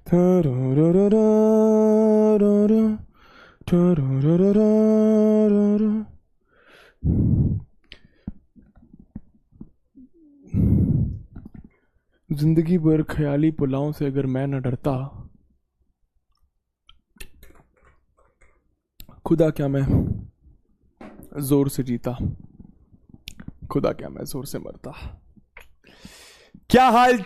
जिंदगी भर ख्याली पुलाव से अगर मैं न डरता, खुदा क्या मैं जोर से जीता, खुदा क्या मैं जोर से मरता। क्या हाल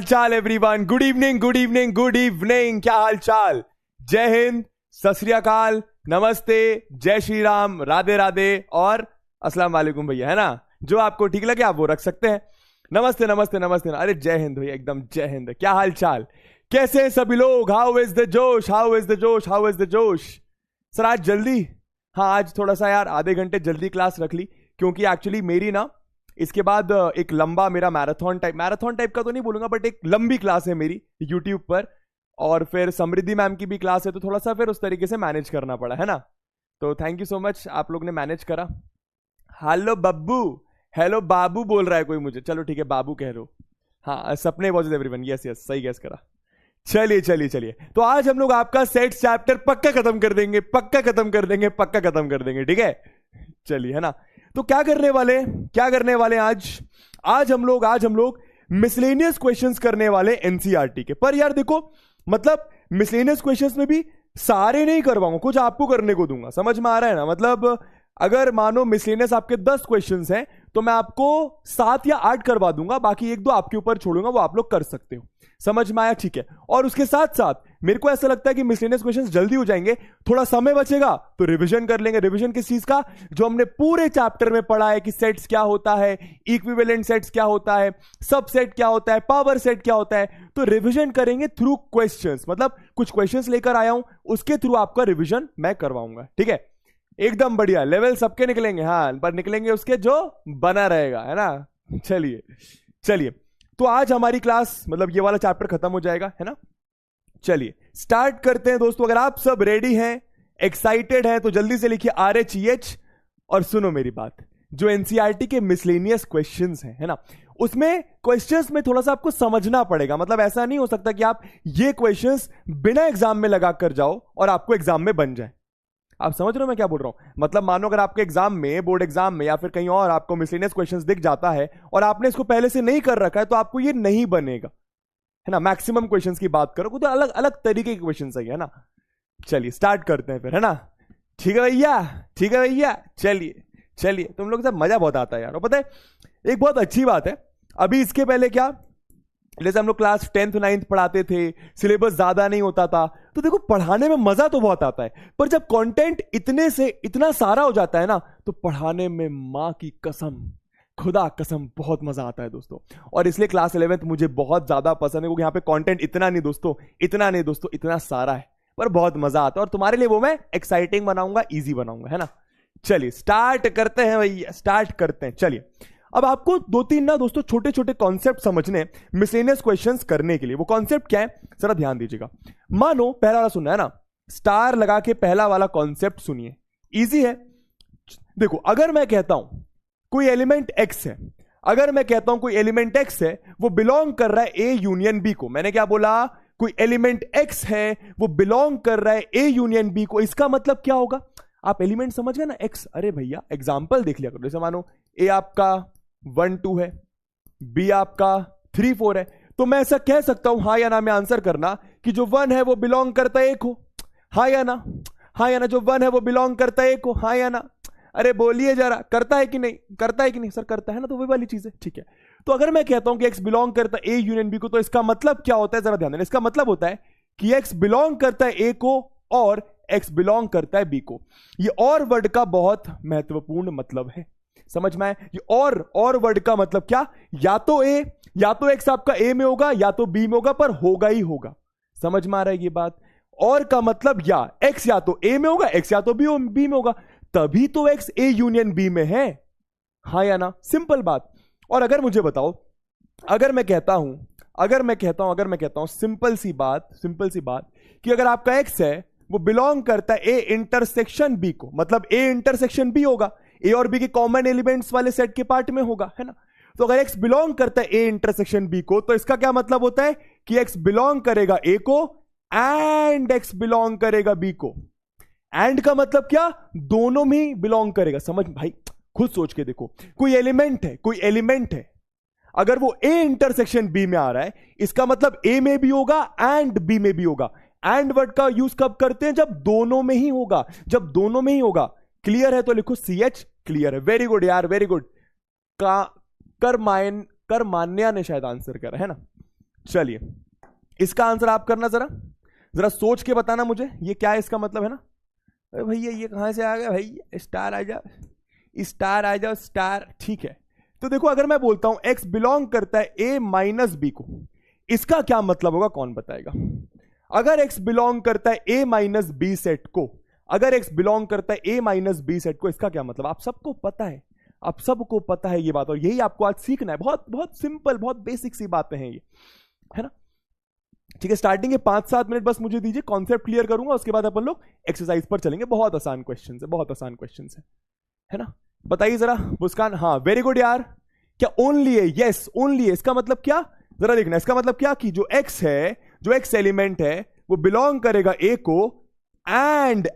चाल everyone. Good evening good evening good evening. क्या हाल चाल। जय हिंद, सत श्री अकाल, नमस्ते, जय श्री राम, राधे राधे और अस्सलाम वालेकुम भैया, है ना। जो आपको ठीक लगे आप वो रख सकते हैं। नमस्ते नमस्ते नमस्ते। अरे जय हिंद भैया, एकदम जय हिंद। क्या हाल चाल, कैसे हैं सभी लोग। हाउ इज द जोश, हाउ इज द जोश, हाउ इज द जोश। सर आज जल्दी, हाँ आज थोड़ा सा यार आधे घंटे जल्दी क्लास रख ली, क्योंकि एक्चुअली मेरी ना इसके बाद एक लंबा मेरा मैराथन टाइप का तो नहीं बोलूंगा, बट एक लंबी क्लास है मेरी यूट्यूब पर, और फिर समृद्धि मैम की भी क्लास है, तो थोड़ा सा फिर उस तरीके से मैनेज करना पड़ा, है ना। तो थैंक यू सो मच, आप लोग ने मैनेज करा। हेलो बब्बू, हेलो बाबू बोल रहा है कोई मुझे, चलो ठीक है बाबू कह रहे हो। हाँ सपने वॉज एवरीवन, यस यस सही गैस करा। चलिए चलिए चलिए, तो आज हम लोग आपका सेट चैप्टर पक्का खत्म कर देंगे, पक्का खत्म कर देंगे, पक्का खत्म कर देंगे, ठीक है। चलिए, है ना। तो क्या करने वाले आज हम लोग मिसलेनियस क्वेश्चंस करने वाले एनसीईआरटी के। पर यार देखो, मतलब मिसलेनियस क्वेश्चंस में भी सारे नहीं करवाऊंगा, कुछ आपको करने को दूंगा, समझ में आ रहा है ना। मतलब अगर मानो मिसलेनियस आपके 10 क्वेश्चंस हैं तो मैं आपको 7 या 8 करवा दूंगा, बाकी 1-2 आपके ऊपर छोड़ूंगा, वो आप लोग कर सकते हो। समझ में आया, ठीक है। और उसके साथ साथ मेरे को ऐसा लगता है कि मिसलेनियस क्वेश्चंस जल्दी हो जाएंगे, थोड़ा समय बचेगा तो रिवीजन कर लेंगे। रिवीजन किस चीज का, जो हमने पूरे चैप्टर में पढ़ा है कि सेट्स क्या होता है, इक्विवेलेंट सेट्स क्या होता है, सबसेट क्या होता है, पावर सेट क्या होता है, तो रिवीजन करेंगे थ्रू क्वेश्चंस। मतलब कुछ क्वेश्चंस लेकर आया हूं, उसके थ्रू आपका रिवीजन मैं करवाऊंगा, ठीक है। एकदम बढ़िया लेवल सबके निकलेंगे, हाँ पर निकलेंगे उसके जो बना रहेगा, है ना। चलिए चलिए, तो आज हमारी क्लास मतलब ये वाला चैप्टर खत्म हो जाएगा, है ना। चलिए स्टार्ट करते हैं दोस्तों। अगर आप सब रेडी हैं, एक्साइटेड हैं, तो जल्दी से लिखिए RHEH। और सुनो मेरी बात, जो एनसीईआरटी के मिसलेनियस क्वेश्चंस हैं, है ना, उसमें क्वेश्चंस में थोड़ा सा आपको समझना पड़ेगा। मतलब ऐसा नहीं हो सकता कि आप ये क्वेश्चंस बिना एग्जाम में लगा कर जाओ और आपको एग्जाम में बन जाए। आप समझ रहे हो मैं क्या बोल रहा हूं। मतलब मानो अगर आपके एग्जाम में, बोर्ड एग्जाम में या फिर कहीं और आपको मिसलेनियस क्वेश्चंस दिख जाता है और आपने इसको पहले से नहीं कर रखा है, तो आपको ये नहीं बनेगा, है ना। मैक्सिमम क्वेश्चंस की बात करो तो अलग अलग तरीके के क्वेश्चंस है ना। चलिए स्टार्ट करते हैं फिर, है ना। ठीक है भैया, ठीक है भैया। चलिए चलिए, तुम लोग से मजा बहुत आता है यार। और पता है एक बहुत अच्छी बात है, अभी इसके पहले क्या, जैसे हम लोग क्लास 10th 9th पढ़ाते थे, सिलेबस ज्यादा नहीं होता था, तो देखो पढ़ाने में मजा तो बहुत आता है, पर जब कंटेंट इतने से इतना सारा हो जाता है ना, तो पढ़ाने में मां की कसम, खुदा कसम बहुत मजा आता है दोस्तों। और इसलिए क्लास 11th मुझे बहुत ज्यादा पसंद है, क्योंकि यहाँ पे कंटेंट इतना नहीं दोस्तों, इतना सारा है, पर बहुत मजा आता है। और तुम्हारे लिए वो मैं एक्साइटिंग बनाऊंगा, इजी बनाऊंगा, है ना। चलिए स्टार्ट करते हैं भैया, स्टार्ट करते हैं। चलिए अब आपको 2-3 ना दोस्तों छोटे छोटे कॉन्सेप्ट समझने मिसलेनियस क्वेश्चंस करने के लिए। वो कॉन्सेप्ट क्या है जरा ध्यान दीजिएगा। मानो पहला वाला सुनना है ना, स्टार लगा के पहला वाला कॉन्सेप्ट सुनिए, इजी है। देखो अगर मैं कहता हूं कोई एलिमेंट एक्स है, अगर मैं कहता हूं कोई एलिमेंट एक्स है, वो बिलोंग कर रहा है ए यूनियन बी को। मैंने क्या बोला, कोई एलिमेंट एक्स है वो बिलोंग कर रहा है ए यूनियन बी को। इसका मतलब क्या होगा, आप एलिमेंट समझ गए ना, एक्स। अरे भैया एग्जाम्पल देख लिया करो, जैसे मानो ए आपका 1 2 है, बी आपका 3 4 है, तो मैं ऐसा कह सकता हूं हाँ या ना में आंसर करना कि जो 1 है वो बिलोंग करता है ए को, हाँ या ना, हाँ या ना। जो 1 है वो बिलोंग करता है ए को, हाँ या ना। अरे बोलिए जरा, करता है कि नहीं, करता है कि नहीं सर, करता है ना, तो वही वाली चीज है, ठीक है। तो अगर मैं कहता हूं कि एक्स बिलोंग करता है ए यूनियन बी को, तो इसका मतलब क्या होता है जरा ध्यान देना। इसका मतलब होता है कि एक्स बिलोंग करता है ए को और एक्स बिलोंग करता है बी को। ये और वर्ड का बहुत महत्वपूर्ण मतलब है, समझ में आए। ये और वर्ड का मतलब क्या, या तो ए, या तो एक्स आपका ए में होगा या तो बी में होगा, पर होगा ही होगा। समझ में आ रहा है ये बात। और का मतलब या एक्स या तो ए में होगा, एक्स या तो बी में होगा, तभी तो एक्स ए यूनियन बी में है, हाँ या ना, सिंपल बात। और अगर मुझे बताओ, अगर मैं कहता हूं सिंपल सी बात कि अगर आपका एक्स है वो बिलोंग करता है ए इंटरसेक्शन बी को, मतलब ए इंटरसेक्शन बी होगा, ए और बी के कॉमन एलिमेंट्स वाले सेट के पार्ट में होगा, है ना। तो अगर एक्स बिलोंग करता है ए इंटरसेक्शन बी को, तो इसका क्या मतलब होता है कि x बिलोंग करेगा a को एंड x बिलोंग करेगा b को। एंड का मतलब क्या, दोनों में ही बिलोंग करेगा। समझ भाई, खुद सोच के देखो, कोई एलिमेंट है, अगर वो a इंटरसेक्शन b में आ रहा है, इसका मतलब a में भी होगा एंड b में भी होगा। एंड वर्ड का यूज कब करते हैं, जब दोनों में ही होगा, जब दोनों में ही होगा। क्लियर है तो लिखो CH, क्लियर है। वेरी गुड यार, वेरी गुड। कर मान्या ने शायद आंसर करा है ना। चलिए इसका आंसर आप करना, जरा सोच के बताना मुझे, ये क्या है, इसका मतलब है ना। अरे भैया ये कहां से आ गया भाई, स्टार आ जाओ, स्टार आ जाओ, स्टार। ठीक है, तो देखो अगर मैं बोलता हूं x बिलोंग करता है a माइनस बी को, इसका क्या मतलब होगा, कौन बताएगा। अगर x बिलोंग करता है a माइनस बी सेट को, अगर x बिलोंग करता है a माइनस बी सेट को, इसका क्या मतलब, आप सबको पता है, आप सबको पता है ये बात, और यही आपको आज सीखना है। बहुत बहुत सिंपल, बहुत बेसिक सी बातें हैं ये, है ना। ठीक है, स्टार्टिंग के 5-7 मिनट बस मुझे दीजिए, कॉन्सेप्ट क्लियर करूंगा, उसके बाद अपन लोग एक्सरसाइज पर चलेंगे। बहुत आसान क्वेश्चन है, बहुत आसान क्वेश्चन है ना। बताइए जरा मुस्कान, हाँ वेरी गुड यार। क्या ओनली है, यस ओनली है, इसका मतलब क्या, जरा देखना, इसका मतलब क्या कि जो x है, जो x एलिमेंट है, वो बिलोंग करेगा a को एंड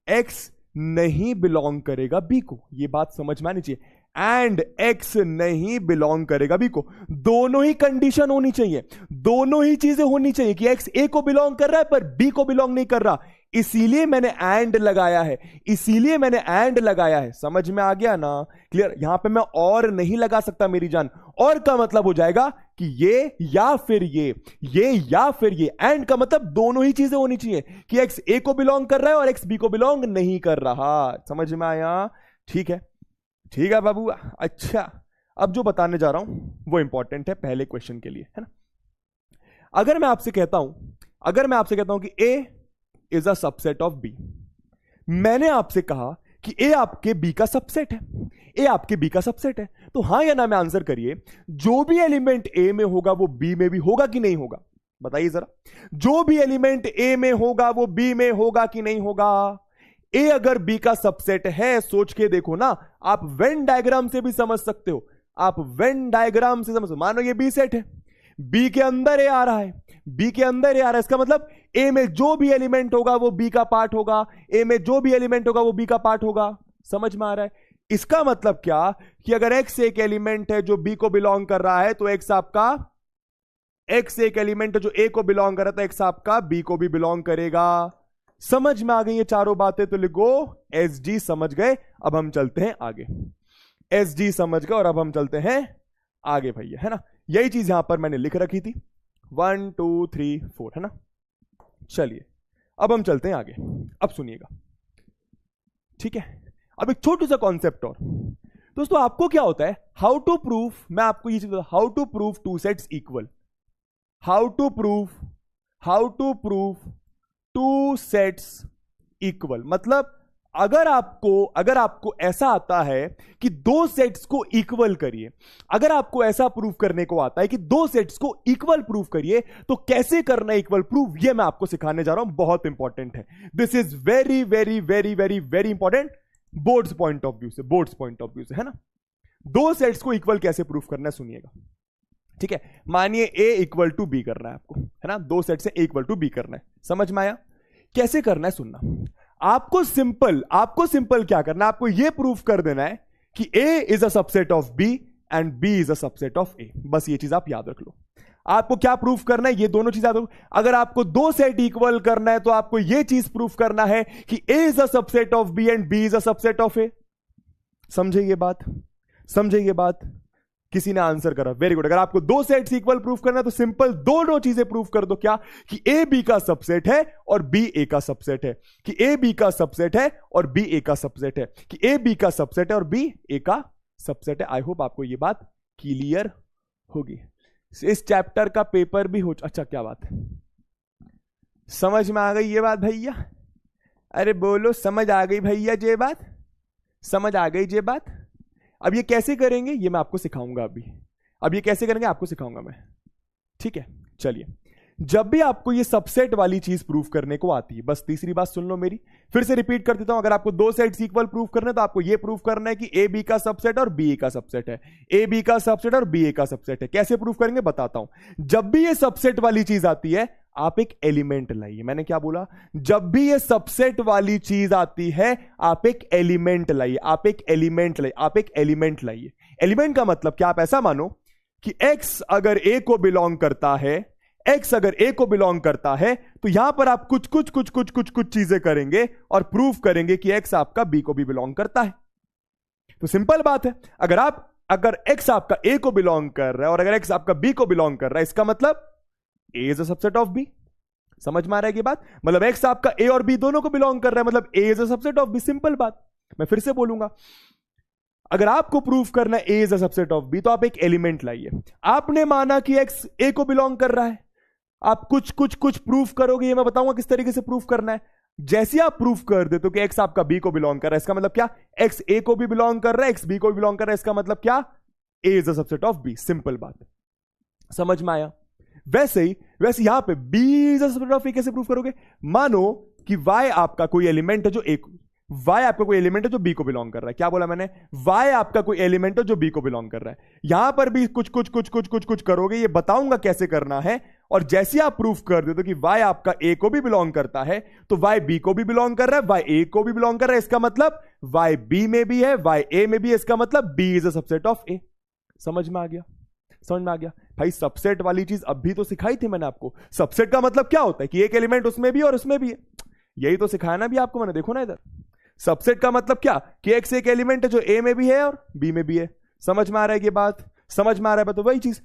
x नहीं बिलोंग करेगा b को। ये बात समझ में आनी चाहिए, एंड x नहीं बिलोंग करेगा b को। दोनों ही कंडीशन होनी चाहिए, दोनों ही चीजें होनी चाहिए कि x a को बिलोंग कर रहा है पर b को बिलोंग नहीं कर रहा। इसीलिए मैंने एंड लगाया है, इसीलिए मैंने एंड लगाया है। समझ में आ गया ना, क्लियर। यहां पे मैं और नहीं लगा सकता मेरी जान, और का मतलब हो जाएगा कि ये या फिर ये या फिर ये। एंड का मतलब दोनों ही चीजें होनी चाहिए कि x a को बिलोंग कर रहा है और x b को बिलोंग नहीं कर रहा। समझ में आया, ठीक है, ठीक है बाबू। अच्छा, अब जो बताने जा रहा हूं वो इंपॉर्टेंट है पहले क्वेश्चन के लिए, है ना। अगर मैं आपसे कहता हूं कि a is a subset of b, मैंने आपसे कहा कि a आपके b का सबसेट है, a आपके b का सबसेट है, तो हां या ना में आंसर करिए। जो भी एलिमेंट a में होगा वो b में भी होगा कि नहीं होगा, बताइए जरा। जो भी एलिमेंट a में होगा वो b में होगा कि नहीं होगा। a अगर b का सबसेट है, सोच के देखो ना, आप वेन डायग्राम से भी समझ सकते हो, आप वेन डायग्राम से समझ, मानो ये b सेट है, b के अंदर a आ रहा है, b के अंदर a आ रहा है, इसका मतलब a में जो भी एलिमेंट होगा वो b का पार्ट होगा, a में जो भी एलिमेंट होगा वो b का पार्ट होगा। समझ में आ रहा है। इसका मतलब क्या कि अगर x एक एलिमेंट है जो b को बिलोंग कर रहा है, तो x एक एलिमेंट है जो a को बिलोंग कर रहा है, तो x आपका b को भी बिलोंग करेगा। समझ में आ गई ये चारों बातें, तो लिखो SG, समझ गए। अब हम चलते हैं आगे, SG समझ गए, और अब हम चलते हैं आगे भैया, है ना। यही चीज यहां पर मैंने लिख रखी थी, 1 2 3 4, है ना। चलिए अब हम चलते हैं आगे, अब सुनिएगा, ठीक है। अब एक छोटू सा कॉन्सेप्ट और दोस्तों, आपको क्या होता है, हाउ टू प्रूफ, मैं आपको ये चीज बता, how to proof two sets equal, how to proof two sets equal. मतलब अगर आपको ऐसा आता है कि दो सेट्स को इक्वल करिए, अगर आपको ऐसा प्रूफ करने को आता है कि दो सेट्स को इक्वल प्रूफ करिए, तो कैसे करना है इक्वल प्रूफ, ये मैं आपको सिखाने जा रहा हूं। बहुत इंपॉर्टेंट है, this is very very very very very important, boards point of view से, है ना। दो सेट्स को इक्वल कैसे प्रूफ करना है, सुनिएगा, ठीक है। मानिए a इक्वल टू बी करना है आपको, है ना, दो सेट से a इक्वल टू बी करना है। समझ में आया, कैसे करना है सुनना। आपको सिंपल क्या करना है, आपको यह प्रूफ कर देना है कि a is a subset of b and b is a subset of a। बस ये चीज आप याद रख लो। आपको क्या प्रूफ करना है, ये दोनों चीज याद रखो। अगर आपको दो सेट इक्वल करना है तो आपको यह चीज प्रूफ करना है कि a is a subset of b and b is a subset of a। समझे ये बात, किसी ने आंसर करा, वेरी गुड। अगर आपको दो सेट्स इक्वल प्रूफ करना है तो सिंपल दो चीजें प्रूफ कर दो, क्या कि a b का सबसेट है और b a का सबसेट है, कि a b का सबसेट है और b a का सबसेट है, कि a b का सबसेट है और b a का सबसेट है। आई होप आपको ये बात क्लियर होगी। इस चैप्टर का पेपर भी हो, अच्छा क्या बात है, समझ में आ गई ये बात भैया, अरे बोलो समझ आ गई भैया, ये बात समझ आ गई ये बात। अब ये कैसे करेंगे ये मैं आपको सिखाऊंगा, अब ये कैसे करेंगे आपको सिखाऊंगा मैं, ठीक है। चलिए जब भी आपको ये सबसेट वाली चीज प्रूव करने को आती है, बस तीसरी बात सुन लो मेरी, फिर से रिपीट कर देता हूं। अगर आपको दो सेट्स इक्वल प्रूव करने तो आपको ये प्रूव करना है कि ए बी का सबसेट और बी ए का सबसेट है, ए बी का सबसेट और बी ए का सबसेट है। कैसे प्रूव करेंगे बताता हूं। जब भी ये सबसेट वाली चीज आती है आप एक एलिमेंट लाइए। मैंने क्या बोला? जब भी ये सबसेट वाली चीज आती है आप एक एलिमेंट लाइए, आप एक एलिमेंट लाइए, आप एक एलिमेंट लाइए। एलिमेंट का मतलब क्या? आप ऐसा मानो कि x अगर a को बिलोंग करता है, x अगर a को बिलोंग करता है तो यहां पर आप कुछ कुछ कुछ कुछ कुछ कुछ चीजें करेंगे और प्रूव करेंगे कि x आपका b को भी बिलोंग करता है। तो सिंपल बात है, अगर x आपका a को बिलोंग कर रहा है और अगर x आपका b को बिलोंग कर रहा है, इसका मतलब a is a subset of b। समझ में आ रहा है ये बात? मतलब x आपका a और b दोनों को बिलोंग कर रहा है, मतलब a is a subset of b। Simple बात। मैं फिर से बोलूंगा, अगर आपको प्रूफ करना है a is a subset of b तो आप एक एलिमेंट लाइए। आपने माना कि x a को बिलोंग कर रहा है, आप कुछ कुछ कुछ प्रूफ करोगे, ये मैं बताऊंगा किस तरीके से प्रूफ करना है। जैसे आप प्रूफ कर दे तो कि x आपका b को बिलोंग कर रहा है, इसका मतलब क्या? x a को भी बिलोंग कर रहा है, x b को भी बिलोंग कर रहा है, इसका मतलब क्या? a is a subset of b। Simple बात है, समझ में आया? वैसे यहां पे b is a subset of a कैसे प्रूफ करोगे? मानो कि y आपका कोई एलिमेंट है जो y आपका कोई एलिमेंट है जो b को बिलोंग कर रहा है। क्या बोला मैंने? y आपका कोई एलिमेंट है जो b को बिलोंग कर रहा है। यहां पर भी कुछ कुछ कुछ कुछ कुछ कुछ करोगे, ये बताऊंगा कैसे करना है। और जैसे आप प्रूफ कर दे तो कि y आपका a को भी बिलोंग करता है तो y b को भी बिलोंग कर रहा है, y a को भी बिलोंग कर रहा है, इसका मतलब y b में भी है, y a में भी है, इसका मतलब b is a subset of a। समझ में आ गया? समझ में आ गया भाई? सबसेट वाली चीज अभी तो सिखाई थी मैंने आपको। सबसेट का मतलब क्या होता है कि एक एलिमेंट उसमें भी और उसमें भी है। यही तो सिखाया ना भी आपको मैंने। देखो ना इधर, सबसेट का मतलब क्या कि x एक एलिमेंट है जो a में भी है और b में भी है। समझ में आ रहा है ये बात? समझ में आ रहा है? तो वही चीज,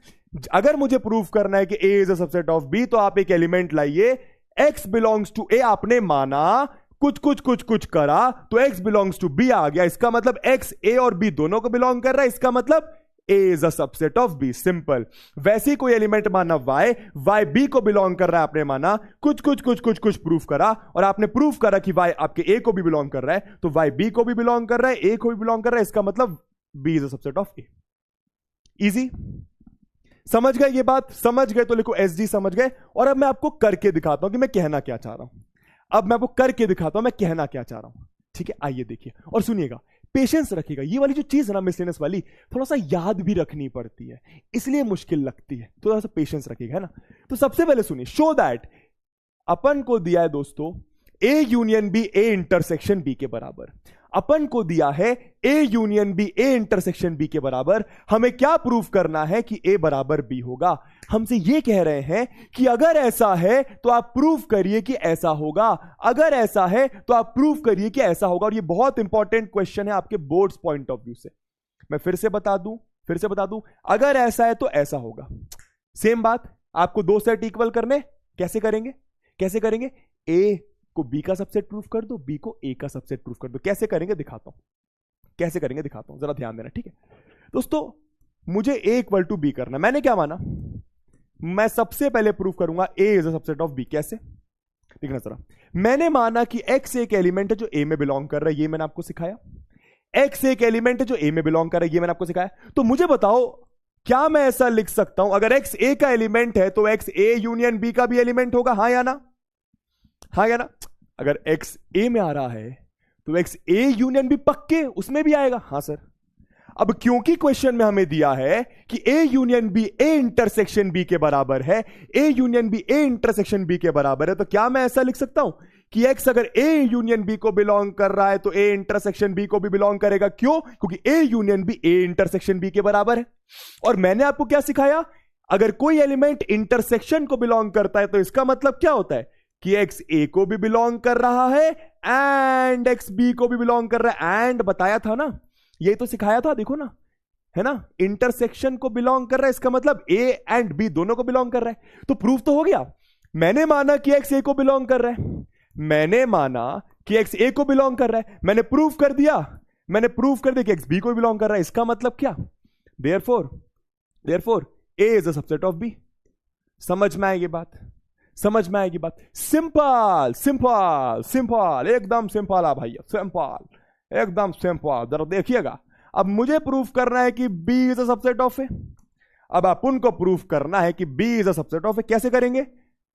अगर मुझे प्रूफ करना है कि a is a subset of b तो आप एक एलिमेंट लाइए। x बिलोंग्स टू a आपने माना, कुछ कुछ कुछ कुछ करा तो x बिलोंग्स टू b आ गया, इसका मतलब x a और b दोनों को बिलोंग कर रहा है, इसका मतलब a is a subset of b। Simple. वैसे ही कोई एलिमेंट माना y b को बिलोंग कर रहा है, आपने माना, कुछ कुछ कुछ कुछ कुछ प्रूफ करा और आपने प्रूफ करा कि y आपके a को भी बिलोंग कर रहा है, तो y b को भी बिलोंग कर रहा है, a को भी बिलोंग कर रहा है, इसका मतलब b is a subset of a। Easy? समझ गए ये बात? समझ गए तो लिखो SG। समझ गए? और अब मैं आपको करके दिखाता हूं कि मैं कहना क्या चाह रहा हूं। अब मैं आपको करके दिखाता हूं मैं कहना क्या चाह रहा हूं। ठीक है, आइए देखिए और सुनिएगा, पेशेंस रखिएगा। ये वाली जो चीज है ना मिसलेनियस वाली, थोड़ा सा याद भी रखनी पड़ती है, इसलिए मुश्किल लगती है, थोड़ा सा पेशेंस रखिएगा, है ना। तो सबसे पहले सुनिए, शो दैट अपन को दिया है दोस्तों A union B A intersection B के बराबर। अपन को दिया है A union B A intersection B के बराबर। हमें क्या प्रूफ करना है कि A बराबर B होगा। हमसे ये कह रहे हैं कि अगर ऐसा है तो आप प्रूफ करिए कि ऐसा होगा, अगर ऐसा है तो आप प्रूफ करिए कि ऐसा होगा। और ये बहुत इंपॉर्टेंट क्वेश्चन है आपके बोर्ड्स पॉइंट ऑफ व्यू से। मैं फिर से बता दूं, अगर ऐसा है तो ऐसा होगा। सेम बात, आपको दो सेट इक्वल करने, कैसे करेंगे? A को B का सबसेट प्रूफ कर दो, B को A का सबसेट प्रूफ कर दो। कैसे करेंगे दिखाता हूं, जरा ध्यान देना। ठीक है दोस्तों, मुझे A इक्वल टू B करना। मैंने क्या माना? मैं सबसे पहले प्रूफ करूंगा A is a subset of B। कैसे? देखना जरा। मैंने माना कि X एक एलिमेंट है जो A में बिलोंग कर रहा है, ये मैंने आपको सिखाया। X एक एलिमेंट है जो A में बिलोंग कर रहा है, ये मैंने आपको सिखाया। तो मुझे बताओ, क्या मैं ऐसा लिख सकता हूं अगर X A का एलिमेंट है तो X A यूनियन B का भी एलिमेंट होगा? हाँ या ना? अगर X A में आ रहा है तो X A यूनियन B पक्के उसमें भी आएगा। हाँ सर। अब क्योंकि क्वेश्चन में हमें दिया है कि A union B A intersection B के बराबर है, A union B A intersection B के बराबर है, तो क्या मैं ऐसा लिख सकता हूं कि X अगर A यूनियन B को बिलोंग कर रहा है तो A इंटरसेक्शन B को भी बिलोंग करेगा? क्यों? क्योंकि A union B A intersection B के बराबर है। और मैंने आपको क्या सिखाया? अगर कोई एलिमेंट इंटरसेक्शन को बिलोंग करता है तो इसका मतलब क्या होता है कि X A को भी बिलोंग कर रहा है एंड X B को भी बिलोंग कर रहा है। एंड बताया था ना, यही तो सिखाया था, देखो ना, है ना। इंटरसेक्शन को बिलोंग कर रहा है, इसका मतलब A एंड B दोनों को बिलोंग कर रहा है। तो प्रूफ तो हो गया। मैंने माना कि X A को बिलोंग कर रहा है, मैंने प्रूफ कर दिया कि X B को बिलोंग कर रहा है। इसका मतलब क्या? Therefore A is a subset of B। समझ में आएगी बात? सिंपल, एकदम सिंपल है भाई, एकदम सिंपल। जरा देखिएगा, अब मुझे प्रूफ करना है कि B is a subset of A। अब अपन को प्रूफ करना है कि B is a subset of A। कैसे करेंगे?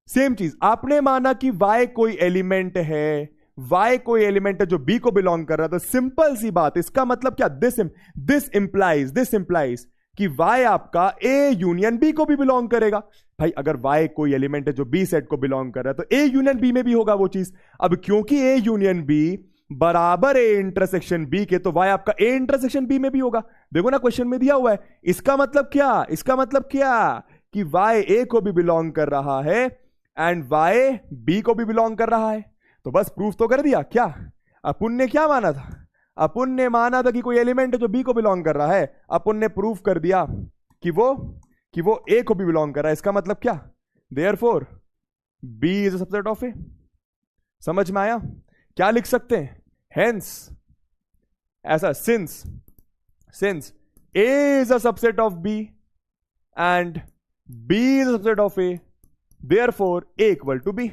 सेम चीज, आपने माना कि y कोई एलिमेंट है, y कोई एलिमेंट है जो b को बिलोंग कर रहा है, तो सिंपल सी बात, इसका मतलब क्या, दिस इंप्लाइज कि y आपका a यूनियन b को भी बिलोंग करेगा। भाई अगर y कोई एलिमेंट है जो b सेट को बिलोंग कर रहा है तो a यूनियन b में भी होगा वो चीज। अब क्योंकि a यूनियन b बराबर a इंटरसेक्शन b के, तो y आपका a इंटरसेक्शन b में भी होगा। देखो ना क्वेश्चन में दिया हुआ है। इसका मतलब क्या कि y a को भी बिलोंग कर रहा है एंड y b को भी बिलोंग कर रहा है। तो बस प्रूफ तो कर दिया। क्या अपन ने क्या माना था? अपन ने माना था कि कोई एलिमेंट है जो b को बिलोंग कर रहा है, अपन ने प्रूफ कर दिया कि वो a को भी बिलोंग कर रहा है। इसका मतलब क्या, therefore b is a subset of a। समझ में आया? क्या लिख सकते हैं? हेंस ऐसा, since a is a subset of b and b is a subset of a, therefore a equal to b।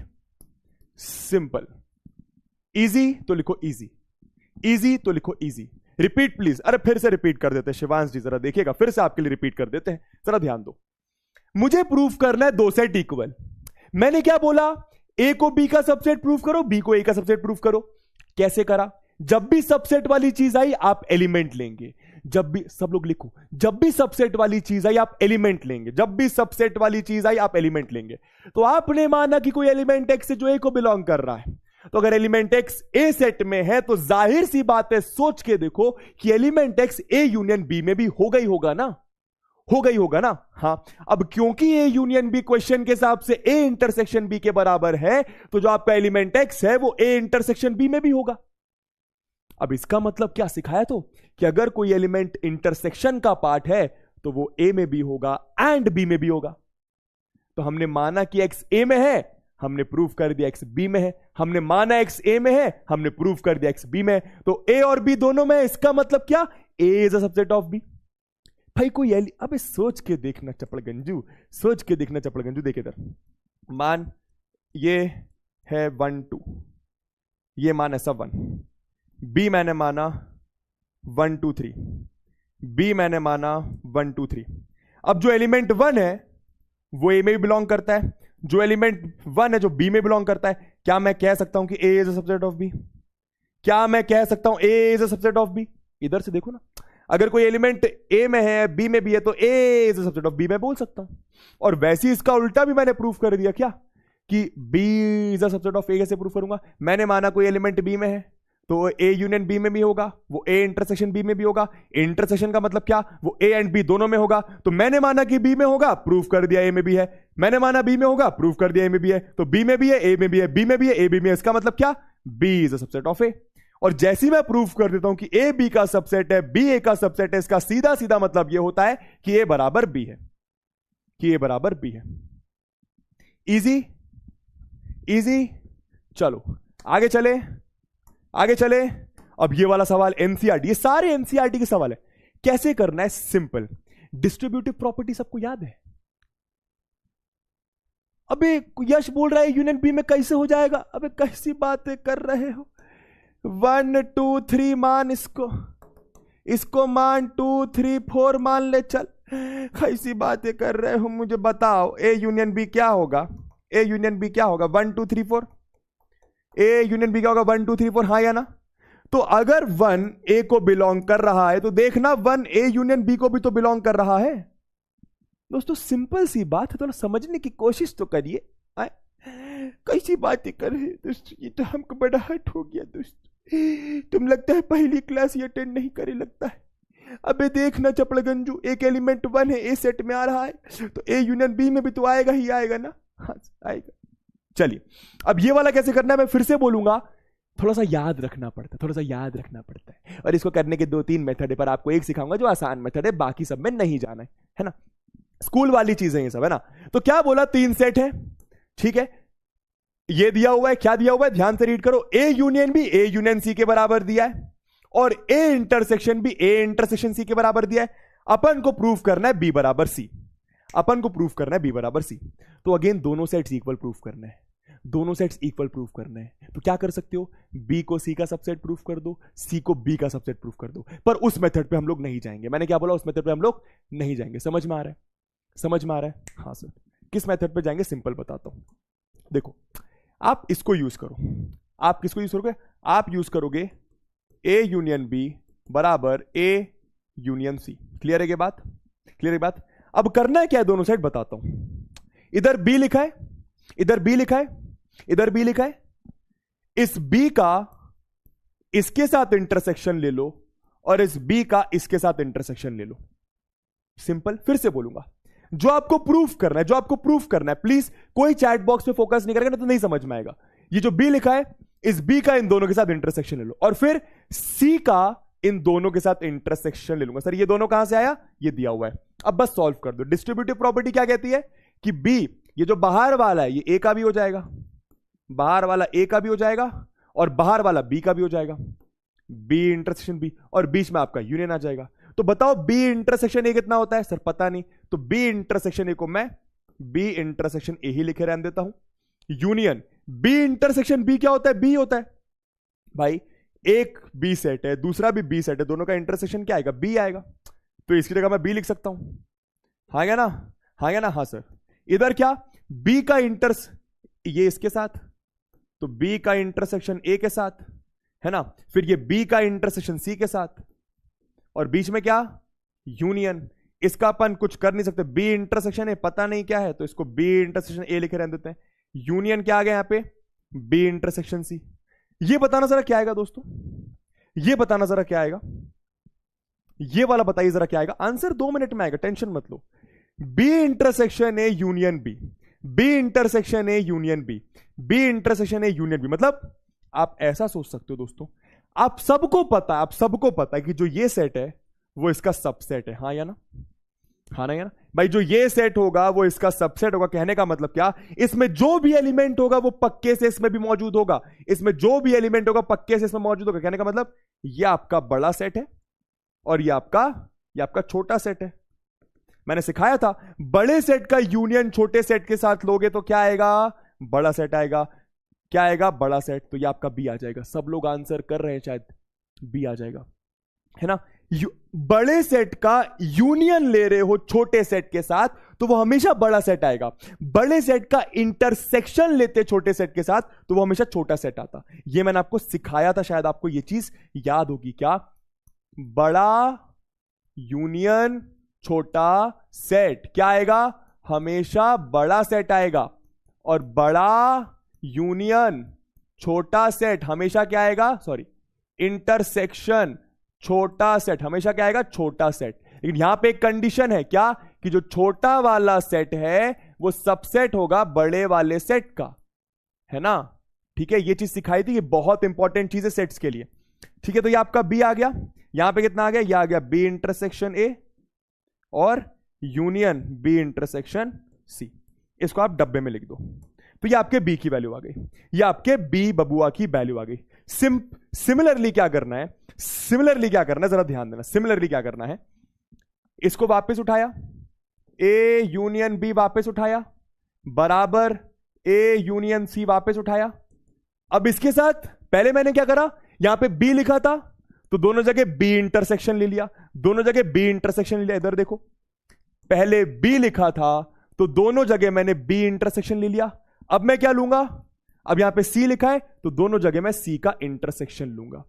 Simple. Easy तो लिखो इजी तो लिखो इजी। Repeat please. अरे फिर से रिपीट कर देते हैं शिवांश जी, जरा देखिएगा, फिर से आपके लिए रिपीट कर देते हैं, जरा ध्यान दो। मुझे प्रूफ करना है दो सेट इक्वल। मैंने क्या बोला? ए को बी का सबसेट प्रूफ करो, बी को ए का सबसेट प्रूफ करो। कैसे करा? जब भी सबसेट वाली चीज आई आप एलिमेंट लेंगे। जब भी, सब लोग लिखो, जब भी सबसेट वाली चीज आई आप एलिमेंट लेंगे। जब भी सबसेट वाली चीज आई आप एलिमेंट लेंगे। तो आपने माना कि कोई एलिमेंट एक्स है जो ए को बिलोंग कर रहा है, तो अगर एलिमेंट एक्स ए सेट में है तो जाहिर सी बात है, सोच के देखो कि element X A union B में भी होगा ही होगा ना। हाँ, अब क्योंकि ए यूनियन बी क्वेश्चन के हिसाब से ए इंटरसेक्शन बी के बराबर है, तो जो आपका एलिमेंट एक्स है वो ए इंटरसेक्शन बी में भी होगा। अब इसका मतलब क्या सिखाया? तो कि अगर कोई एलिमेंट इंटरसेक्शन का पार्ट है तो वो ए में भी होगा एंड बी में भी होगा। तो हमने माना कि एक्स ए में है, हमने प्रूफ कर दिया एक्स बी में है। हमने माना एक्स ए में है, हमने प्रूफ कर दिया एक्स बी में है। तो ए और बी दोनों में। इसका मतलब क्या? A is a subset of B. भाई कोई अबे सोच के देखना चपड़गंजू, देखे इधर। मान ये है 1 2, ये मान है सब 1, बी मैंने माना 1 2 3, बी मैंने माना 1 2 3। अब जो एलिमेंट 1 है वो ए में भी बिलोंग करता है, जो एलिमेंट 1 है जो बी में बिलोंग करता है। क्या मैं कह सकता हूं कि A is a subset of B? क्या मैं कह सकता हूं A is a subset of B? इधर से देखो ना, अगर कोई एलिमेंट ए में है बी में भी है तो A is a subset of B मैं बोल सकता हूं। और वैसे इसका उल्टा भी मैंने प्रूफ कर दिया। क्या? कि B is a subset of A. कैसे प्रूफ करूंगा? मैंने माना कोई एलिमेंट बी में है तो ए यूनियन बी में भी होगा, वो ए इंटरसेक्शन बी में भी होगा। इंटरसेक्शन का मतलब क्या? वो ए एंड बी दोनों में होगा। तो मैंने माना कि बी में होगा, प्रूफ कर दिया ए में भी है। मैंने माना बी में होगा, प्रूफ कर दिया ए में भी है। तो बी में भी है, ए में भी है, बी में भी है, ए बी में है। इसका मतलब क्या? B is a subset of A. और जैसे मैं प्रूफ कर देता हूं कि ए बी का सबसेट है, बी ए का सबसेट है, इसका सीधा सीधा मतलब यह होता है कि ए बराबर बी है, इजी। चलो आगे चले। अब ये वाला सवाल एनसीईआरटी, ये सारे एनसीईआरटी के सवाल है। कैसे करना है? सिंपल। डिस्ट्रीब्यूटिव प्रॉपर्टी सबको याद है? अबे यश बोल रहा है यूनियन बी में कैसे हो जाएगा? अबे कैसी बातें कर रहे हो? 1 2 3 मान, इसको मान 2 3 4 मान ले। चल, कैसी बातें कर रहे हो? मुझे बताओ ए यूनियन बी क्या होगा? 1 2 3 4। ए यूनियन बी क्या होगा? 1 2 3 4, हाँ या ना? तो अगर 1 ए को बिलोंग कर रहा है तो देखना 1 ए यूनियन बी को भी तो बिलोंग कर रहा है। दोस्तों सिंपल सी बात है, थोड़ा समझने की कोशिश तो करिए। कैसी बातें कर रहे दोस्तों? ये तो हमको बड़ा हर्ट हो गया दोस्तों। तुम लगता है पहली क्लास ही अटेंड नहीं करे लगता है। अबे देखना चपड़गंजू, एक एलिमेंट 1 है ए सेट में आ रहा है तो ए यूनियन बी में भी तो आएगा ही आएगा ना? हाँ आएगा। चलिए अब ये वाला कैसे करना है मैं फिर से बोलूंगा। थोड़ा सा याद रखना पड़ता है और इसको करने के 2-3 मेथड है, पर आपको एक सिखाऊंगा जो आसान मेथड है, बाकी सब में नहीं जाना है ना? स्कूल वाली चीजें ये सब है ना? तो क्या बोला? 3 सेट है, ठीक है। ये दिया हुआ है, क्या दिया हुआ है? ध्यान से रीड करो। A union B A union C के बराबर दिया है और A intersection B A intersection C के बराबर दिया है। अपन को प्रूफ करना है बी बराबर सी। तो अगेन दोनों सेट्स इक्वल प्रूफ करना है। तो क्या कर सकते हो? बी को सी का सबसेट प्रूफ कर दो, सी को बी का सबसेट प्रूफ कर दो। पर उस मेथड पे हम लोग नहीं जाएंगे। मैंने क्या बोला? उस मेथड पे हम लोग नहीं जाएंगे। समझ में आ रहा है? हाँ सर। किस मेथड पे जाएंगे? सिंपल बताता हूं। देखो आप इसको यूज करो, आप किसको यूज करोगे, आप यूज करोगे ए यूनियन बी बराबर ए यूनियन सी। क्लियर है ये बात, क्लियर है बात। अब करना है क्या है, दोनों साइड बताता हूं। इधर बी लिखा है, इधर बी लिखा है, इधर बी लिखा है, इस बी का इसके साथ इंटरसेक्शन ले लो और इस बी का इसके साथ इंटरसेक्शन ले लो। सिंपल, फिर से बोलूंगा, जो आपको प्रूफ करना है, जो आपको प्रूफ करना है, प्लीज कोई चैट बॉक्स पे फोकस नहीं करेगा ना तो नहीं समझ में आएगा। ये जो बी लिखा है, इस बी का इन दोनों के साथ इंटरसेक्शन ले लो और फिर सी का इन दोनों के साथ इंटरसेक्शन ले लूंगा। सर ये दोनों कहां से आया, ये दिया हुआ है, अब बस सॉल्व कर दो। डिस्ट्रीब्यूटिव प्रॉपर्टी क्या कहती है कि बी, ये जो बाहर वाला है ये ए का भी हो जाएगा, बाहर वाला ए का भी हो जाएगा और बाहर वाला बी का भी हो जाएगा, बी इंटरसेक्शन बी, और बीच में आपका यूनियन आ जाएगा। तो बताओ बी इंटरसेक्शन ए कितना होता है, सर पता नहीं, तो बी इंटरसेक्शन ए को मैं बी इंटरसेक्शन ए ही लिखे रहने देता हूं। यूनियन बी इंटरसेक्शन बी क्या होता है, बी होता है भाई, एक बी सेट है दूसरा भी बी सेट है, दोनों का इंटरसेक्शन क्या आएगा, बी आएगा, तो इसकी जगह मैं बी लिख सकता हूं। हाँ क्या ना, हाँ क्या ना, हाँ सर। इधर क्या, बी का ये इसके साथ, तो बी का इंटरसेक्शन ए के साथ है ना, फिर ये बी का इंटरसेक्शन सी के साथ, और बीच में क्या, यूनियन। इसका अपन कुछ कर नहीं सकते, बी इंटरसेक्शन ए पता नहीं क्या है, तो इसको बी इंटरसेक्शन ए लिखे रहने देते हैं। यूनियन क्या आ गया यहां पे, बी इंटरसेक्शन सी। ये बताना जरा क्या आएगा दोस्तों, ये बताना जरा क्या आएगा, ये वाला बताइए जरा क्या आएगा। आंसर 2 मिनट में आएगा, टेंशन मत लो। B intersection A union B, B intersection A union B, B intersection A union B. मतलब आप ऐसा सोच सकते हो दोस्तों, आप सबको पता है, आप सबको पता है कि जो ये सेट है वो इसका सबसेट है। हाँ या ना, हाँ ना या ना भाई, जो ये सेट होगा वो इसका सबसेट होगा। कहने का मतलब क्या, इसमें जो भी एलिमेंट होगा वो पक्के से इसमें भी मौजूद होगा, इसमें जो भी एलिमेंट होगा पक्के से इसमें मौजूद होगा। कहने का मतलब ये आपका बड़ा सेट है और ये आपका छोटा सेट है। मैंने सिखाया था, बड़े सेट का यूनियन छोटे सेट के साथ लोगे तो क्या आएगा, बड़ा सेट आएगा। क्या आएगा, बड़ा सेट, तो ये आपका बी आ जाएगा। सब लोग आंसर कर रहे हैं, शायद बी आ जाएगा, है ना। बड़े सेट का यूनियन ले रहे हो छोटे सेट के साथ तो वो हमेशा बड़ा सेट आएगा। बड़े सेट का इंटरसेक्शन लेते छोटे सेट के साथ तो वो हमेशा छोटा सेट आता। ये मैंने आपको सिखाया था, शायद आपको ये चीज याद होगी। क्या, बड़ा यूनियन छोटा सेट क्या आएगा, हमेशा बड़ा सेट आएगा, और बड़ा यूनियन छोटा सेट हमेशा क्या आएगा, सॉरी, इंटरसेक्शन छोटा सेट हमेशा क्या आएगा, छोटा सेट। लेकिन यहां पे एक कंडीशन है, क्या, कि जो छोटा वाला सेट है वो सबसेट होगा बड़े वाले सेट का, है ना। ठीक है, ये चीज सिखाई थी, ये बहुत इंपॉर्टेंट चीज है सेट्स के लिए। ठीक है, तो ये आपका बी आ गया। यहां पे कितना आ गया, ये आ गया बी इंटरसेक्शन ए और यूनियन बी इंटरसेक्शन सी। इसको आप डब्बे में लिख दो, तो ये आपके बी की वैल्यू आ गई, ये आपके बी बबुआ की वैल्यू आ गई। सिमिलरली क्या करना है, सिमिलरली क्या करना है, जरा ध्यान देना। सिमिलरली क्या करना है, इसको वापस उठाया, ए यूनियन बी वापस उठाया, बराबर ए यूनियन सी वापस उठाया। अब इसके साथ पहले मैंने क्या करा, यहां पे बी लिखा था तो दोनों जगह बी इंटरसेक्शन ले लिया, दोनों जगह बी इंटरसेक्शन ले लिया। इधर देखो, पहले बी लिखा था तो दोनों जगह मैंने बी इंटरसेक्शन ले लिया। अब मैं क्या लूंगा, अब यहां पे सी लिखा है तो दोनों जगह मैं सी का इंटरसेक्शन लूंगा,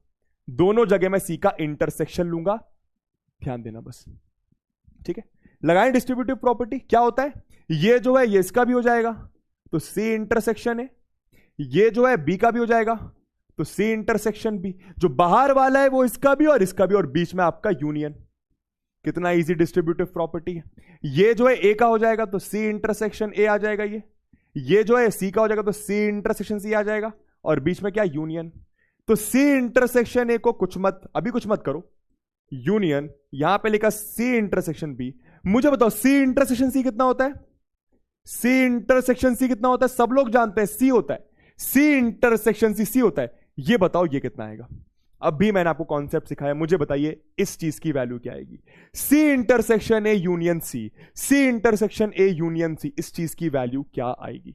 दोनों जगह मैं सी का इंटरसेक्शन लूंगा। ध्यान देना बस, ठीक है। लगाएं डिस्ट्रीब्यूटिव प्रॉपर्टी, क्या होता है, ये जो है ये इसका भी हो जाएगा तो सी इंटरसेक्शन है, ये जो है बी का भी हो जाएगा तो सी इंटरसेक्शन बी। जो बाहर वाला है वो इसका भी और इसका भी, और बीच में आपका यूनियन। कितना इजी डिस्ट्रीब्यूटिव प्रॉपर्टी है। ये जो है ए का हो जाएगा तो सी इंटरसेक्शन ए आ जाएगा, ये जो है सी का हो जाएगा तो सी इंटरसेक्शन सी आ जाएगा, और बीच में क्या, यूनियन। तो सी इंटरसेक्शन ए को अभी कुछ मत करो, यूनियन यहां पे लिखा सी इंटरसेक्शन बी। मुझे बताओ सी इंटरसेक्शन सी कितना होता है, सी इंटरसेक्शन सी कितना होता है, सब लोग जानते हैं सी होता है, सी इंटरसेक्शन सी होता है। ये बताओ ये कितना आएगा। अब भी मैंने आपको कॉन्सेप्ट सिखाया, मुझे बताइए इस चीज की वैल्यू क्या आएगी। C intersection A union C, C intersection A union C, इस चीज की वैल्यू क्या आएगी,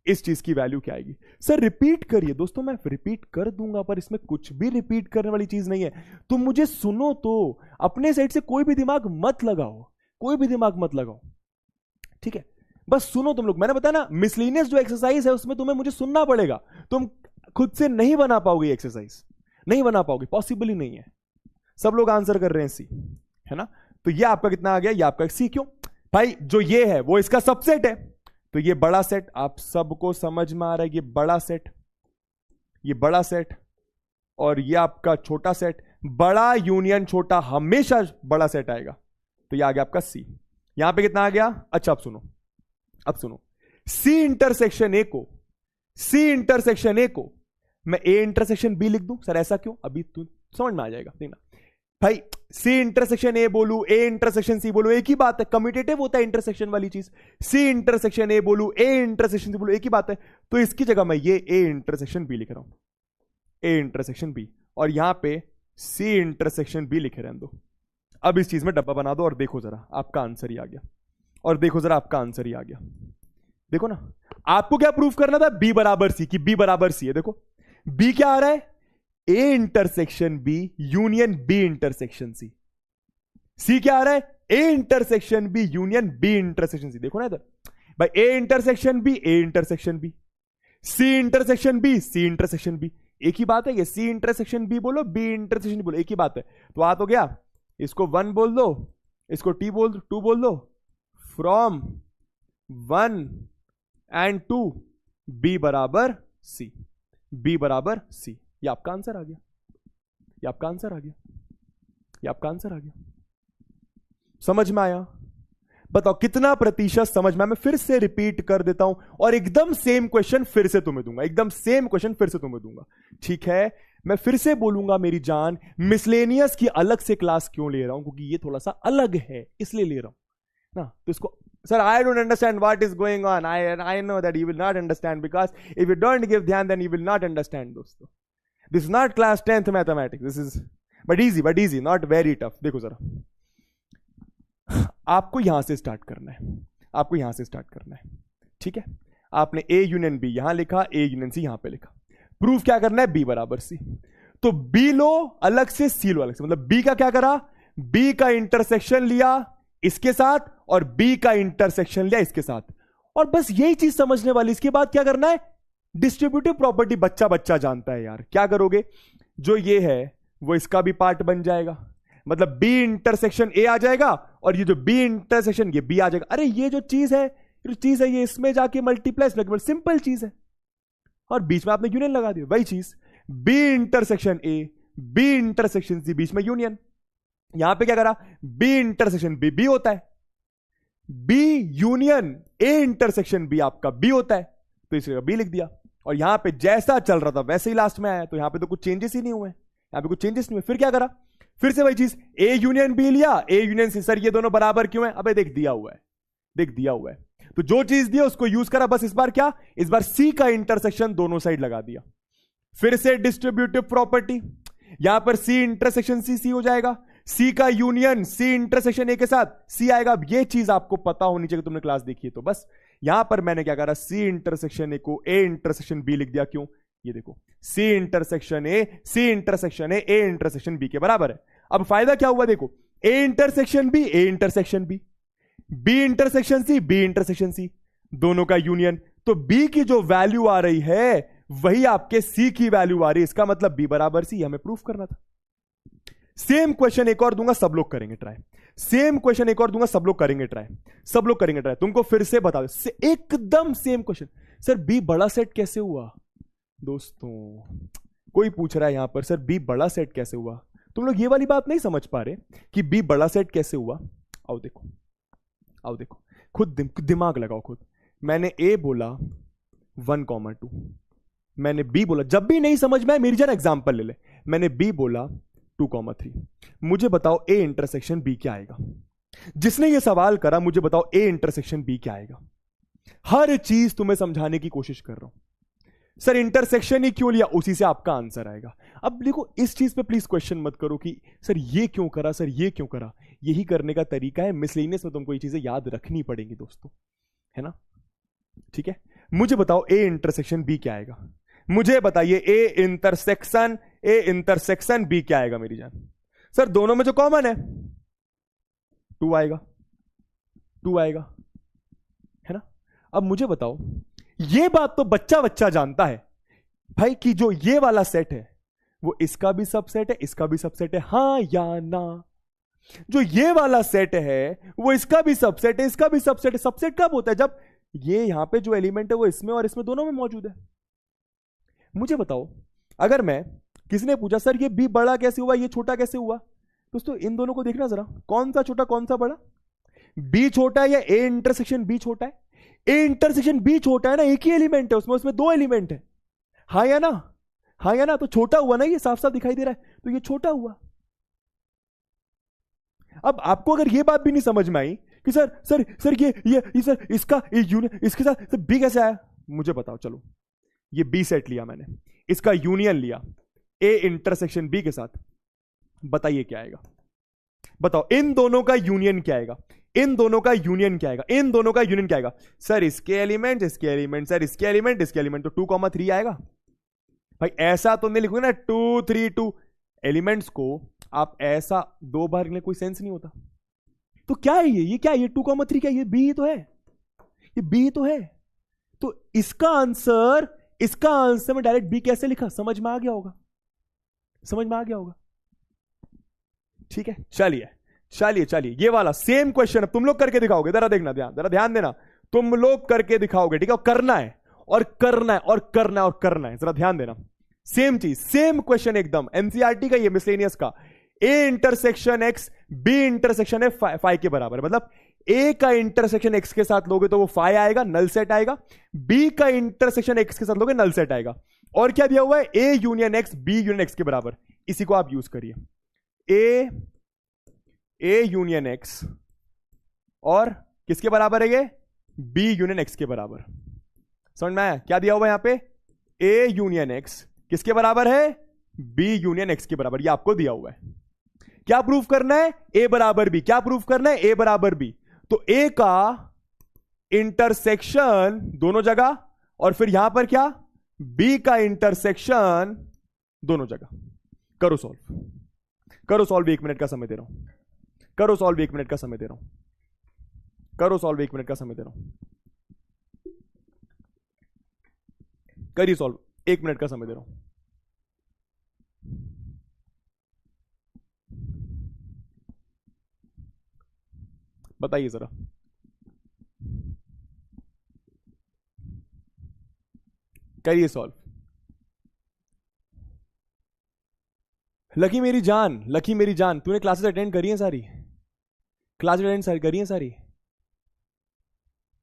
इस चीज की वैल्यू क्या आएगी। सर रिपीट करिए दोस्तों, मैं रिपीट कर दूंगा पर इसमें कुछ भी रिपीट करने वाली चीज नहीं है। तुम मुझे सुनो तो, अपने साइड से कोई भी दिमाग मत लगाओ, कोई भी दिमाग मत लगाओ, ठीक है। बस सुनो तुम लोग, मैंने बताया ना मिसलिनियस जो एक्सरसाइज है उसमें तुम्हें मुझे सुनना पड़ेगा, तुम खुद से नहीं बना पाओगे एक्सरसाइज, नहीं बना पाओगे, पॉसिबल ही नहीं है। सब लोग आंसर कर रहे हैं सी, है ना। तो ये आपका कितना आ गया, ये आपका सी। क्यों भाई, जो ये है वो इसका सबसेट है, तो ये बड़ा सेट, आप सबको समझ में आ रहा है, ये बड़ा सेट, ये बड़ा सेट, और ये आपका छोटा सेट, बड़ा यूनियन छोटा हमेशा बड़ा सेट आएगा, तो ये आ गया आपका सी। यहां पे कितना आ गया, अच्छा अब सुनो, अब सुनो, सी इंटरसेक्शन ए को, सी इंटरसेक्शन ए को मैं ए इंटरसेक्शन बी लिख दूं, सर ऐसा क्यों, अभी तू समझ में आ जाएगा, देखना भाई। सी इंटरसेक्शन ए बोलू, ए इंटरसेक्शन सी बोलू, एक ही बात है, कम्यूटेटिव होता है इंटरसेक्शन वाली चीज। सी इंटरसेक्शन ए बोलू, ए इंटरसेक्शन सी बोलू, एक ही बात है, तो इसकी जगह मैं ये ए इंटरसेक्शन बी लिख रहा हूं, ए इंटरसेक्शन बी, और यहां पे सी इंटरसेक्शन बी लिखे रहने दो। अब इस चीज में डब्बा बना दो और देखो जरा आपका आंसर ही आ गया, और देखो जरा आपका आंसर ही आ गया। देखो ना, आपको क्या प्रूफ करना था, बी बराबर सी, कि बी बराबर सी है। देखो बी क्या आ रहा है, A intersection B union B intersection C. C क्या आ रहा है, A intersection B union B intersection C. देखो ना इधर भाई, A intersection B, A intersection B, C intersection B, C intersection B, एक ही बात है। ये सी इंटरसेक्शन बी बोलो, बी इंटरसेक्शन बोलो, एक ही बात है। तो आ तो गया, इसको 1 बोल दो, इसको टी बोल दो, 2 बोल दो, फ्रॉम 1 एंड 2 बी बराबर सी, बी बराबर सी। ये आपका आंसर आ गया, ये आपका आंसर आ गया, ये आपका आंसर आ गया। समझ में आया, बताओ कितना प्रतिशत समझ में आया। मैं फिर से रिपीट कर देता हूं, और एकदम सेम क्वेश्चन फिर से तुम्हें दूंगा, एकदम सेम क्वेश्चन फिर से तुम्हें दूंगा, ठीक है। मैं फिर से बोलूंगा मेरी जान, मिसलेनियस की अलग से क्लास क्यों ले रहा हूं, क्योंकि ये थोड़ा सा अलग है, इसलिए ले रहा हूं ना। तो इसको, sir I don't understand what is going on, I know that you will not understand, because if you don't give ध्यान then you will not understand. दोस्तों this is not class 10th mathematics, this is but easy, not very tough. देखो जरा, आपको यहां से start करना है, आपको यहां से स्टार्ट करना है, ठीक है। आपने ए यूनियन बी यहां लिखा, ए यूनियन सी यहां पे लिखा, प्रूफ क्या करना है, बी बराबर सी। तो बी लो अलग से, सी लो अलग से, मतलब बी का क्या करा, बी का इंटरसेक्शन लिया इसके साथ, और बी का इंटरसेक्शन लिया इसके साथ, और बस यही चीज समझने वाली। इसके बाद क्या करना है, डिस्ट्रीब्यूटिव प्रॉपर्टी बच्चा बच्चा जानता है यार। क्या करोगे, जो ये है वो इसका भी पार्ट बन जाएगा, मतलब बी इंटरसेक्शन ए आ जाएगा, और ये जो बी इंटरसेक्शन ये बी आ जाएगा। अरे ये जो चीज है ये इसमें जाके मल्टीप्लाई, सिंपल चीज है, और बीच में आपने यूनियन लगा दिया। वही चीज B intersection A, B intersection C, बीच में यूनियन। यहां पे क्या करा, बी इंटरसेक्शन बी, बी होता है, B union A intersection B आपका बी होता है, तो इसलिए बी लिख दिया। और यहां पे जैसा चल रहा था वैसे ही लास्ट में आया, तो यहां पे तो कुछ चेंजेस ही नहीं हुए, यहां पे कुछ चेंजेस नहीं हुए। फिर क्या करा, फिर से वही चीज, ए यूनियन बी लिया, ए यूनियन सी। सर ये दोनों बराबर क्यों है, अबे देख दिया हुआ है, देख दिया हुआ है, तो जो चीज दिया उसको यूज करा। बस इस बार क्या, इस बार सी का इंटरसेक्शन दोनों साइड लगा दिया। फिर से डिस्ट्रीब्यूटिव प्रॉपर्टी, यहां पर सी इंटरसेक्शन सी, सी हो जाएगा, सी का यूनियन सी इंटरसेक्शन ए के साथ सी आएगा। अब ये चीज आपको पता होनी चाहिए, तुमने क्लास देखी है तो। बस यहां पर मैंने क्या करा, सी इंटरसेक्शन ए को ए इंटरसेक्शन बी लिख दिया। क्यों, ये देखो C intersection A, C intersection A intersection B के बराबर है। अब फायदा क्या हुआ, देखो A intersection B, A intersection B, B intersection C, B intersection C, दोनों का यूनियन। तो बी की जो वैल्यू आ रही है वही आपके सी की वैल्यू आ रही है, इसका मतलब बी बराबर सी, हमें प्रूफ करना था। सेम क्वेश्चन एक और दूंगा, सब लोग करेंगे ट्राई। सेम क्वेश्चन एक और दूंगा, सब लोग करेंगे ट्राई, सब लोग करेंगे ट्राई। तुमको फिर से बता दो, एकदम सेम क्वेश्चन। सर बी बड़ा सेट कैसे हुआ, दोस्तों कोई पूछ रहा है यहां पर, सर बी बड़ा सेट कैसे हुआ। तुम लोग ये वाली बात नहीं समझ पा रहे कि बी बड़ा सेट कैसे हुआ। आओ देखो, आओ देखो, खुद दिमाग लगाओ खुद। मैंने ए बोला 1,2, मैंने बी बोला, जब भी नहीं समझ में आए मेरी जान एग्जांपल ले ले। मैंने बी बोला 2,3, मुझे बताओ ए इंटरसेक्शन बी क्या आएगा। जिसने ये सवाल करा मुझे बताओ ए इंटरसेक्शन बी क्या आएगा। हर चीज तुम्हें समझाने की कोशिश कर रहा हूं। सर इंटरसेक्शन ही क्यों लिया, उसी से आपका आंसर आएगा। अब देखो इस चीज पे प्लीज क्वेश्चन मत करो कि सर ये क्यों करा, सर ये क्यों करा। यही करने का तरीका है, मिसलेनियस में तुमको ये चीजें याद रखनी पड़ेंगी दोस्तों, है ना। ठीक है, मुझे बताओ ए इंटरसेक्शन बी क्या आएगा। मुझे बताइए ए इंटरसेक्शन बी क्या आएगा मेरी जान। सर दोनों में जो कॉमन है 2 आएगा, 2 आएगा, है ना। अब मुझे बताओ, ये बात तो बच्चा बच्चा जानता है भाई कि जो ये वाला सेट है वो इसका भी सबसेट है, इसका भी सबसेट है, हाँ या ना? जो ये वाला सेट है वो इसका भी सबसेट है, इसका भी सबसेट है। सबसेट कब होता है? जब ये यहां पे जो एलिमेंट है वो इसमें और इसमें दोनों में मौजूद है। मुझे बताओ, अगर मैं, किसी ने पूछा सर ये बी बड़ा कैसे हुआ, ये छोटा कैसे हुआ, दोस्तों इन दोनों को देखना जरा, कौन सा छोटा कौन सा बड़ा? बी छोटा है या ए इंटरसेक्शन बी छोटा है? ए इंटरसेक्शन बी छोटा है ना, एक ही एलिमेंट है उसमें, उसमें दो एलिमेंट है, हाँ या ना? हाँ या ना? तो छोटा हुआ ना, ये साफ साफ दिखाई दे रहा है, तो ये छोटा हुआ। अब आपको अगर ये बात भी नहीं समझ में आई कि सर सर सर ये सर इसका ये यूनियन इसके साथ सर बी कैसे आया, मुझे बताओ। चलो ये बी सेट लिया मैंने, इसका यूनियन लिया ए इंटरसेक्शन बी के साथ, बताइए क्या आएगा? बताओ इन दोनों का यूनियन क्या आएगा? इन दोनों का यूनियन क्या आएगा? इन दोनों का यूनियन क्या आएगा? सर इसके एलिमेंट इसके एलिमेंट, सर इसके एलिमेंट इसके एलिमेंट, तो 2,3 आएगा भाई। ऐसा तो नहीं लिखोगे ना 2 3 2, एलिमेंट्स को आप ऐसा दो बार लिखने कोई सेंस नहीं होता। तो क्या है ये क्या है? ये 2,3 क्या है? ये बी ही तो है, ये बी तो है। तो इसका आंसर में डायरेक्ट बी कैसे लिखा? समझ में आ गया होगा, समझ में आ गया होगा। ठीक है, चलिए चलिए चलिए, ये वाला सेम क्वेश्चन अब तुम लोग करके दिखाओगे, जरा देखना, जरा ध्यान देना, तुम लोग करके दिखाओगे, ठीक है? करना है और करना है और करना है और करना है, जरा ध्यान देना। सेम चीज, सेम क्वेश्चन एकदम, एनसीईआरटी का ये, मिसलेनियस का। A intersection X B intersection है फाइ के बराबर, मतलब ए का इंटरसेक्शन एक्स के साथ लोगे तो वो फाइ आएगा, नल सेट आएगा। बी का इंटरसेक्शन एक्स के साथ लोगे, नल सेट आएगा। और क्या दिया हुआ है? A union X B union X के बराबर। इसी को आप यूज करिए, ए यूनियन एक्स और किसके बराबर है ये? बी यूनियन एक्स के बराबर। समझ में आया? क्या दिया हुआ है यहां पे? ए यूनियन एक्स किसके बराबर है? बी यूनियन एक्स के बराबर, ये आपको दिया हुआ है। क्या प्रूफ करना है? ए बराबर बी। क्या प्रूफ करना है? ए बराबर बी। तो ए का इंटरसेक्शन दोनों जगह, और फिर यहां पर क्या? बी का इंटरसेक्शन दोनों जगह। करो सॉल्व, करो सॉल्व, 1 मिनट का समय दे रहा हूं, करो सॉल्व, 1 मिनट का समय दे रहा हूं, करो सॉल्व, 1 मिनट का समय दे रहा हूं, करिए सॉल्व, 1 मिनट का समय दे रहा हूं। बताइए जरा, करिए सॉल्व। लकी मेरी जान, लकी मेरी जान, तूने क्लासेस अटेंड करी हैं सारी? क्लासेस अटेंड करी हैं सारी?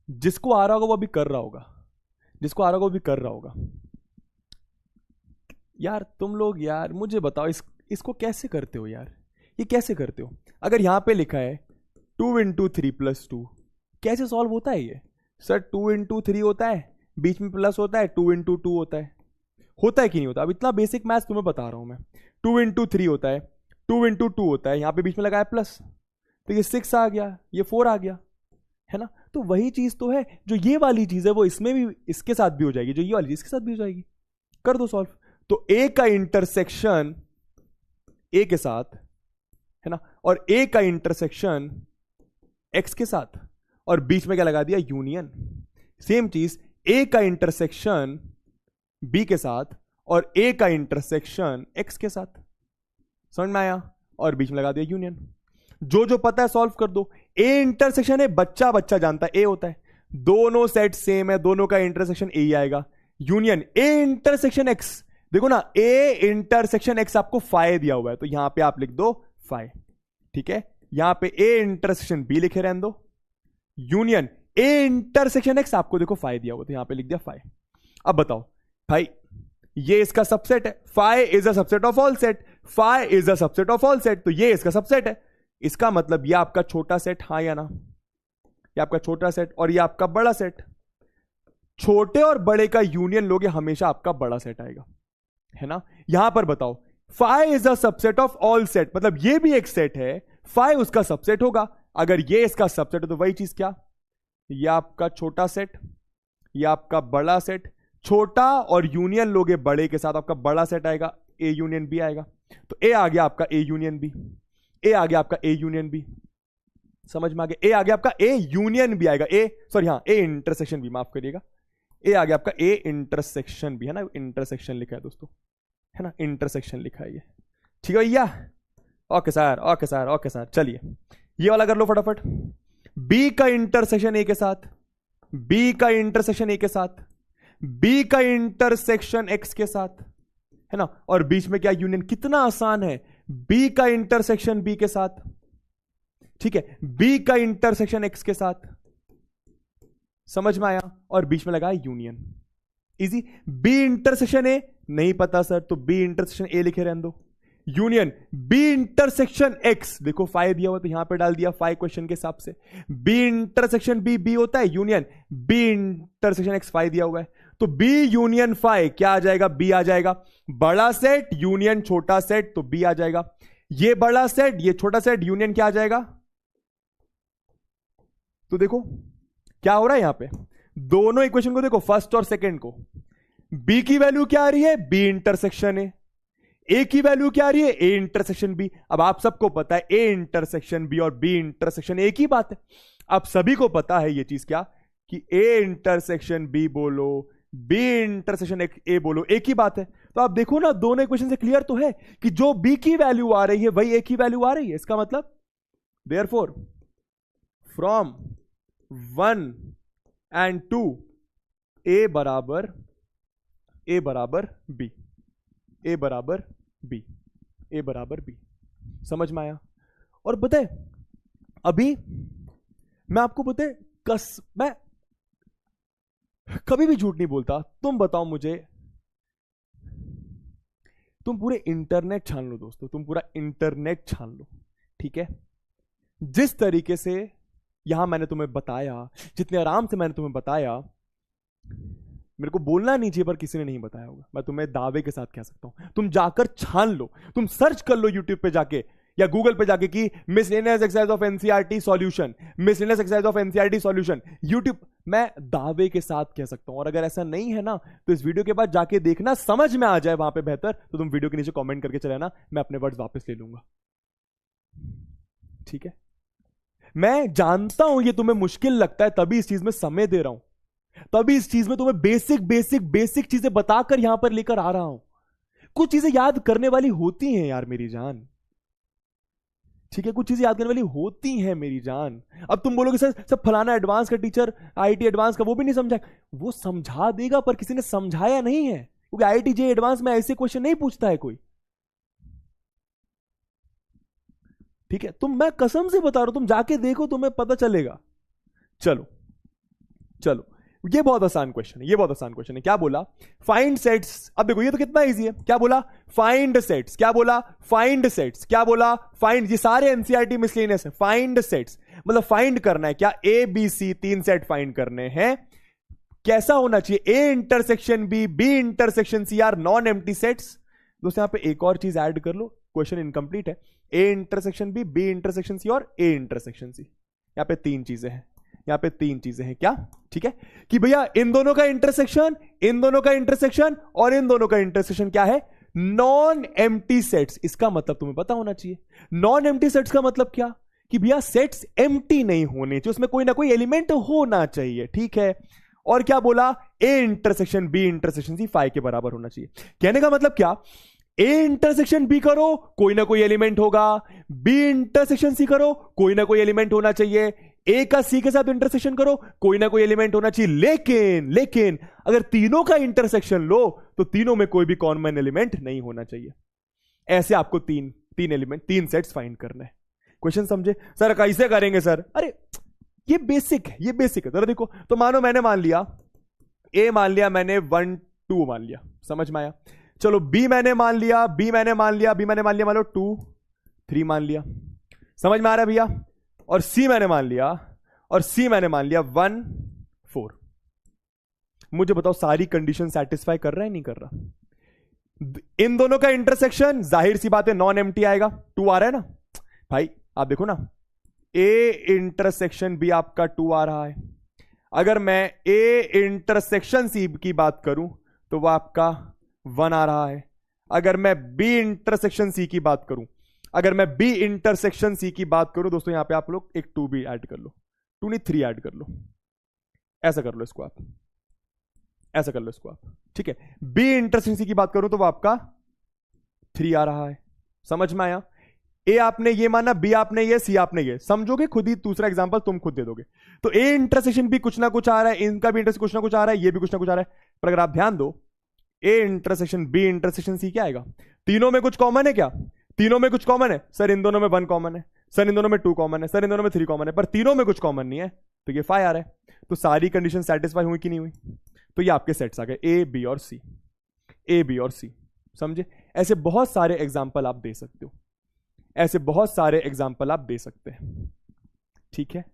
जिसको आ रहा होगा वो अभी कर रहा होगा, जिसको आ रहा होगा वो भी कर रहा होगा। यार तुम लोग, यार मुझे बताओ, इसको कैसे करते हो यार? ये कैसे करते हो? अगर यहां पे लिखा है 2 × 3 + 2, कैसे सॉल्व होता है ये? सर 2 × 3 होता है, बीच में प्लस होता है, 2 × 2 होता है कि नहीं होता? अब इतना बेसिक मैथ्स तुम्हें बता रहा हूं मैं। 2 × 3 होता है, 2 × 2 होता है, यहां पे बीच में लगाया प्लस, तो ये 6 आ गया, ये 4 आ गया, है ना? तो वही चीज तो है, जो ये वाली चीज है वो इसमें भी, इसके साथ भी हो जाएगी, जो ये वाली चीज इसके साथ भी हो जाएगी। कर दो सॉल्व। तो ए का इंटरसेक्शन ए के साथ, है ना, और ए का इंटरसेक्शन एक्स के साथ, और बीच में क्या लगा दिया? यूनियन। सेम चीज ए का इंटरसेक्शन बी के साथ और ए का इंटरसेक्शन एक्स के साथ। समझ में आया? और बीच में लगा दिया यूनियन। जो पता है सॉल्व कर दो। ए इंटरसेक्शन है, बच्चा बच्चा जानता है, ए होता है। दोनों सेट सेम है, दोनों का इंटरसेक्शन ए ही आएगा। यूनियन ए इंटरसेक्शन एक्स, देखो ना, ए इंटरसेक्शन एक्स आपको फाइ दिया हुआ है, तो यहां पे आप लिख दो फाइ, ठीक है? यहां पे ए इंटरसेक्शन बी लिखे रहने दो, यूनियन ए इंटरसेक्शन एक्स आपको देखो फाइ दिया हुआ, तो यहां पे लिख दिया फाइ। अब बताओ भाई, ये इसका सबसेट है, phi is a subset of all set, phi is a subset of all set, तो ये इसका सबसेट है। इसका मतलब ये आपका छोटा सेट, हाँ या ना? ये आपका छोटा सेट और ये आपका बड़ा सेट। छोटे और बड़े का यूनियन लोगे, हमेशा आपका बड़ा सेट आएगा, है ना? यहां पर बताओ, phi is a subset of all set, मतलब ये भी एक सेट है, फाइ उसका सबसेट होगा। अगर ये इसका सबसेट है तो वही चीज क्या? ये आपका छोटा सेट, ये आपका बड़ा सेट। छोटा और यूनियन लोगे बड़े के साथ, आपका बड़ा सेट आएगा, ए यूनियन बी आएगा। तो ए आ गया आपका ए यूनियन बी, ए आ गया आपका ए यूनियन बी। समझ में आ गया? ए आ गया आपका, ए यूनियन भी आएगा, ए सॉरी हाँ, ए इंटरसेक्शन भी, माफ करिएगा, ए आ गया आपका, ए इंटरसेक्शन भी है ना, इंटरसेक्शन लिखा है दोस्तों, है ना, इंटरसेक्शन लिखा है ये, ठीक है भैया? Okay sir, okay sir, okay sir. चलिए ये वाला कर लो फटाफट। बी का इंटरसेक्शन ए के साथ, बी का इंटरसेक्शन ए के साथ, बी का इंटरसेक्शन एक्स के साथ, है ना, और बीच में क्या यूनियन, कितना आसान है, बी का इंटरसेक्शन बी के साथ, ठीक है, बी का इंटरसेक्शन एक्स के साथ, समझ में आया, और बीच में लगा union, easy. B intersection A नहीं पता सर, तो बी इंटरसेक्शन ए लिखे रहने दो, यूनियन बी इंटरसेक्शन एक्स, देखो फाइ दिया हुआ तो यहां पे डाल दिया फाइ क्वेश्चन के हिसाब से, बी इंटरसेक्शन बी, बी होता है union B intersection X, phi दिया हुआ है, तो बी यूनियन फाइ क्या आ जाएगा, बी आ जाएगा, बड़ा सेट यूनियन छोटा सेट, तो बी आ जाएगा, ये बड़ा सेट ये छोटा सेट, यूनियन क्या आ जाएगा? तो देखो क्या हो रहा है यहां पे, दोनों इक्वेशन को देखो, फर्स्ट और सेकंड को, बी की वैल्यू क्या आ रही है, बी इंटरसेक्शन ए की वैल्यू क्या आ रही है, ए इंटरसेक्शन बी। अब आप सबको पता है ए इंटरसेक्शन बी और बी इंटरसेक्शन ए की बात है, आप सभी को पता है ये चीज क्या, कि ए इंटरसेक्शन बी बोलो, बी इंटरसेक्शन ए बोलो, ए की बात है। तो आप देखो ना, दोनों इक्वेशन से क्लियर तो है कि जो बी की वैल्यू आ रही है वही ए की वैल्यू आ रही है, इसका मतलब देयरफॉर फ्रॉम 1 and 2 ए बराबर बी, ए बराबर बी, ए बराबर बी, समझ में आया? और बताए अभी मैं आपको बताए मैं कभी भी झूठ नहीं बोलता, तुम बताओ मुझे, तुम पूरे इंटरनेट छान लो दोस्तों, तुम पूरा इंटरनेट छान लो, ठीक है, जिस तरीके से यहां मैंने तुम्हें बताया, जितने आराम से मैंने तुम्हें बताया, मेरे को बोलना नहीं चाहिए पर किसी ने नहीं बताया होगा, मैं तुम्हें दावे के साथ कह सकता हूं, तुम जाकर छान लो, तुम सर्च कर लो यूट्यूब पे जाके या गूगल पे जाके कि miscellaneous exercise of NCERT solution, miscellaneous exercise of NCERT solution, YouTube, मैं दावे के साथ कह सकता हूं। और अगर ऐसा नहीं है ना, तो इस वीडियो के बाद जाके देखना, समझ में आ जाए वहां पे बेहतर, तो तुम वीडियो के नीचे कमेंट करके चले आना, मैं अपने वर्ड्स वापस ले लूंगा, ठीक है? मैं जानता हूं ये तुम्हें मुश्किल लगता है, तभी इस चीज में समय दे रहा हूं, तभी इस चीज में तुम्हें बेसिक चीजें बताकर यहां पर लेकर आ रहा हूं। कुछ चीजें याद करने वाली होती हैं यार मेरी जान, ठीक है, कुछ चीजें याद करने वाली होती हैं मेरी जान। अब तुम बोलोगे सर सब फलाना एडवांस का टीचर, आईटी एडवांस का वो भी नहीं समझा, वो समझा देगा पर किसी ने समझाया नहीं है, क्योंकि आईटी जे एडवांस में ऐसे क्वेश्चन नहीं पूछता है कोई, ठीक है? मैं कसम से बता रहा हूं, तुम जाके देखो, तुम्हें पता चलेगा। चलो चलो, ये बहुत आसान क्वेश्चन है, ये बहुत आसान क्वेश्चन है। क्या बोला? Find sets. अब देखो ये तो कितना इजी है, क्या बोला? Find sets. क्या बोला? Find sets. क्या बोला? फाइंड, ये सारे एनसीईआरटी मिसलेनियस है, फाइंड सेट्स मतलब फाइंड करना है क्या, A B C 3 set find करने हैं। कैसा होना चाहिए? A intersection B, B intersection C are non empty sets. दोस्तों यहां पे एक और चीज ऐड कर लो, क्वेश्चन इनकम्प्लीट है। A intersection B, B intersection C और ए इंटरसेक्शन सी, यहां पे 3 चीजें हैं, यहां पे 3 चीजें हैं। क्या? ठीक है कि भैया इन दोनों का इंटरसेक्शन, इन दोनों का इंटरसेक्शन और इन दोनों का इंटरसेक्शन क्या है? Non empty sets. इसका मतलब तुम्हें पता होना चाहिए। नॉन एम्प्टी सेट्स का मतलब क्या? कि भैया सेट्स एम्प्टी नहीं होने चाहिए, उसमें कोई ना कोई एलिमेंट होना चाहिए, ठीक है। और क्या बोला? A intersection B intersection C five के बराबर होना चाहिए। कहने का मतलब क्या? ए इंटरसेक्शन बी करो, कोई ना कोई एलिमेंट होगा, बी इंटरसेक्शन सी करो, कोई ना कोई एलिमेंट होना चाहिए, ए का सी के साथ इंटरसेक्शन करो, कोई ना कोई एलिमेंट होना चाहिए। लेकिन अगर तीनों का इंटरसेक्शन लो तो तीनों में कोई भी कॉमन एलिमेंट नहीं होना चाहिए। ऐसे आपको तीन एलिमेंट, 3 सेट्स फाइंड करना है। क्वेश्चन समझे? सर कैसे करेंगे सर? अरे ये बेसिक है, ये बेसिक है। जरा देखो, तो मानो मैंने मान लिया ए, मान लिया मैंने 1 2 मान लिया, समझ में आया? चलो बी मैंने मान लिया, बी मैंने मान लिया, बी मैंने मान लिया, मान लो 2 3 मान लिया, समझ में आ रहा है भैया? और सी मैंने मान लिया, और सी मैंने मान लिया 1 4। मुझे बताओ सारी कंडीशन सेटिस्फाई कर रहा है नहीं कर रहा? इन दोनों का इंटरसेक्शन जाहिर सी बात है नॉन एम्प्टी आएगा, 2 आ रहा है ना भाई? आप देखो ना, ए इंटरसेक्शन बी आपका 2 आ रहा है। अगर मैं ए इंटरसेक्शन सी की बात करूं तो वह आपका 1 आ रहा है। अगर मैं बी इंटरसेक्शन सी की बात करूं अगर मैं बी इंटरसेक्शन सी की बात करूं दोस्तों, यहां पे आप लोग एक 2 भी ऐड कर लो, 2 नहीं 3 ऐड कर लो, ऐसा कर लो इसको आप, ऐसा कर लो इसको आप, ठीक है। बी इंटरसेक्शन सी की बात करूं तो वो आपका 3 आ रहा है, समझ में आया। ए आपने ये माना, बी आपने ये, सी आपने ये, समझोगे खुद ही, दूसरा एग्जांपल तुम खुद दे दोगे। तो ए इंटरसेक्शन भी कुछ ना कुछ आ रहा है, इनका भी इंटरसेक्शन कुछ ना कुछ आ रहा है, ये भी कुछ ना कुछ आ रहा है। पर अगर आप ध्यान दो, A intersection B intersection C क्या आएगा? तीनों में कुछ कॉमन है क्या? तीनों में कुछ कॉमन है सर, इन दोनों में 1 कॉमन है सर, इन दोनों में 2 कॉमन है सर, इन दोनों में 3 कॉमन है, पर तीनों में कुछ कॉमन नहीं है, तो ये 5 आ रहा है। तो सारी कंडीशन सेटिस्फाई हुई कि नहीं हुई? तो ये आपके सेट्स आ गए, ए बी और सी, ए बी और सी, समझे। ऐसे बहुत सारे एग्जाम्पल आप दे सकते हो, ऐसे बहुत सारे एग्जाम्पल आप दे सकते हैं, ठीक है,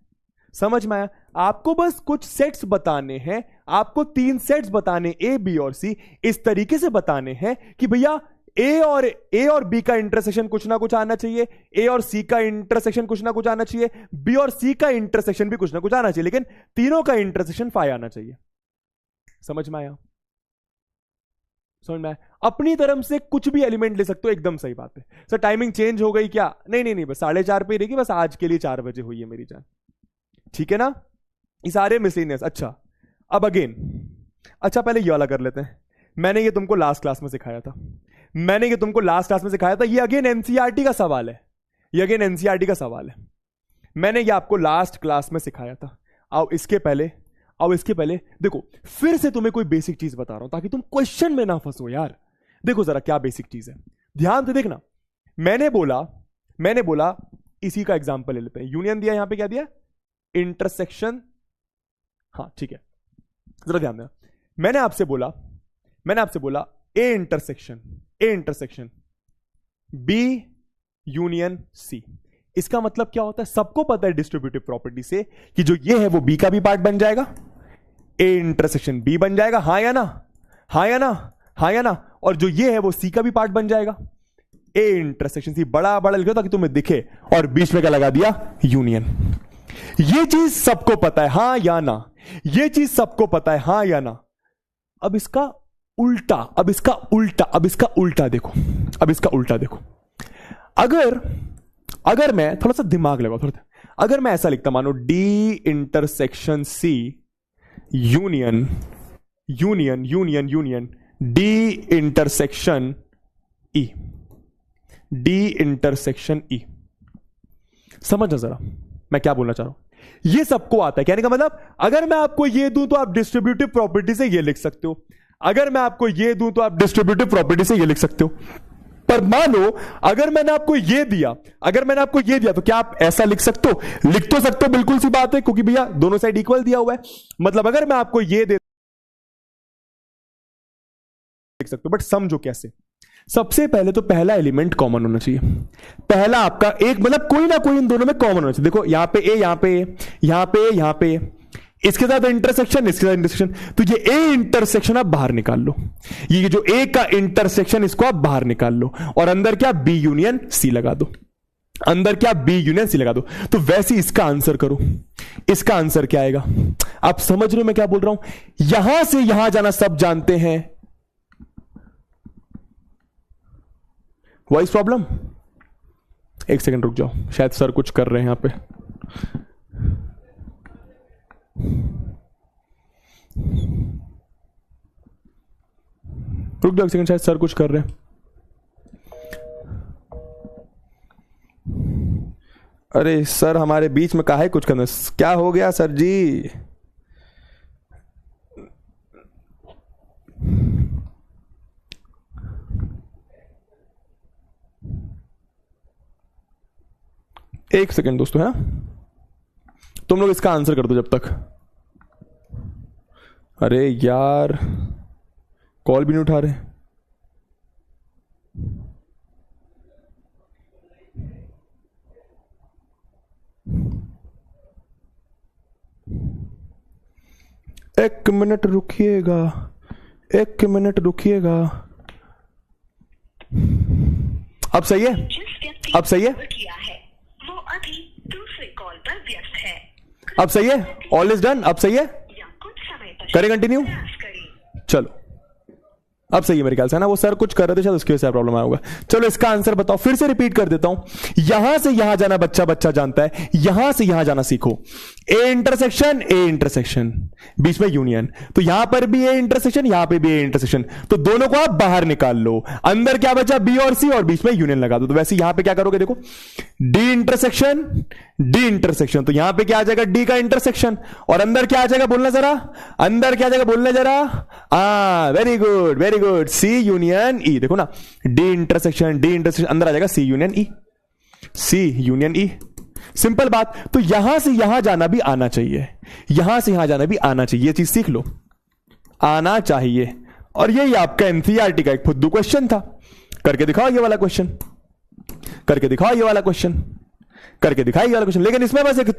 समझ में आया। आपको बस कुछ सेट्स बताने हैं, आपको 3 सेट्स बताने, ए बी और सी, इस तरीके से बताने हैं कि भैया ए और बी का इंटरसेक्शन कुछ ना कुछ आना चाहिए, ए और सी का इंटरसेक्शन कुछ ना कुछ आना चाहिए, बी और सी का इंटरसेक्शन भी कुछ ना कुछ आना चाहिए, लेकिन तीनों का इंटरसेक्शन 5 आना चाहिए। समझ में आया? समझ में आया? अपनी तरफ से कुछ भी एलिमेंट ले सकते हो, एकदम सही बात है। सर टाइमिंग चेंज हो गई क्या? नहीं नहीं नहीं, बस 4:30 पे रहेगी, बस आज के लिए 4 बजे हुई है मेरी जान, ठीक है ना। ये सारे मिसलेनियस। अच्छा अब अगेन, अच्छा पहले ये वाला कर लेते हैं। मैंने ये तुमको लास्ट क्लास में सिखाया था, मैंने ये तुमको लास्ट क्लास में सिखाया था। ये अगेन एनसीईआरटी का सवाल है, ये अगेन एनसीईआरटी का सवाल है, मैंने ये आपको लास्ट क्लास में सिखाया था। आओ इसके पहले, आओ इसके पहले देखो, फिर से तुम्हें कोई बेसिक चीज बता रहा हूं ताकि तुम क्वेश्चन में ना फंसो यार। देखो जरा क्या बेसिक चीज है, ध्यान से देखना। मैंने बोला इसी का एग्जांपल ले लेते हैं। यूनियन दिया, यहां पे क्या दिया? इंटरसेक्शन। हाँ ठीक है, जरा ध्यान देना। मैंने आपसे बोला A intersection B union C. इसका मतलब क्या होता है? सबको पता है डिस्ट्रीब्यूटिव प्रॉपर्टी से कि जो ये है वो बी का भी पार्ट बन जाएगा, ए इंटरसेक्शन बी बन जाएगा, हाँ या ना, हाँ या ना, हाँ या ना। और जो ये है वो सी का भी पार्ट बन जाएगा, ए इंटरसेक्शन सी। बड़ा बड़ा लिखो ताकि तुम्हें दिखे, और बीच में क्या लगा दिया? यूनियन। ये चीज सबको पता है, हाँ या ना? ये चीज सबको पता है, हाँ या ना? अब इसका उल्टा, अब इसका उल्टा देखो, अब इसका उल्टा देखो। अगर मैं थोड़ा सा दिमाग लगाओ, अगर मैं ऐसा लिखता, मानो D intersection C union D intersection E, D intersection E. समझना जरा मैं क्या बोलना चाह रहा हूं। ये सबको आता है, कहने का मतलब अगर मैं आपको ये दूं तो आप डिस्ट्रीब्यूटिव प्रॉपर्टी से ये लिख सकते हो, अगर मैं आपको ये दूं तो आप डिस्ट्रीब्यूटिव प्रॉपर्टी से ये लिख सकते हो। पर मानो अगर मैंने आपको ये दिया, तो क्या आप ऐसा लिख सकते हो? लिख तो सकते हो, बिल्कुल सी बात है, क्योंकि भैया दोनों साइड इक्वल दिया हुआ है। मतलब अगर मैं आपको ये दे लिख सकते हो, बट समझो कैसे। सबसे पहले तो पहला एलिमेंट कॉमन होना चाहिए, पहला आपका एक, मतलब कोई ना कोई इन दोनों में कॉमन होना चाहिए। देखो यहां पे ए, यहां पे इसके साथ इंटरसेक्शन, इसके साथ इंटरसेक्शन, तो ये ए इंटरसेक्शन आप बाहर निकाल लो, ये जो ए का इंटरसेक्शन इसको आप बाहर निकाल लो, और अंदर क्या? बी यूनियन सी लगा दो, अंदर क्या? बी यूनियन सी लगा दो। तो वैसे इसका आंसर करो, इसका आंसर क्या आएगा? आप समझ रहे हो मैं क्या बोल रहा हूं? यहां से यहां जाना सब जानते हैं। Voice problem? एक सेकंड रुक जाओ, शायद सर कुछ कर रहे हैं यहां पे। रुक जाओ एक सेकंड, शायद सर कुछ कर रहे हैं। अरे सर हमारे बीच में काहे कुछ करना? क्या हो गया सर जी? एक सेकंड दोस्तों, है तुम लोग इसका आंसर कर दो जब तक। अरे यार कॉल भी नहीं उठा रहे। एक मिनट रुकिएगा, एक मिनट रुकिएगा। अब सही है? अब सही है? वो अभी दूसरे कॉल पर व्यस्त है। अब सही है? All is done? अब सही है? या कुछ समय करें कंटिन्यू? चलो अब सही है मेरे ख्याल से, है ना? वो सर कुछ कर रहे थे शायद, उसकी वजह से प्रॉब्लम आया होगा। चलो इसका आंसर बताओ, फिर से रिपीट कर देता हूं। यहां से यहां जाना बच्चा बच्चा जानता है, यहां से यहां जाना सीखो। ए इंटरसेक्शन, बीच में यूनियन, तो यहां पर भी ए इंटरसेक्शन, यहां पर भी ए इंटरसेक्शन, तो दोनों को आप बाहर निकाल लो। अंदर क्या बचा? बी और सी, और बीच में यूनियन लगा दो। तो वैसे यहां पर क्या करोगे, देखो डी इंटरसेक्शन, तो यहां पर क्या आ जाएगा? डी का इंटरसेक्शन, और अंदर क्या आ जाएगा? बोलना जरा, अंदर क्या आ जाएगा? बोलना जरा। वेरी गुड वेरी गुड, सी यूनियन ई। देखो ना, डी इंटरसेक्शन अंदर आ जाएगा सी यूनियन ई। सिंपल बात। तो यहां से यहां जाना भी आना चाहिए, यहां से यहां जाना भी आना चाहिए, ये चीज सीख लो, आना चाहिए। और यही आपका एनसीईआरटी का एक फुद्दू क्वेश्चन था। करके दिखाओ ये वाला क्वेश्चन, करके दिखाओ ये वाला क्वेश्चन, करके दिखाई वाला क्वेश्चन। लेकिन इसमें बस एक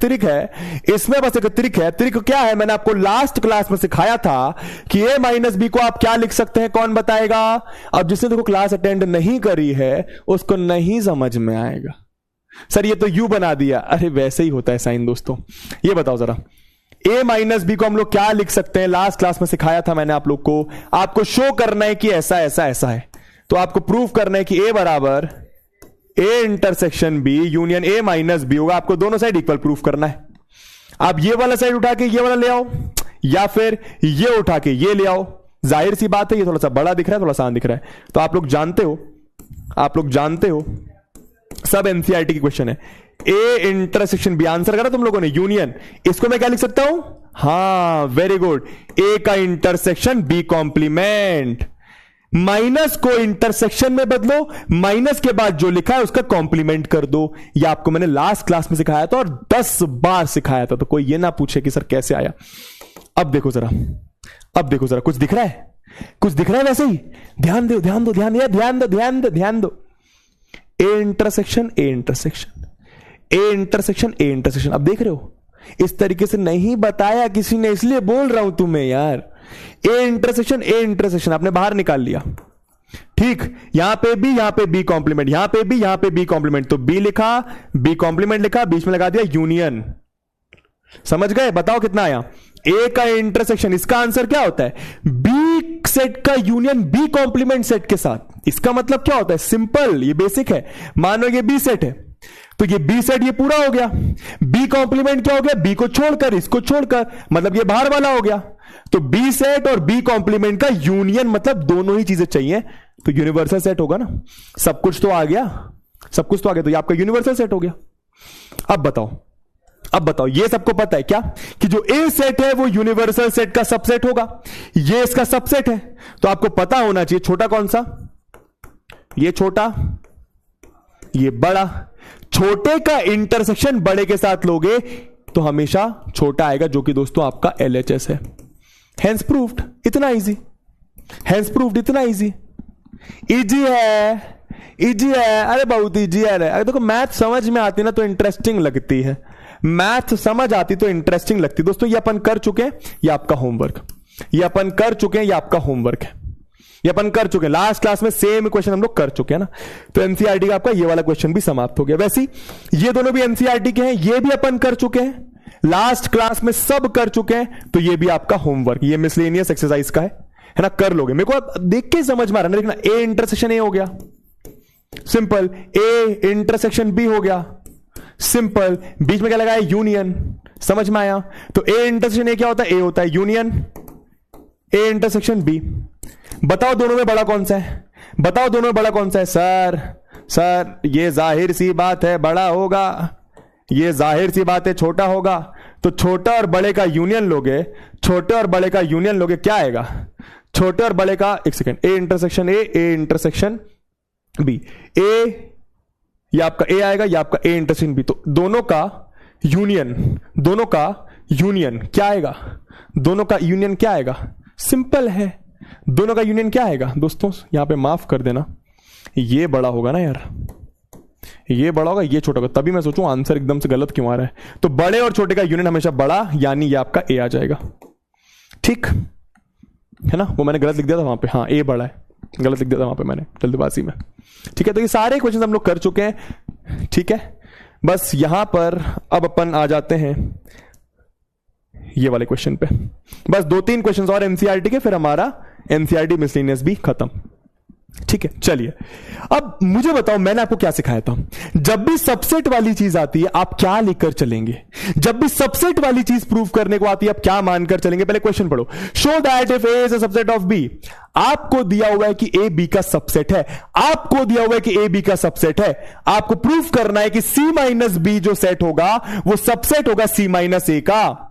ट्रिक है, ट्रिक क्या है? मैंने आपको लास्ट क्लास में सिखाया था कि a माइनस बी को आप क्या लिख सकते हैं, कौन बताएगा? अब जिसने देखो क्लास अटेंड नहीं करी है उसको नहीं समझ में आएगा। सर ये तो यू बना दिया, अरे वैसे ही होता है साइन दोस्तों। ये बताओ जरा, a माइनस बी को हम लोग क्या लिख सकते हैं? लास्ट क्लास में सिखाया था मैंने आप लोग को। आपको शो करना है कि ऐसा ऐसा ऐसा है, तो आपको प्रूव करना है कि a बराबर A intersection B union A minus B होगा। आपको दोनों साइड इक्वल प्रूफ करना है। आप ये वाला साइड उठा के ये वाला ले आओ, या फिर ये उठा के ये ले आओ। जाहिर सी बात है ये थोड़ा सा बड़ा दिख रहा है, थोड़ा आसान दिख रहा है, तो आप लोग जानते हो सब एनसीईआरटी की क्वेश्चन है। ए इंटरसेक्शन बी आंसर करा तुम लोगों ने, यूनियन, इसको मैं क्या लिख सकता हूं? हां वेरी गुड, ए का इंटरसेक्शन बी कॉम्प्लीमेंट। माइनस को इंटरसेक्शन में बदलो, माइनस के बाद जो लिखा है उसका कॉम्प्लीमेंट कर दो। यह आपको मैंने लास्ट क्लास में सिखाया था और 10 बार सिखाया था, तो कोई ये ना पूछे कि सर कैसे आया। अब देखो जरा, कुछ दिख रहा है? वैसे ही ध्यान दो। ए इंटरसेक्शन, अब देख रहे हो, इस तरीके से नहीं बताया किसी ने, इसलिए बोल रहा हूं तुम्हें यार। ए इंटरसेक्शन आपने बाहर निकाल लिया, ठीक? यहां पे बी कॉम्प्लीमेंट, यहां पे बी कॉम्प्लीमेंट, तो बी लिखा, बी कॉम्प्लीमेंट लिखा, बीच में लगा दिया यूनियन। समझ गए? बताओ कितना आया? ए का इंटरसेक्शन, इसका आंसर क्या होता है? बी सेट का यूनियन बी कॉम्प्लीमेंट सेट के साथ। इसका मतलब क्या होता है? सिंपल, ये बेसिक है। मानो ये बी सेट है, तो ये बी सेट ये पूरा हो गया। बी कॉम्प्लीमेंट क्या हो गया? बी को छोड़कर, इसको छोड़कर, मतलब ये बाहर वाला हो गया। तो बी सेट और बी कॉम्प्लीमेंट का यूनियन, मतलब दोनों ही चीजें चाहिए, तो यूनिवर्सल सेट होगा ना। सब कुछ तो आ गया, तो ये आपका यूनिवर्सल सेट हो गया। अब बताओ, ये सबको पता है क्या कि जो ए सेट है वो यूनिवर्सल सेट का सबसेट होगा, ये इसका सबसेट है। तो आपको पता होना चाहिए छोटा कौन सा? ये छोटा, ये बड़ा। छोटे का इंटरसेक्शन बड़े के साथ लोगे तो हमेशा छोटा आएगा, जो कि दोस्तों आपका LHS है। हेंस प्रूव्ड, इतना इजी। इजी है, अरे बहुत इजी है। अरे देखो मैथ समझ में आती ना तो इंटरेस्टिंग लगती है, मैथ समझ आती तो इंटरेस्टिंग लगती। दोस्तों ये अपन कर चुके हैं, ये आपका होमवर्क, ये अपन कर चुके हैं, ये आपका होमवर्क है, ये अपन कर चुके हैं। लास्ट क्लास में सेम क्वेश्चन हम लोग कर चुके हैं ना, तो एनसीईआरटी का आपका ये वाला क्वेश्चन भी समाप्त हो गया। वैसे ये दोनों भी एनसीईआरटी के हैं, ये भी अपन कर चुके हैं, लास्ट क्लास में सब कर चुके हैं, तो ये भी आपका होमवर्क, ये मिसलेनियस एक्सरसाइज का है ना, कर लोगे। मेरे को देख के समझ में आ रहा है, देखना ए इंटरसेक्शन ए हो गया, सिंपल। ए इंटरसेक्शन बी हो गया, सिंपल। बीच में क्या लगाया? यूनियन। समझ में आया? तो ए इंटरसेक्शन ए क्या होता है? ए होता है यूनियन ए इंटरसेक्शन बी। बताओ दोनों में बड़ा कौन सा है? बताओ दोनों में बड़ा कौन सा है? सर ये जाहिर सी बात है बड़ा होगा, ये जाहिर सी बात है छोटा होगा। तो छोटा और बड़े का यूनियन लोगे, छोटे और बड़े का यूनियन लोगे, क्या आएगा? छोटे और बड़े का, एक second, A intersection A intersection B. ए ये आपका ए आएगा, ये आपका ए इंटरसेक्शन बी। तो दोनों का यूनियन क्या आएगा? दोनों का यूनियन क्या आएगा? सिंपल है, दोनों का यूनियन क्या आएगा? दोस्तों यहां पे माफ कर देना, ये बड़ा होगा ना यार, ये बड़ा होगा, ये छोटा होगा। तभी मैं सोचूं आंसर एकदम से गलत क्यों आ रहा है। तो बड़े और छोटे का यूनियन हमेशा बड़ा, यानी ये आपका ए आ जाएगा, ठीक है ना। वो मैंने गलत लिख दिया था वहां पे, हाँ ए बड़ा है, गलत लिख दिया था वहां पे मैंने जल्दबाजी में, ठीक है। तो ये सारे क्वेश्चन हम लोग कर चुके हैं, ठीक है। बस यहां पर अब अपन आ जाते हैं ये वाले क्वेश्चन पे। बस 2-3 क्वेश्चंस और एनसीईआरटी के, फिर हमारा एनसीईआरटी मिसलेनियस भी खत्म। ठीक है, चलिए अब मुझे बताओ, मैंने आपको क्या सिखाया था? जब भी सबसेट वाली चीज आती है आप क्या लिखकर चलेंगे? जब भी सबसेट वाली चीज प्रूव करने को आती है आप क्या मानकर चलेंगे? पहले क्वेश्चन पढ़ो। Show that if A is a subset of B. आपको दिया हुआ है कि ए बी का सबसेट है, आपको दिया हुआ है कि ए बी का सबसेट है, आपको प्रूफ करना है कि सी माइनस बी जो सेट होगा वो सबसेट होगा सी माइनस ए का।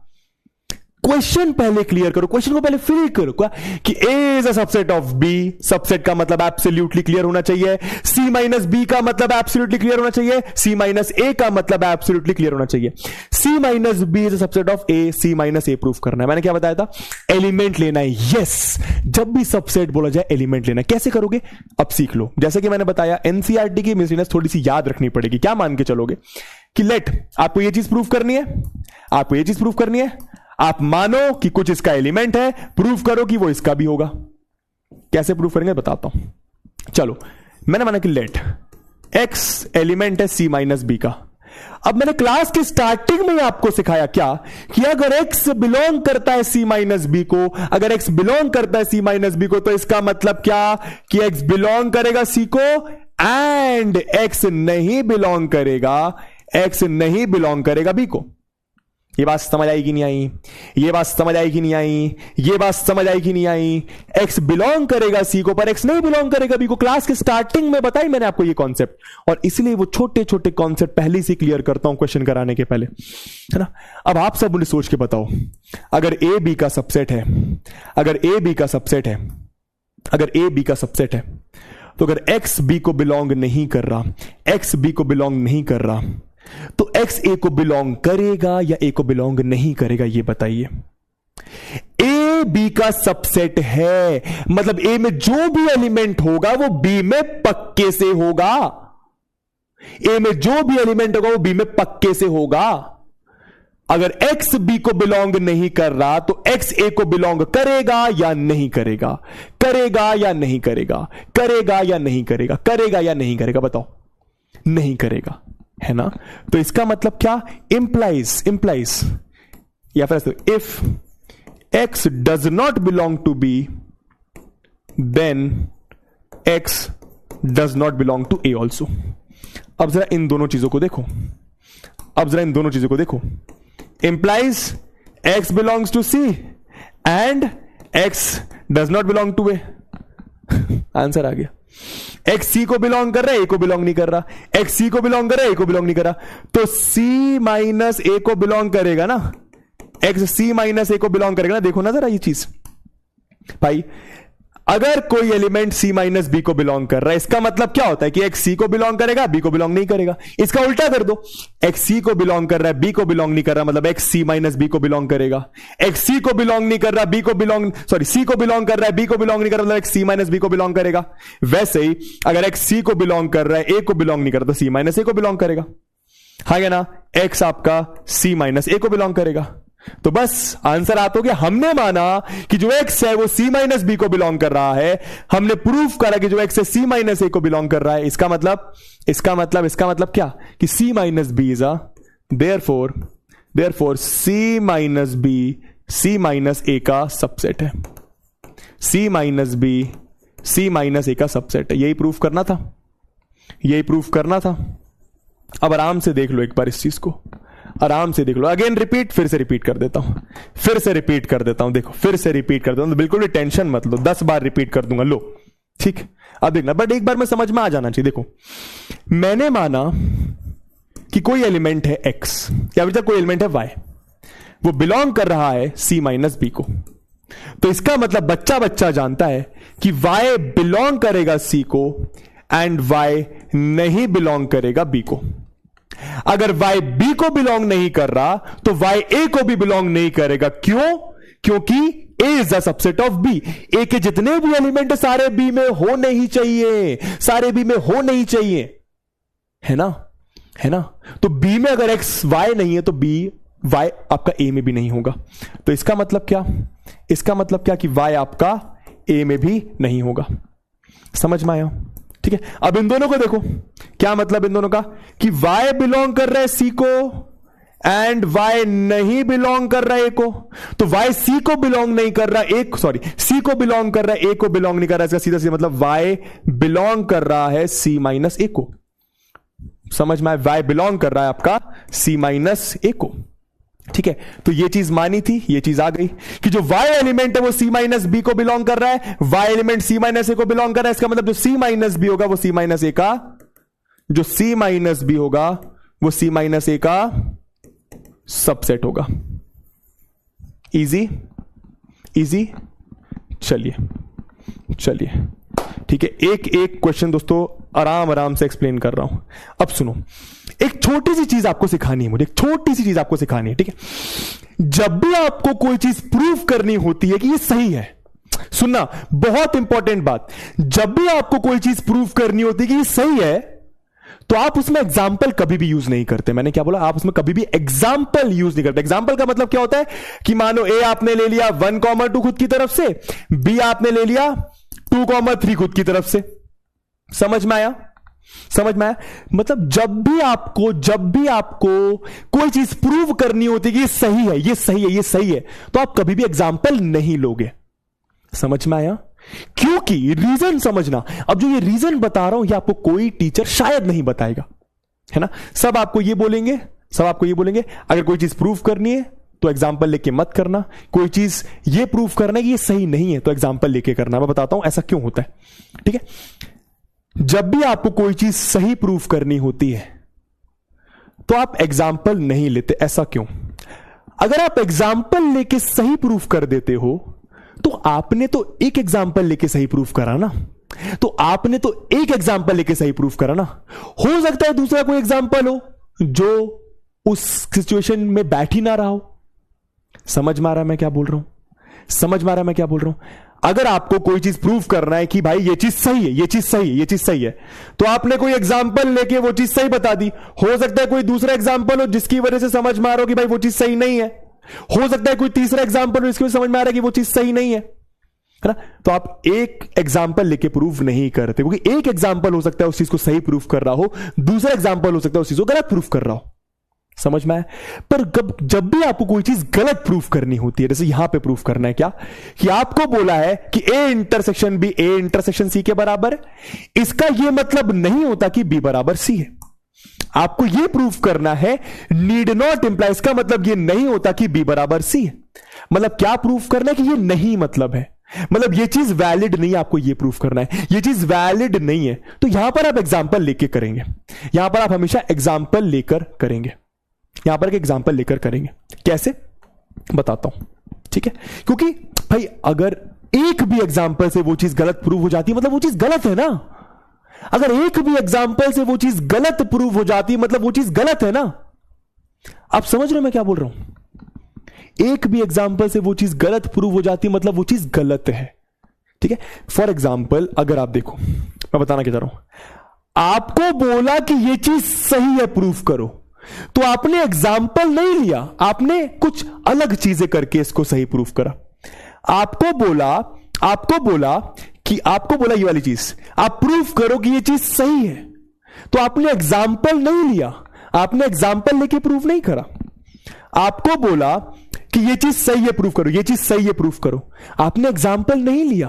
क्वेश्चन पहले क्लियर करो, क्वेश्चन को पहले फिल करो क्या कि A is a subset of B. Subset का मतलब एब्सोल्युटली क्लियर होना चाहिए। सी माइनस बी का मतलब एब्सोल्युटली क्लियर होना चाहिए। सी माइनस ए का मतलब एब्सोल्युटली क्लियर होना चाहिए। C minus B is a subset of A, C minus A proof करना है। मैंने क्या बताया था? एलिमेंट लेना है। यस, जब भी सबसेट बोला जाए एलिमेंट लेना है। कैसे करोगे अब सीख लो। जैसे कि मैंने बताया एनसीईआरटी की मिसलेनियस थोड़ी सी याद रखनी पड़ेगी। क्या मान के चलोगे कि लेट आपको यह चीज प्रूफ करनी है, आपको यह चीज प्रूफ करनी है, आप मानो कि कुछ इसका एलिमेंट है, प्रूफ करो कि वो इसका भी होगा। कैसे प्रूफ करेंगे बताता हूं। चलो, मैंने माना कि लेट एक्स एलिमेंट है सी माइनस बी का। अब मैंने क्लास के स्टार्टिंग में आपको सिखाया क्या कि अगर एक्स बिलोंग करता है सी माइनस बी को, अगर एक्स बिलोंग करता है सी माइनस बी को, तो इसका मतलब क्या कि एक्स बिलोंग करेगा सी को एंड एक्स नहीं बिलोंग करेगा, एक्स नहीं बिलोंग करेगा बी को। ये बात समझ आई कि नहीं आई? ये बात समझ आई कि नहीं आई? ये बात समझ आई कि नहीं आई? एक्स बिलोंग करेगा सी को पर एक्स नहीं बिलोंग करेगा बी को। क्लास के स्टार्टिंग में बताई मैंने आपको ये कॉन्सेप्ट, और इसलिए वो छोटे छोटे कॉन्सेप्ट पहले से क्लियर करता हूं क्वेश्चन कराने के पहले, है ना। अब आप सब मुझे सोच के बताओ, अगर ए बी का सबसेट है, अगर ए बी का सबसेट है, अगर ए बी का सबसेट है, तो अगर एक्स बी को बिलोंग नहीं कर रहा, एक्स बी को बिलोंग नहीं कर रहा, तो एक्स ए को बिलोंग करेगा या ए को बिलोंग नहीं करेगा? ये बताइए। ए बी का सबसेट है, मतलब ए में जो भी एलिमेंट होगा वो बी में पक्के से होगा। ए में जो भी एलिमेंट होगा वो बी में पक्के से होगा। अगर एक्स बी को बिलोंग नहीं कर रहा तो एक्स ए को बिलोंग करेगा या नहीं करेगा? करेगा या नहीं करेगा? करेगा या नहीं करेगा? करेगा या नहीं करेगा? बताओ। नहीं करेगा, है ना। तो इसका मतलब क्या? इंप्लाइज या फिर if X does not belong to B then X does not belong to A also. अब जरा इन दोनों चीजों को देखो, अब जरा इन दोनों चीजों को देखो। Implies x belongs to C and x does not belong to A. Answer आ गया। एक्स सी को बिलोंग कर रहा है, ए को बिलोंग नहीं कर रहा। एक्स सी को बिलोंग कर रहा है, ए को बिलोंग नहीं कर रहा, तो सी माइनस ए को बिलोंग करेगा ना। एक्स सी माइनस ए को बिलोंग करेगा ना। देखो ना जरा ये चीज भाई, अगर कोई एलिमेंट सी माइनस बी को बिलोंग कर रहा है, इसका मतलब क्या होता है कि एक्स सी को बिलोंग करेगा, बी को बिलोंग नहीं करेगा। इसका उल्टा कर दो, एक्स सी को बिलोंग कर रहा है, बी को बिलोंग नहीं कर रहा, मतलब एक्स सी माइनस बी को बिलोंग करेगा। एक्स सी को बिलोंग नहीं कर रहा, बी को बिलोंग, सॉरी सी को बिलोंग कर रहा है, बी को बिलोंग नहीं कर रहा, मतलब एक्स सी माइनस बी को बिलोंग करेगा। वैसे ही अगर एक्स सी को बिलोंग कर रहा है, ए को बिलोंग नहीं करता, तो सी माइनस ए को बिलोंग करेगा। हाँ या ना? एक्स आपका सी माइनस ए को बिलोंग करेगा। तो बस आंसर आता हो गया। हमने माना कि जो एक्स है वो सी माइनस बी को बिलोंग कर रहा है, हमने प्रूफ करा कि जो एक्स है सी माइनस ए को बिलोंग कर रहा है। इसका मतलब क्या कि C minus B is a therefore C minus B C minus A का सबसेट है। C minus B C minus A का सबसेट है। यही प्रूफ करना था, यही प्रूफ करना था। अब आराम से देख लो एक बार इस चीज को, आराम से देख लो। अगेन रिपीट, फिर से रिपीट कर देता हूं, फिर से रिपीट कर देता हूं। देखो फिर से रिपीट कर देता हूं, बिल्कुल भी टेंशन मत लो, 10 बार रिपीट कर दूंगा। लो ठीक, अब देखना, बट एक बार में समझ में आ जाना चाहिए। देखो, मैंने माना कि कोई एलिमेंट है एक्स या फिर कोई एलिमेंट है वाई, वो बिलोंग कर रहा है सी माइनस बी को। तो इसका मतलब बच्चा बच्चा जानता है कि वाई बिलोंग करेगा सी को एंड वाई नहीं बिलोंग करेगा बी को। अगर y b को बिलोंग नहीं कर रहा तो y a को भी बिलोंग नहीं करेगा। क्यों? क्योंकि a is the subset of b। a के जितने भी एलिमेंट सारे b में होने ही चाहिए, सारे b में होने ही चाहिए, है ना, है ना। तो b में अगर x y नहीं है तो b y आपका a में भी नहीं होगा। तो इसका मतलब क्या? इसका मतलब क्या कि y आपका a में भी नहीं होगा। समझ में आया? ठीक है। अब इन दोनों को देखो, क्या मतलब इन दोनों का कि y बिलोंग कर रहा है c को एंड y नहीं बिलोंग कर रहा है a को, तो y c को बिलोंग नहीं कर रहा, c को बिलोंग कर रहा है, a को बिलोंग नहीं कर रहा है। इसका सीधा सीधा मतलब y बिलोंग कर रहा है c माइनस a को। समझ में आया? y बिलोंग कर रहा है आपका c माइनस a को। ठीक है, तो ये चीज मानी थी, ये चीज आ गई कि जो y एलिमेंट है वो c माइनस b को बिलोंग कर रहा है, y element c minus a को बिलोंग कर रहा है। इसका मतलब जो c माइनस b होगा वो c माइनस a का, जो c माइनस b होगा वो c माइनस a का सबसेट होगा। Easy easy. चलिए ठीक है, एक एक क्वेश्चन दोस्तों आराम आराम से एक्सप्लेन कर रहा हूं। अब सुनो, एक छोटी सी चीज आपको सिखानी है, मुझे एक छोटी सी चीज आपको सिखानी है। ठीक है, जब भी आपको कोई चीज प्रूव करनी होती है कि ये सही है, सुनना बहुत इंपॉर्टेंट बात, जब भी आपको कोई चीज प्रूव करनी होती है कि ये सही है, तो आप उसमें एग्जाम्पल कभी भी यूज नहीं करते। मैंने क्या बोला? आप उसमें कभी भी एग्जाम्पल यूज नहीं करते। एग्जाम्पल का मतलब क्या होता है कि मानो ए आपने ले लिया 1,2 खुद की तरफ से, बी आपने ले लिया 2,3 खुद की तरफ से। समझ में आया? मतलब जब भी आपको कोई चीज प्रूव करनी होती है कि ये सही है, ये सही है, ये सही है, तो आप कभी भी एग्जाम्पल नहीं लोगे। समझ में आया? क्योंकि रीजन समझना, अब जो ये रीजन बता रहा हूं ये आपको कोई टीचर शायद नहीं बताएगा, है ना। सब आपको ये बोलेंगे अगर कोई चीज प्रूव करनी है तो एग्जाम्पल लेके मत करना, कोई चीज ये प्रूव करना है कि ये सही नहीं है तो एग्जाम्पल लेके करना। मैं बताता हूं ऐसा क्यों होता है। ठीक है, जब भी आपको कोई चीज सही प्रूव करनी होती है तो आप एग्जाम्पल नहीं लेते। ऐसा क्यों? अगर आप एग्जाम्पल लेके सही प्रूफ कर देते हो तो आपने तो एक एग्जाम्पल लेके सही प्रूफ करा ना, हो सकता है दूसरा कोई एग्जाम्पल हो जो उस सिचुएशन में बैठ ही ना रहा हो। समझ में आ रहा है मैं क्या बोल रहा हूं? अगर आपको कोई चीज प्रूव करना है कि भाई ये चीज सही है, तो आपने कोई एग्जाम्पल लेके वो चीज सही बता दी। हो सकता है कोई दूसरा एग्जाम्पल हो जिसकी वजह से समझ में आ रहा हो कि भाई वो चीज सही नहीं है, हो सकता है कोई तीसरा एग्जाम्पल हो जिसकी वजह से समझ में आ रहा है कि वो चीज सही नहीं है ना। तो आप एक एग्जाम्पल लेके प्रूव नहीं करते, क्योंकि एक एग्जाम्पल हो सकता है उस चीज को सही प्रूफ कर रहा हो, दूसरा एग्जाम्पल हो सकता है उस चीज को गलत प्रूफ कर रहा हो। समझ में आया? पर जब भी आपको कोई चीज गलत प्रूफ करनी होती है, जैसे यहां पे प्रूफ करना है क्या कि आपको बोला है कि A intersection B A intersection C के बराबर है, इसका यह मतलब नहीं होता कि बी बराबर सी है। आपको यह प्रूफ करना है, नीड नॉट इंप्लाई, इसका मतलब यह नहीं होता कि बी बराबर सी है। मतलब क्या प्रूफ करना है कि यह नहीं मतलब है, मतलब यह चीज वैलिड नहीं है। आपको यह प्रूफ करना है यह चीज वैलिड नहीं है, तो यहां पर आप एग्जाम्पल लेके करेंगे, यहां पर आप हमेशा एग्जाम्पल लेकर करेंगे, यहां पर एक एग्जाम्पल लेकर करेंगे। कैसे बताता हूं, ठीक है? क्योंकि भाई अगर एक भी एग्जाम्पल से वो चीज गलत प्रूव हो जाती है मतलब वो चीज गलत है ना। अगर एक भी एग्जाम्पल से वो चीज गलत प्रूव हो जाती है मतलब वो चीज गलत है ना। आप समझ रहे हो मैं क्या बोल रहा हूं? एक भी एग्जाम्पल से वो चीज गलत प्रूव हो जाती है मतलब वो चीज गलत है। ठीक है, फॉर एग्जाम्पल अगर आप देखो, मैं बताना क्या चाह रहा हूं, आपको बोला कि ये चीज सही है प्रूफ करो, तो आपने एग्जाम्पल नहीं लिया, आपने कुछ अलग चीजें करके इसको सही प्रूफ करा। आपको बोला ये वाली चीज आप प्रूफ करो कि ये चीज सही है, तो आपने एग्जाम्पल नहीं लिया, आपने एग्जाम्पल लेके प्रूफ नहीं करा। आपको बोला कि ये चीज सही है प्रूफ करो, ये चीज सही है प्रूफ करो, आपने एग्जाम्पल नहीं लिया,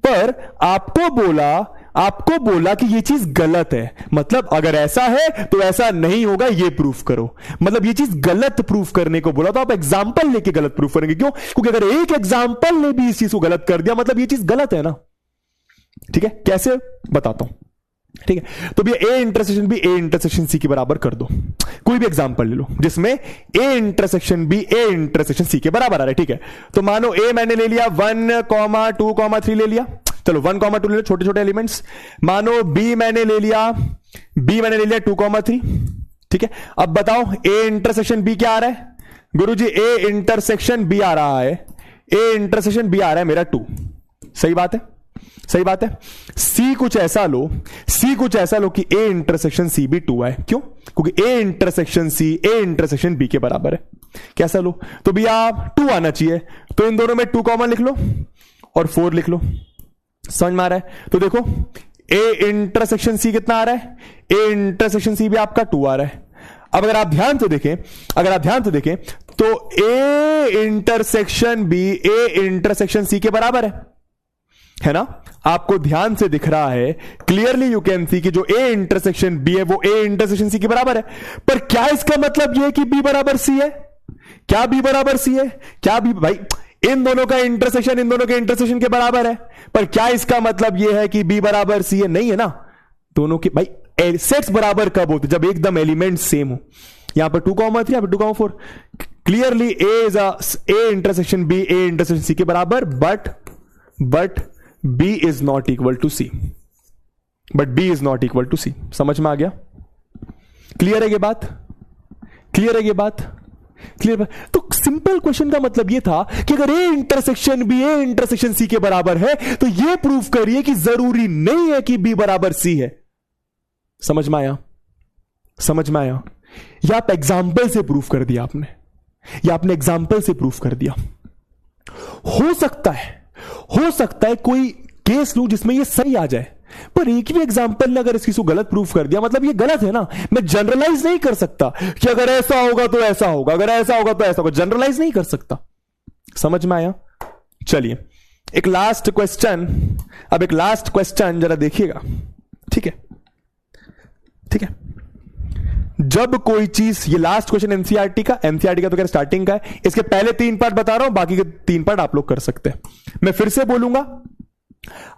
पर आपको बोला कि ये चीज गलत है, मतलब अगर ऐसा है तो ऐसा नहीं होगा ये प्रूफ करो। मतलब ये चीज गलत प्रूफ करने को बोला तो आप एग्जाम्पल लेके गलत प्रूफ करेंगे। क्यों? क्योंकि अगर एक एग्जाम्पल ने भी इस चीज को गलत कर दिया मतलब ये चीज गलत है ना। ठीक है, कैसे बताता हूं। ठीक है, तो भैया A intersection B A intersection C के बराबर कर दो। कोई भी एग्जांपल ले लो जिसमें A intersection B A intersection C के बराबर आ रहा है। ठीक है, तो मानो ए मैंने ले लिया 1,2,3 ले लिया, चलो 1,2 ले लो, छोटे छोटे एलिमेंट्स। मानो बी मैंने ले लिया 2,3। ठीक है, अब बताओ ए इंटरसेक्शन बी क्या आ रहा है गुरुजी? ए इंटरसेक्शन बी आ रहा है, ए इंटरसेक्शन बी आ रहा है मेरा 2। सही बात है, सही बात है। सी कुछ ऐसा लो कि ए इंटरसेक्शन सी भी 2 आए। क्यों? क्योंकि A intersection C A intersection B के बराबर है। कैसा लो? तो भैया 2 आना चाहिए, तो इन दोनों में 2 कॉमन लिख लो और 4 लिख लो। समझ में आ रहा है? तो देखो ए इंटरसेक्शन सी कितना आ रहा है, ए इंटरसेक्शन सी भी आपका 2 आ रहा है। अब अगर आप ध्यान से देखें तो A intersection B A intersection C के बराबर है ना? आपको ध्यान से दिख रहा है, क्लियरली यू कैन सी कि जो ए इंटरसेक्शन बी है वो ए इंटरसेक्शन सी के बराबर है। पर क्या इसका मतलब यह है कि बी बराबर सी है? क्या बी बराबर सी है? क्या बी, भाई इन दोनों का इंटरसेक्शन इन दोनों के इंटरसेक्शन के बराबर है, पर क्या इसका मतलब यह है कि बी बराबर सी है? नहीं है ना। दोनों के भाई सेट्स बराबर कब होते? जब एकदम एलिमेंट सेम हो। यहां पर 2,3, यहां पर 2,4। Clearly A is A intersection B A intersection C के बराबर, but B is not equal to C, but B is not equal to C. समझ में आ गया? क्लियर है ये बात? क्लियर है ये बात? क्लियर? तो सिंपल क्वेश्चन का मतलब यह था कि अगर A intersection B A intersection C के बराबर है तो यह प्रूव करिए कि जरूरी नहीं है कि बी बराबर सी है। समझ में आया? समझ में आया? यह आप एग्जाम्पल से प्रूफ कर दिया आपने, या आपने एग्जाम्पल से प्रूफ कर दिया। हो सकता है कोई केस लूं जिसमें यह सही आ जाए, पर एक भी एग्जाम्पल ने अगर इस चीज को गलत प्रूफ कर दिया मतलब ये गलत है ना। मैं जनरलाइज नहीं कर सकता कि अगर ऐसा होगा तो ऐसा होगा, अगर ऐसा होगा तो ऐसा होगा, जनरलाइज नहीं कर सकता। समझ में आया? चलिए एक लास्ट क्वेश्चन, अब एक लास्ट क्वेश्चन जरा देखिएगा, ठीक है? ठीक है, जब कोई चीज, ये लास्ट क्वेश्चन एनसीईआरटी का तो क्या स्टार्टिंग का है, इसके पहले 3 पार्ट बता रहा हूं, बाकी के 3 पार्ट आप लोग कर सकते हैं। मैं फिर से बोलूंगा,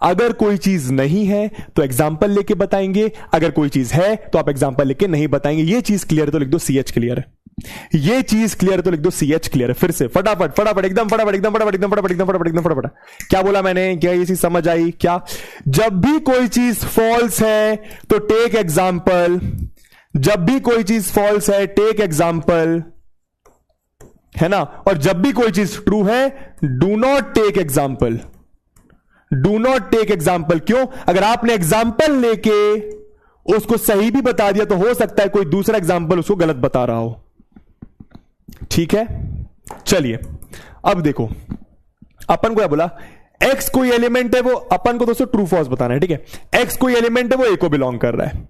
अगर कोई चीज नहीं है तो एग्जाम्पल लेके बताएंगे, अगर कोई चीज है तो आप एग्जाम्पल लेके नहीं बताएंगे। ये चीज क्लियर तो लिख दो CH क्लियर है, ये चीज क्लियर तो लिख दो CH क्लियर है। फिर से फटाफट एकदम फटाफट। क्या बोला मैंने? क्या ये चीज समझ आई क्या? जब भी कोई चीज फॉल्स है तो टेक एग्जाम्पल, जब भी कोई चीज फॉल्स है टेक एग्जाम्पल, है ना? और जब भी कोई चीज ट्रू है do not take example, do not take example. क्यों? अगर आपने एग्जाम्पल लेके उसको सही भी बता दिया तो हो सकता है कोई दूसरा एग्जाम्पल उसको गलत बता रहा हो। ठीक है, चलिए अब देखो, अपन को क्या बोला? एक्स कोई एलिमेंट है, वो अपन को दोस्तों ट्रू फॉल्स बताना है, ठीक है? एक्स कोई एलिमेंट है, वो ए को बिलोंग कर रहा है,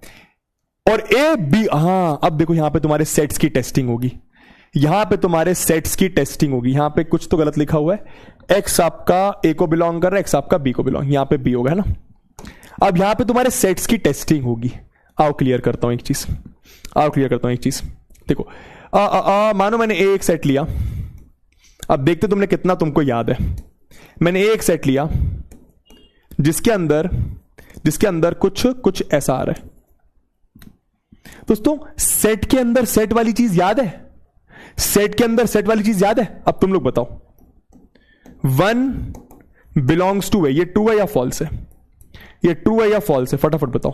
और ए बी, हां अब देखो यहां पे तुम्हारे सेट्स की टेस्टिंग होगी, यहां पे तुम्हारे सेट्स की टेस्टिंग होगी। यहां पे कुछ तो गलत लिखा हुआ है, एक्स आपका ए को बिलोंग कर रहा है, एक्स आपका बी को बिलोंग, यहां पे बी होगा, है ना? अब यहां पे तुम्हारे सेट्स की टेस्टिंग होगी। आओ क्लियर करता हूं एक चीज, देखो मानो मैंने एक सेट लिया, अब देखते तुमने कितना तुमको याद है। मैंने एक सेट लिया जिसके अंदर कुछ ऐसा आ रहा है। दोस्तों सेट के अंदर सेट वाली चीज याद है? सेट के अंदर सेट वाली चीज याद है? अब तुम लोग बताओ, 1 बिलोंग्स टू ए, ये ट्रू है या फॉल्स है? ये ट्रू है या फॉल्स है? फटाफट बताओ।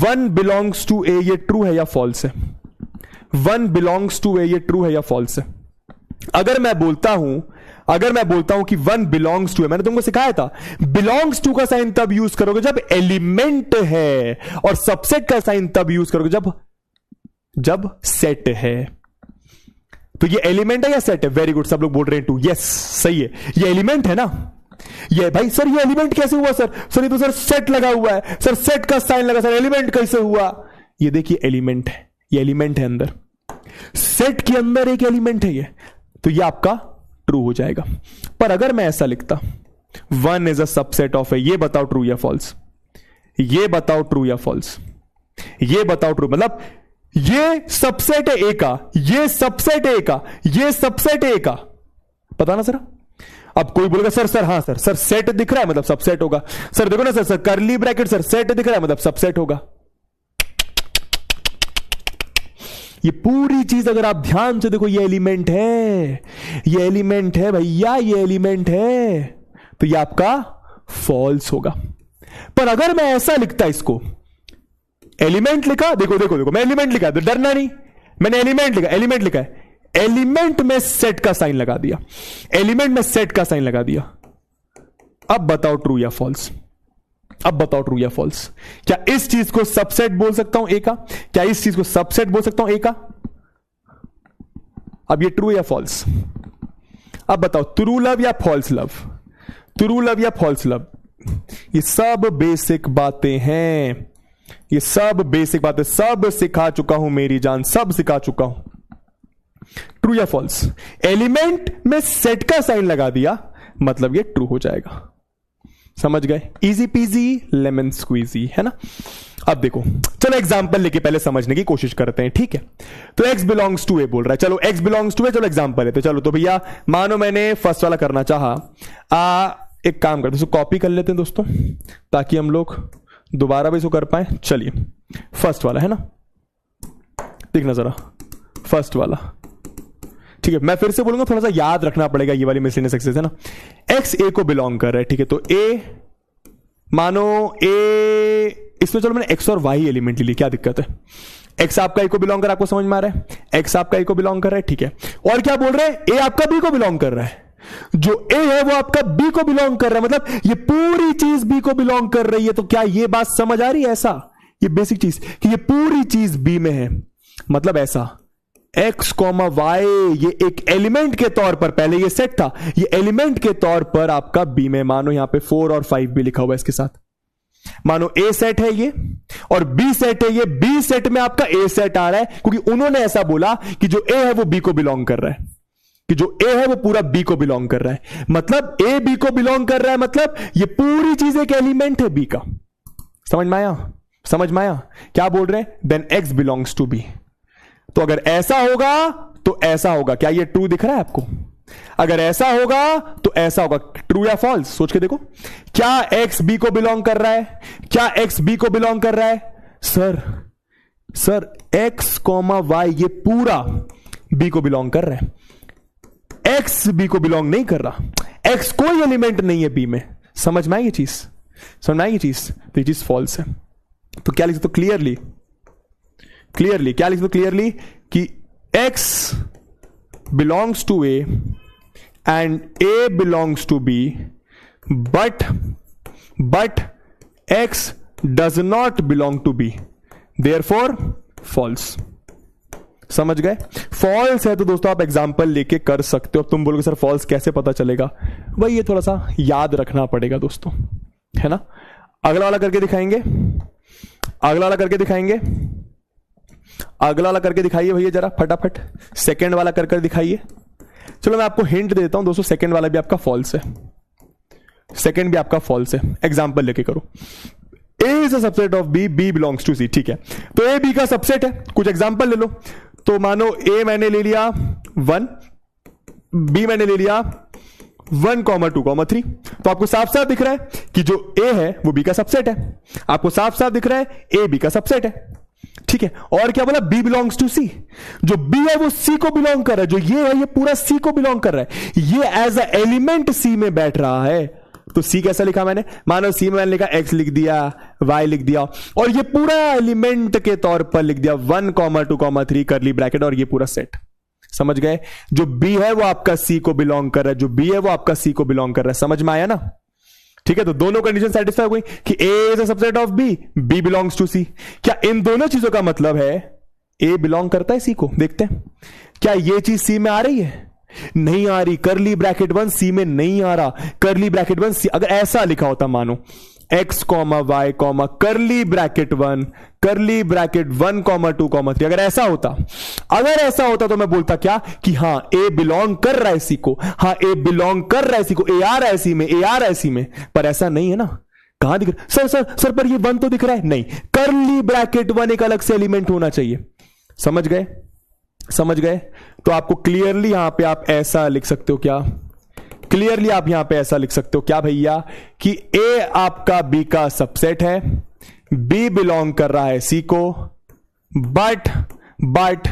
1 बिलोंग्स टू ए, ये ट्रू है या फॉल्स है? 1 बिलोंग्स टू ए, ये ट्रू है या फॉल्स है? अगर मैं बोलता हूं कि 1 बिलोंग्स टू है, मैंने तुमको सिखाया था बिलोंग्स टू का साइन तब यूज करोगे जब एलिमेंट है, और सबसेट का साइन तब यूज करोगे जब सेट है। तो ये एलिमेंट है या सेट है? वेरी गुड, सब लोग बोल रहे हैं 2। यस सही है, ये एलिमेंट है ना। ये भाई सर ये एलिमेंट कैसे हुआ सर? ये तो सर सेट लगा हुआ है सर, सेट का साइन लगा सर, एलिमेंट कैसे हुआ? ये देखिए एलिमेंट है, ये एलिमेंट है अंदर, सेट के अंदर एक एलिमेंट है ये, तो ये आपका ट्रू हो जाएगा। पर अगर मैं ऐसा लिखता 1 इज अ सबसेट ऑफ ए, ये बताओ ट्रू या फॉल्स? ये बताओ ट्रू या फॉल्स? ये बताओ ट्रू, मतलब ये सबसेट है ए का, ये सबसेट है ए का, ये सबसेट है ए का, पता ना सर? अब कोई बोलेगा सर हाँ सर सेट दिख रहा है मतलब सबसेट होगा। सर देखो ना sir curly bracket, sir set दिख रहा है मतलब सबसेट होगा। ये पूरी चीज अगर आप ध्यान से देखो, ये एलिमेंट है, ये एलिमेंट है भैया, ये एलिमेंट है, तो ये आपका फॉल्स होगा। पर अगर मैं ऐसा लिखता, इसको एलिमेंट लिखा, देखो मैं एलिमेंट लिखा, तो डरना नहीं, मैंने एलिमेंट लिखा है, एलिमेंट में सेट का साइन लगा दिया, एलिमेंट में सेट का साइन लगा दिया। अब बताओ ट्रू या फॉल्स? अब बताओ ट्रू या फॉल्स? क्या इस चीज को सबसेट बोल सकता हूं ए का? क्या इस चीज को सबसेट बोल सकता हूं ए का? अब ये ट्रू या फॉल्स? अब बताओ ट्रू लव या फॉल्स लव? ट्रू लव या फॉल्स लव? ये सब बेसिक बातें हैं, ये सब बेसिक बात है, सब सिखा चुका हूं मेरी जान, सब सिखा चुका हूं। ट्रू या फॉल्स? एलिमेंट में सेट का साइन लगा दिया मतलब ये ट्रू हो जाएगा। समझ गए? इजी पीजी लेमन स्क्वीजी, है ना। अब देखो, चलो एग्जांपल लेके पहले समझने की कोशिश करते हैं, ठीक है। तो x बिलोंग्स टू ए बोल रहा है, चलो x बिलोंग्स टू ए, चलो एग्जांपल है। तो चलो, तो भैया मानो मैंने फर्स्ट वाला करना चाहा, एक काम करते हैं, कॉपी कर लेते हैं दोस्तों, ताकि हम लोग दोबारा भी इसको कर पाए। चलिए, फर्स्ट वाला है ना, देखना जरा, फर्स्ट वाला, ठीक है। मैं फिर से बोलूंगा, थोड़ा सा याद रखना पड़ेगा, ये वाली मिसलेनियस एक्सेस है ना। x a को बिलोंग कर रहा है, ठीक है। तो a, मानो a, इसमें चलो मैंने x और y एलिमेंट ले ली, क्या दिक्कत है? x आपका a को बिलोंग कर रहा है, आपको समझ में आ रहा है? x आपका a को बिलोंग कर रहा है, ठीक है। और क्या बोल रहे हैं? a आपका b को बिलोंग कर रहा है, जो a है वो आपका b को बिलोंग कर रहा है, मतलब ये पूरी चीज b को बिलोंग कर रही है। तो क्या ये बात समझ आ रही है? ऐसा, ये बेसिक चीज कि ये पूरी चीज b में है, मतलब ऐसा x, y, ये एक एलिमेंट के तौर पर, पहले ये सेट था, ये एलिमेंट के तौर पर आपका b में, मानो यहां पे 4 और 5 भी लिखा हुआ है इसके साथ। मानो a सेट है ये और b सेट है ये, b सेट में आपका a सेट आ रहा है, क्योंकि उन्होंने ऐसा बोला कि जो a है वो b को बिलोंग कर रहा है, कि जो a है वो पूरा b को बिलोंग कर रहा है, मतलब a b को बिलोंग कर रहा है, मतलब ये पूरी चीज एक एलिमेंट है b का। समझ में आया? समझ में आया? क्या बोल रहे हैं? Then x belongs to b। तो अगर ऐसा होगा तो ऐसा होगा, क्या ये ट्रू दिख रहा है आपको? अगर ऐसा होगा तो ऐसा होगा, ट्रू या फॉल्स? सोच के देखो, क्या x b को बिलोंग कर रहा है? क्या x b को बिलोंग कर रहा है? सर x, y ये पूरा b को बिलोंग कर रहा है, x b को बिलोंग नहीं कर रहा, x कोई एलिमेंट नहीं है b में। समझ में आई ये चीज? समझ में आई ये चीज? तो ये चीज फॉल्स है। तो क्या लिख सकते हो क्लियरली? क्या लिख सकते हो क्लियरली? कि x belongs to a and a belongs to b, but x does not belong to b, therefore false। समझ गए? फॉल्स है तो दोस्तों आप एग्जाम्पल लेके कर सकते हो। तुम बोलोगे सर फॉल्स कैसे पता चलेगा? भाई ये थोड़ा सा याद रखना पड़ेगा दोस्तों, है ना। अगला वाला करके दिखाएंगे, अगला वाला करके दिखाएंगे, अगला वाला करके दिखाइए भैया जरा फटाफट। सेकंड वाला कर दिखाइए। चलो मैं आपको हिंट देता हूं दोस्तों, सेकंड वाला भी आपका फॉल्स है, सेकंड भी आपका फॉल्स है। एग्जांपल लेके करो, A is a subset of B, B belongs to C, ठीक है। तो A B का सबसेट है, कुछ एग्जांपल ले लो। तो मानो A मैंने ले लिया 1, B मैंने ले लिया 1, 2, 3। तो आपको साफ साफ दिख रहा है कि जो A है वो B का सबसेट है, आपको साफ साफ दिख रहा है A B का सबसेट है, ठीक है। और क्या बोला? B बिलोंग्स टू C, जो B है वो C को बिलोंग कर रहा है, जो ये है ये पूरा C को बिलोंग कर रहा है, ये एज अ एलिमेंट C में बैठ रहा है। तो C कैसा लिखा मैंने? मानो C में मैंने लिखा X लिख दिया, Y लिख दिया, और ये पूरा एलिमेंट के तौर पर लिख दिया 1, 2, 3 करली ब्रैकेट, और ये पूरा सेट। समझ गए? जो B है वो आपका C को बिलोंग कर रहा है, जो B है वो आपका C को बिलोंग कर रहा है। समझ में आया ना? ठीक है। तो दोनों कंडीशन सेटिस्फाई हो गई कि A is a subset of B, B belongs to C। क्या इन दोनों चीजों का मतलब है A बिलोंग करता है C को? देखते हैं क्या ये चीज C में आ रही है? नहीं आ रही। करली ब्रैकेट 1 C में नहीं आ रहा, करली ब्रैकेट 1 C। अगर ऐसा लिखा होता मानो x, y, करली ब्रैकेट 1, करली ब्रैकेट 1, 2, 3, अगर ऐसा होता तो मैं बोलता क्या कि हाँ A बिलोंग कर रहा है C को, हाँ A बिलोंग कर रहा है C को, A आ रहा है C में, A आ रहा है C में। पर ऐसा नहीं है ना। कहां दिख रहा है? सर पर ये 1 तो दिख रहा है। नहीं, करली ब्रैकेट 1 एक अलग से एलिमेंट होना चाहिए। समझ गए? समझ गए? तो आपको क्लियरली यहां पे आप ऐसा लिख सकते हो, क्या क्लियरली आप यहां पे ऐसा लिख सकते हो क्या भैया कि A आपका B का सबसेट है, B बिलोंग कर रहा है C को, but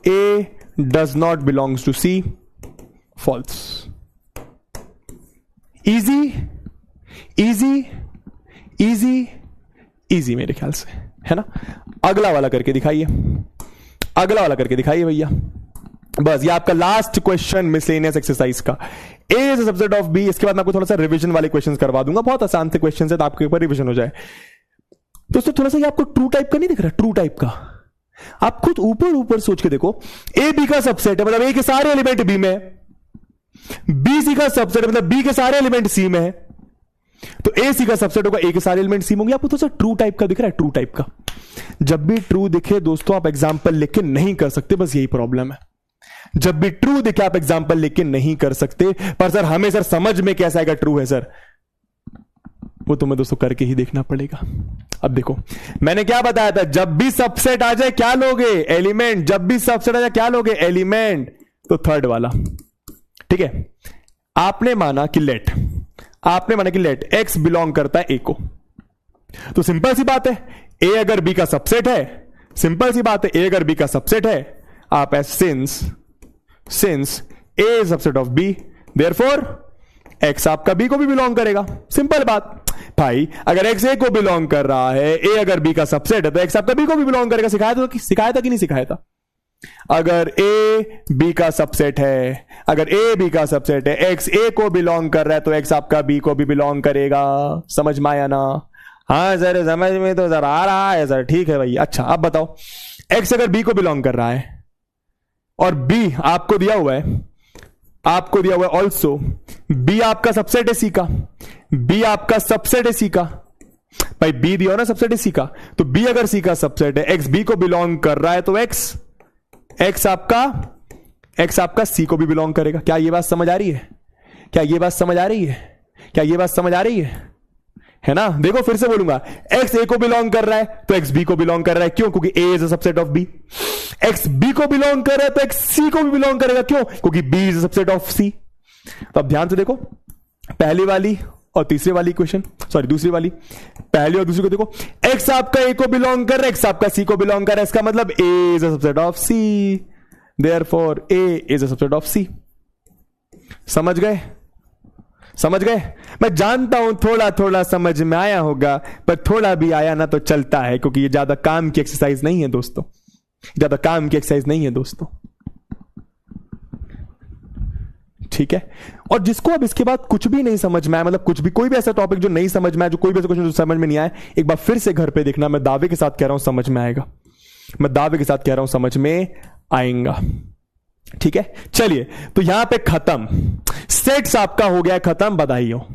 A does not belongs to C। False. Easy easy easy easy मेरे ख्याल से, है ना। अगला वाला करके दिखाइए, अगला वाला करके दिखाइए भैया। बस ये आपका लास्ट क्वेश्चन मिसलेनियस एक्सरसाइज का। A is a subset of B। इसके बाद मैं आपको थोड़ा सा रिवीजन वाले क्वेश्चंस करवा दूंगा, बहुत आसान से क्वेश्चंस है, तो आपके ऊपर रिवीजन हो जाए। दोस्तों थोड़ा सा ये आपको ट्रू टाइप का नहीं दिख रहा? ट्रू टाइप का आप खुद ऊपर सोच के देखो। A B का सबसेट है, मतलब A के सारे एलिमेंट B में है। B C का सबसेट है, मतलब B के सारे एलिमेंट C में है। तो ए सी का सबसेट होगा, ए के सारे एलिमेंट सी में होंगे। आपको थोड़ा सा ट्रू टाइप का दिख रहा है, ट्रू टाइप का। जब भी ट्रू दिखे दोस्तों आप एग्जाम्पल लिख के नहीं कर सकते, बस यही प्रॉब्लम है। जब भी ट्रू दिखे आप एग्जाम्पल लिख के नहीं कर सकते। पर सर हमें सर समझ में कैसा आएगा ट्रू है सर, वो तुम्हें दोस्तों करके ही देखना पड़ेगा। अब देखो मैंने क्या बताया था, जब भी सबसेट आ जाए क्या लोगे, एलिमेंट। जब भी सबसेट आ जाए क्या लोगे, एलिमेंट। तो थर्ड वाला, ठीक है। आपने माना कि लेट एक्स बिलोंग करता है ए को, तो सिंपल सी बात है ए अगर बी का सबसेट है, सिंपल सी बात है ए अगर बी का सबसेट है, आप since A subset of B, therefore X आपका बी को भी बिलोंग करेगा। सिंपल बात भाई, अगर एक्स ए को बिलोंग कर रहा है, ए अगर बी का सबसेट है तो एक्स आपका बी को भी बिलोंग करेगा। सिखाया था कि नहीं सिखाया था? अगर ए बी का सबसेट है, अगर ए बी का सबसेट है, एक्स ए को बिलोंग कर रहा है तो एक्स आपका बी को भी बिलोंग करेगा। समझ में आया ना? हाँ सर समझ में तो सर आ रहा है सर, ठीक है भाई। अच्छा अब बताओ, एक्स अगर बी को बिलोंग कर रहा है और बी आपको दिया हुआ है, ऑल्सो बी आपका सबसेट है सी का, बी आपका सबसेट है सी का। भाई बी दिया हो ना सबसेट है सी का, तो बी अगर सी का सबसेट है, एक्स बी को बिलोंग कर रहा है तो एक्स आपका सी को भी बिलोंग करेगा। क्या ये बात समझ आ रही है? क्या ये बात समझ आ रही है ना? देखो फिर से बोलूंगा, एक्स ए को बिलोंग कर रहा है तो एक्स बी को बिलोंग कर रहा है। क्यों? क्योंकि A is a subset of B. X B को बिलोंग कर रहा है तो एक्स सी को भी बिलोंग करेगा। क्यों? क्योंकि B is a subset of C. तो अब ध्यान से देखो, पहली वाली और तीसरी वाली इक्वेशन, सॉरी दूसरी वाली, पहली और दूसरी को देखो, एक्स आपका ए को बिलोंग कर रहा है, एक्स आपका सी को बिलोंग कर रहा है। इसका मतलब A is a subset of C, therefore A is a subset of C. समझ गए? मैं जानता हूं थोड़ा थोड़ा समझ में आया होगा, पर थोड़ा भी आया ना तो चलता है, क्योंकि ये ज्यादा काम की एक्सरसाइज नहीं है दोस्तों, ठीक है। और जिसको अब इसके बाद कुछ भी नहीं समझ में आया, मतलब कुछ भी, कोई भी ऐसा टॉपिक जो नहीं समझ में आया, जो कोई भी ऐसा क्वेश्चन जो समझ में नहीं आया, एक बार फिर से घर पे देखना। मैं दावे के साथ कह रहा हूं समझ में आएगा, समझ में आएगा, ठीक है। चलिए तो यहां पे खत्म, सेट्स आपका हो गया खत्म, बधाई हो।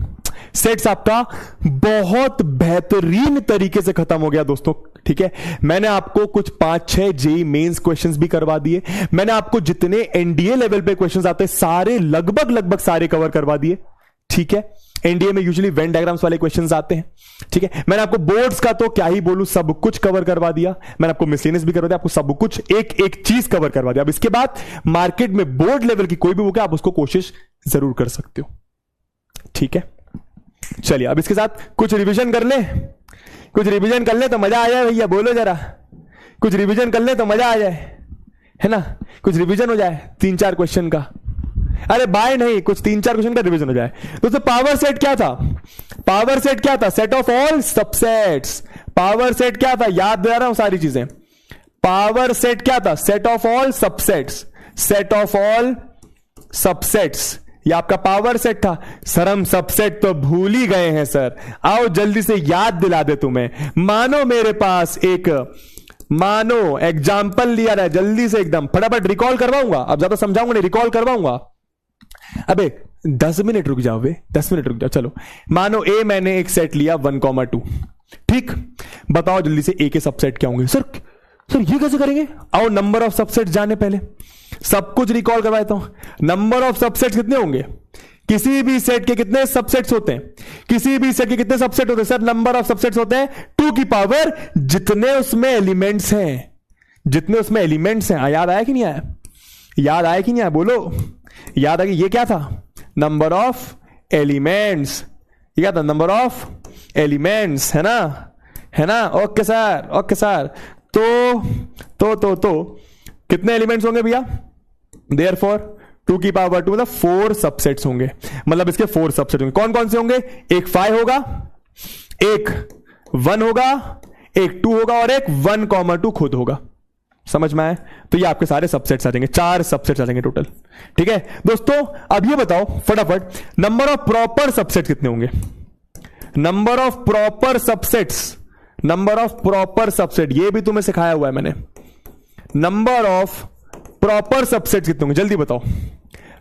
सेट्स आपका बहुत बेहतरीन तरीके से खत्म हो गया दोस्तों, ठीक है। मैंने आपको कुछ 5-6 जेईई मेंस क्वेश्चंस भी करवा दिए। मैंने आपको जितने एनडीए लेवल पे क्वेश्चंस आते हैं सारे लगभग सारे कवर करवा दिए, ठीक है। एनडीए में यूजुअली वेन डायग्राम्स वाले क्वेश्चंस आते हैं, ठीक है। मैंने आपको बोर्ड्स का तो क्या ही बोलूं, सब कुछ कवर करवा दिया। मैंने आपको मिसलेनियस भी करवा दिया, आपको सब कुछ एक चीज कवर करवा दिया। अब इसके बाद मार्केट में बोर्ड लेवल की कोई भी बुक है, आप उसको कोशिश जरूर कर सकते हो, ठीक है। चलिए अब इसके साथ कुछ रिवीजन कर ले, तो मजा आ जाए भैया, बोलो जरा। कुछ रिवीजन कर ले तो मजा आ जाए, है ना। कुछ रिवीजन हो जाए 3-4 क्वेश्चन का, अरे बाय नहीं, कुछ 3-4 क्वेश्चन का रिवीजन हो जाए। तो पावर सेट क्या था? Set of all subsets. Power set क्या था? याद दिला रहा हूं सारी चीजें। पावर सेट क्या था? Set of all subsets. ये आपका पावर सेट था। सर हम सबसेट तो भूल ही गए हैं सर, आओ जल्दी से याद दिला दे तुम्हें। मानो मेरे पास एग्जाम्पल लिया रहा है, जल्दी से एकदम फटाफट रिकॉल करवाऊंगा। अब ज्यादा समझाऊंगा नहीं, रिकॉल करवाऊंगा। अबे 10 मिनट रुक जाओ, 10 मिनट रुक जाओ। चलो मानो ए मैंने एक सेट लिया 1,2, ठीक। बताओ जल्दी से ए के सबसेट क्या होंगे? सर ये कैसे करेंगे? आओ नंबर ऑफ सबसेट जाने पहले सब कुछ रिकॉल करवा देता हूं। नंबर ऑफ सबसेट्स कितने होंगे? किसी भी सेट के कितने सबसेट्स होते हैं? सर नंबर ऑफ सबसेट्स होते हैं 2 की पावर जितने उसमें एलिमेंट्स हैं। याद आया कि नहीं आया? बोलो याद आ गया। ये क्या था? Number of elements. ये क्या था? नंबर ऑफ एलिमेंट्स, है ना। Okay sir. तो कितने एलिमेंट्स होंगे भैया? देयरफॉर 2 की पावर 2 मतलब 4 सबसेट्स होंगे। मतलब इसके 4 सबसेट होंगे। कौन कौन से होंगे? एक 5 होगा, एक 1 होगा, एक 2 होगा और एक 1,2 खुद होगा। समझ में आए? तो ये आपके सारे सबसेट्स आ जाएंगे, 4 सबसेट्स आ जाएंगे टोटल, ठीक है दोस्तों। अब ये बताओ फटाफट, नंबर ऑफ प्रॉपर सबसेट कितने होंगे? नंबर ऑफ प्रॉपर सबसेट ये भी तुम्हें सिखाया हुआ है मैंने। नंबर ऑफ प्रॉपर सबसेट कितने होंगे? जल्दी बताओ।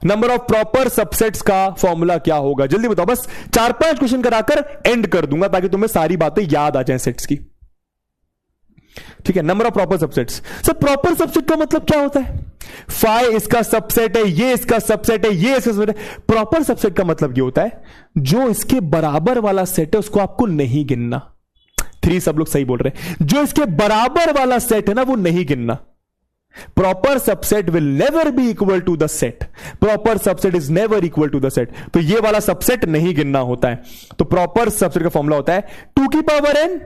नंबर ऑफ प्रॉपर सबसेट्स का फॉर्मूला क्या होगा? जल्दी बताओ, बस 4-5 क्वेश्चन कराकर एंड कर दूंगा ताकि तुम्हें सारी बातें याद आ जाएं सेट्स की। ठीक है, number of proper subsets. Sir proper subset का मतलब क्या होता है? फाइ इसका सबसेट है, ये इसका सबसेट है, ये इसका सबसेट है। प्रॉपर सबसेट का मतलब ये होता है जो इसके बराबर वाला सेट है उसको आपको नहीं गिनना। 3 सब लोग सही बोल रहे हैं। जो इसके बराबर वाला सेट है ना वो नहीं गिनना। Proper subset will never be equal to the set. Proper subset is never equal to the set. तो ये वाला सबसेट नहीं गिनना होता है। तो प्रॉपर सबसेट का फॉर्मूला होता है 2 की पावर n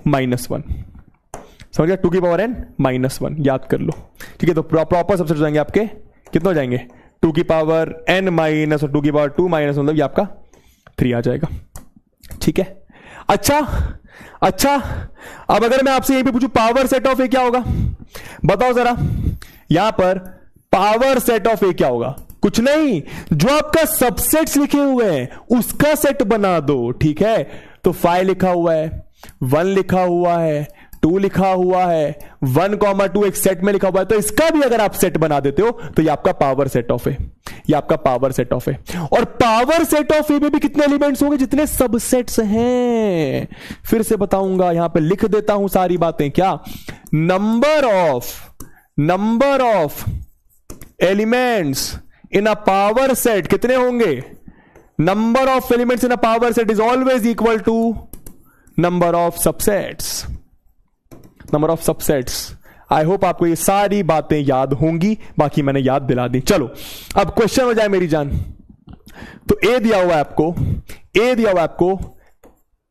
-1। समझ गया? 2 की पावर n -1 याद कर लो। ठीक है, तो प्रॉपर सबसेट हो जाएंगे आपके कितने हो जाएंगे? 2 की पावर n माइनस और 2 की पावर 2 माइनस, मतलब ये आपका 3 आ जाएगा। ठीक है, अच्छा, अब अगर मैं आपसे यहीं पे पूछूं पावर सेट ऑफ ए क्या होगा? बताओ जरा। यहां पर पावर सेट ऑफ ए क्या होगा? कुछ नहीं, जो आपका सबसेट्स लिखे हुए हैं उसका सेट बना दो। ठीक है, तो 5 लिखा हुआ है, 1 लिखा हुआ है, 2 लिखा हुआ है, 1, 2 एक सेट में लिखा हुआ है, तो इसका भी अगर आप सेट बना देते हो तो ये आपका पावर सेट ऑफ है। ये आपका पावर सेट ऑफ है। और पावर सेट ऑफ ए में भी कितने एलिमेंट्स होंगे? जितने सबसेट्स हैं। फिर से बताऊंगा, यहां पे लिख देता हूं सारी बातें। क्या? Number of elements in a power set कितने होंगे? Number of elements in a power set is always equal to number of subsets. Number of subsets. I hope आपको ये सारी बातें याद होंगी, बाकी मैंने याद दिला दी। चलो अब क्वेश्चन हो जाए मेरी जान। तो ए दिया हुआ है आपको,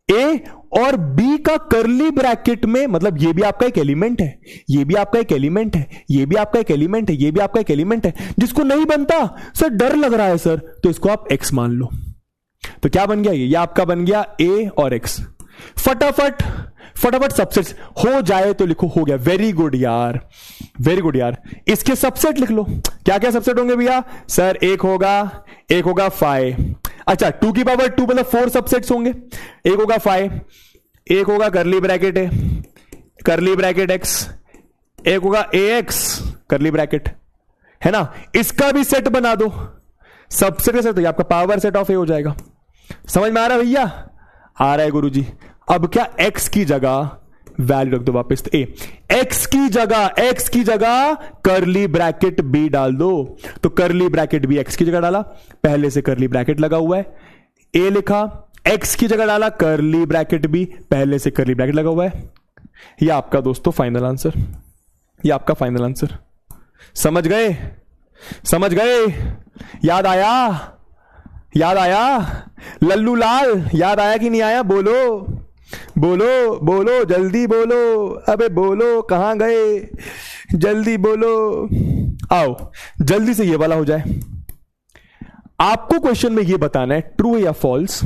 ए और बी का करली ब्रैकेट में, मतलब ये भी आपका एक एलिमेंट है, ये भी आपका एक एलिमेंट है, ये भी आपका एक एलिमेंट है, ये भी आपका एक एलिमेंट है। जिसको नहीं बनता सर, डर लग रहा है सर, तो इसको आप एक्स मान लो। तो क्या बन गया? ये आपका बन गया ए और एक्स। फटाफट सबसेट्स हो जाए तो लिखो। हो गया, वेरी गुड यार, वेरी गुड यार। इसके सबसेट लिख लो। क्या क्या सबसेट होंगे भैया? सर एक होगा 5। अच्छा, 2 की पावर 2 मतलब 4 सबसेट्स होंगे। एक होगा 5, एक होगा करली ब्रैकेट है, करली ब्रैकेट एक्स, एक होगा ax करली ब्रैकेट, है ना? इसका भी सेट बना दो। सबसेट का सेट, तो ये आपका पावर सेट ऑफ ए हो जाएगा। समझ में आ रहा है भैया? आ रहा है गुरुजी। अब क्या? x की जगह वैल्यू रख दो वापस। तो ए x की जगह करली ब्रैकेट b डाल दो। तो करली ब्रैकेट b x की जगह डाला, पहले से करली ब्रैकेट लगा हुआ है। a लिखा, x की जगह डाला करली ब्रैकेट b, पहले से करली ब्रैकेट लगा हुआ है। ये आपका दोस्तों फाइनल आंसर, ये आपका फाइनल आंसर। समझ गए? याद आया लल्लू लाल? याद आया कि नहीं आया? बोलो जल्दी बोलो। अबे बोलो, कहां गए? जल्दी बोलो। आओ जल्दी से ये वाला हो जाए। आपको क्वेश्चन में ये बताना है ट्रू है या फॉल्स,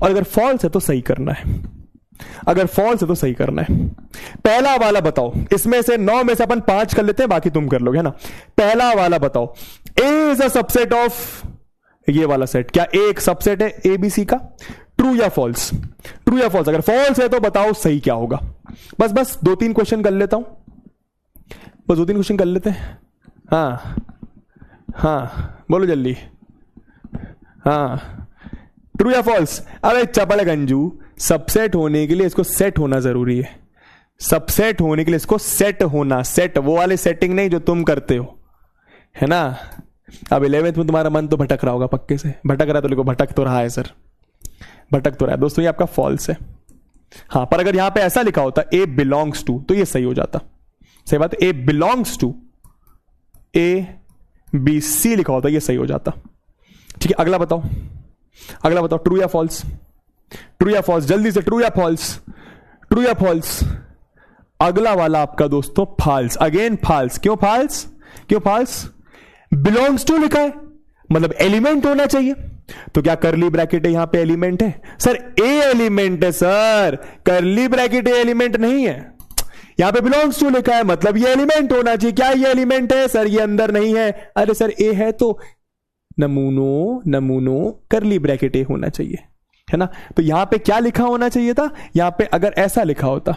और अगर फॉल्स है तो सही करना है। पहला वाला बताओ। इसमें से 9 में से अपन 5 कर लेते हैं, बाकी तुम कर लोगे, है ना? पहला वाला बताओ। ए इज अ सबसेट ऑफ ये वाला सेट। क्या ए एक सबसेट है एबीसी का? ट्रू या फॉल्स? अगर फॉल्स है तो बताओ सही क्या होगा। बस 2-3 क्वेश्चन कर लेता हूं, बस 2-3 क्वेश्चन कर लेते हैं। हाँ बोलो जल्दी। हाँ, ट्रू या फॉल्स? अरे चपल गंजू, सबसेट होने के लिए इसको सेट होना जरूरी है। सबसेट होने के लिए इसको सेट होना, सेट वो वाले सेटिंग नहीं जो तुम करते हो, है ना? अब 11th में तुम्हारा मन तो भटक रहा होगा, पक्के से भटक रहा है। तो लिखो भटक तो रहा है सर, भटक तो रहा है। दोस्तों ये आपका फॉल्स है। हाँ, पर अगर यहां पे ऐसा लिखा होता ए बिलोंग्स टू, तो ये सही हो जाता। सही बात है, ए बिलोंग्स टू ABC लिखा होता, ये सही हो जाता। ठीक है, अगला बताओ ट्रू या फॉल्स? जल्दी से, ट्रू या फॉल्स? अगला वाला आपका दोस्तों फॉल्स। Again false. क्यों फॉल्स? बिलोंग्स टू लिखा है, मतलब एलिमेंट होना चाहिए। तो क्या करली ब्रैकेट है यहां पे एलिमेंट है? सर ए एलिमेंट है सर, करली ब्रैकेट ए एलिमेंट नहीं है। यहां पे बिलोंग्स टू लिखा है, मतलब ये एलिमेंट होना चाहिए। क्या ये एलिमेंट है? सर ये अंदर नहीं है। अरे सर ए है तो नमूनो करली ब्रैकेट ए होना चाहिए, है ना? तो यहां पे क्या लिखा होना चाहिए था? यहां पे अगर ऐसा लिखा होता,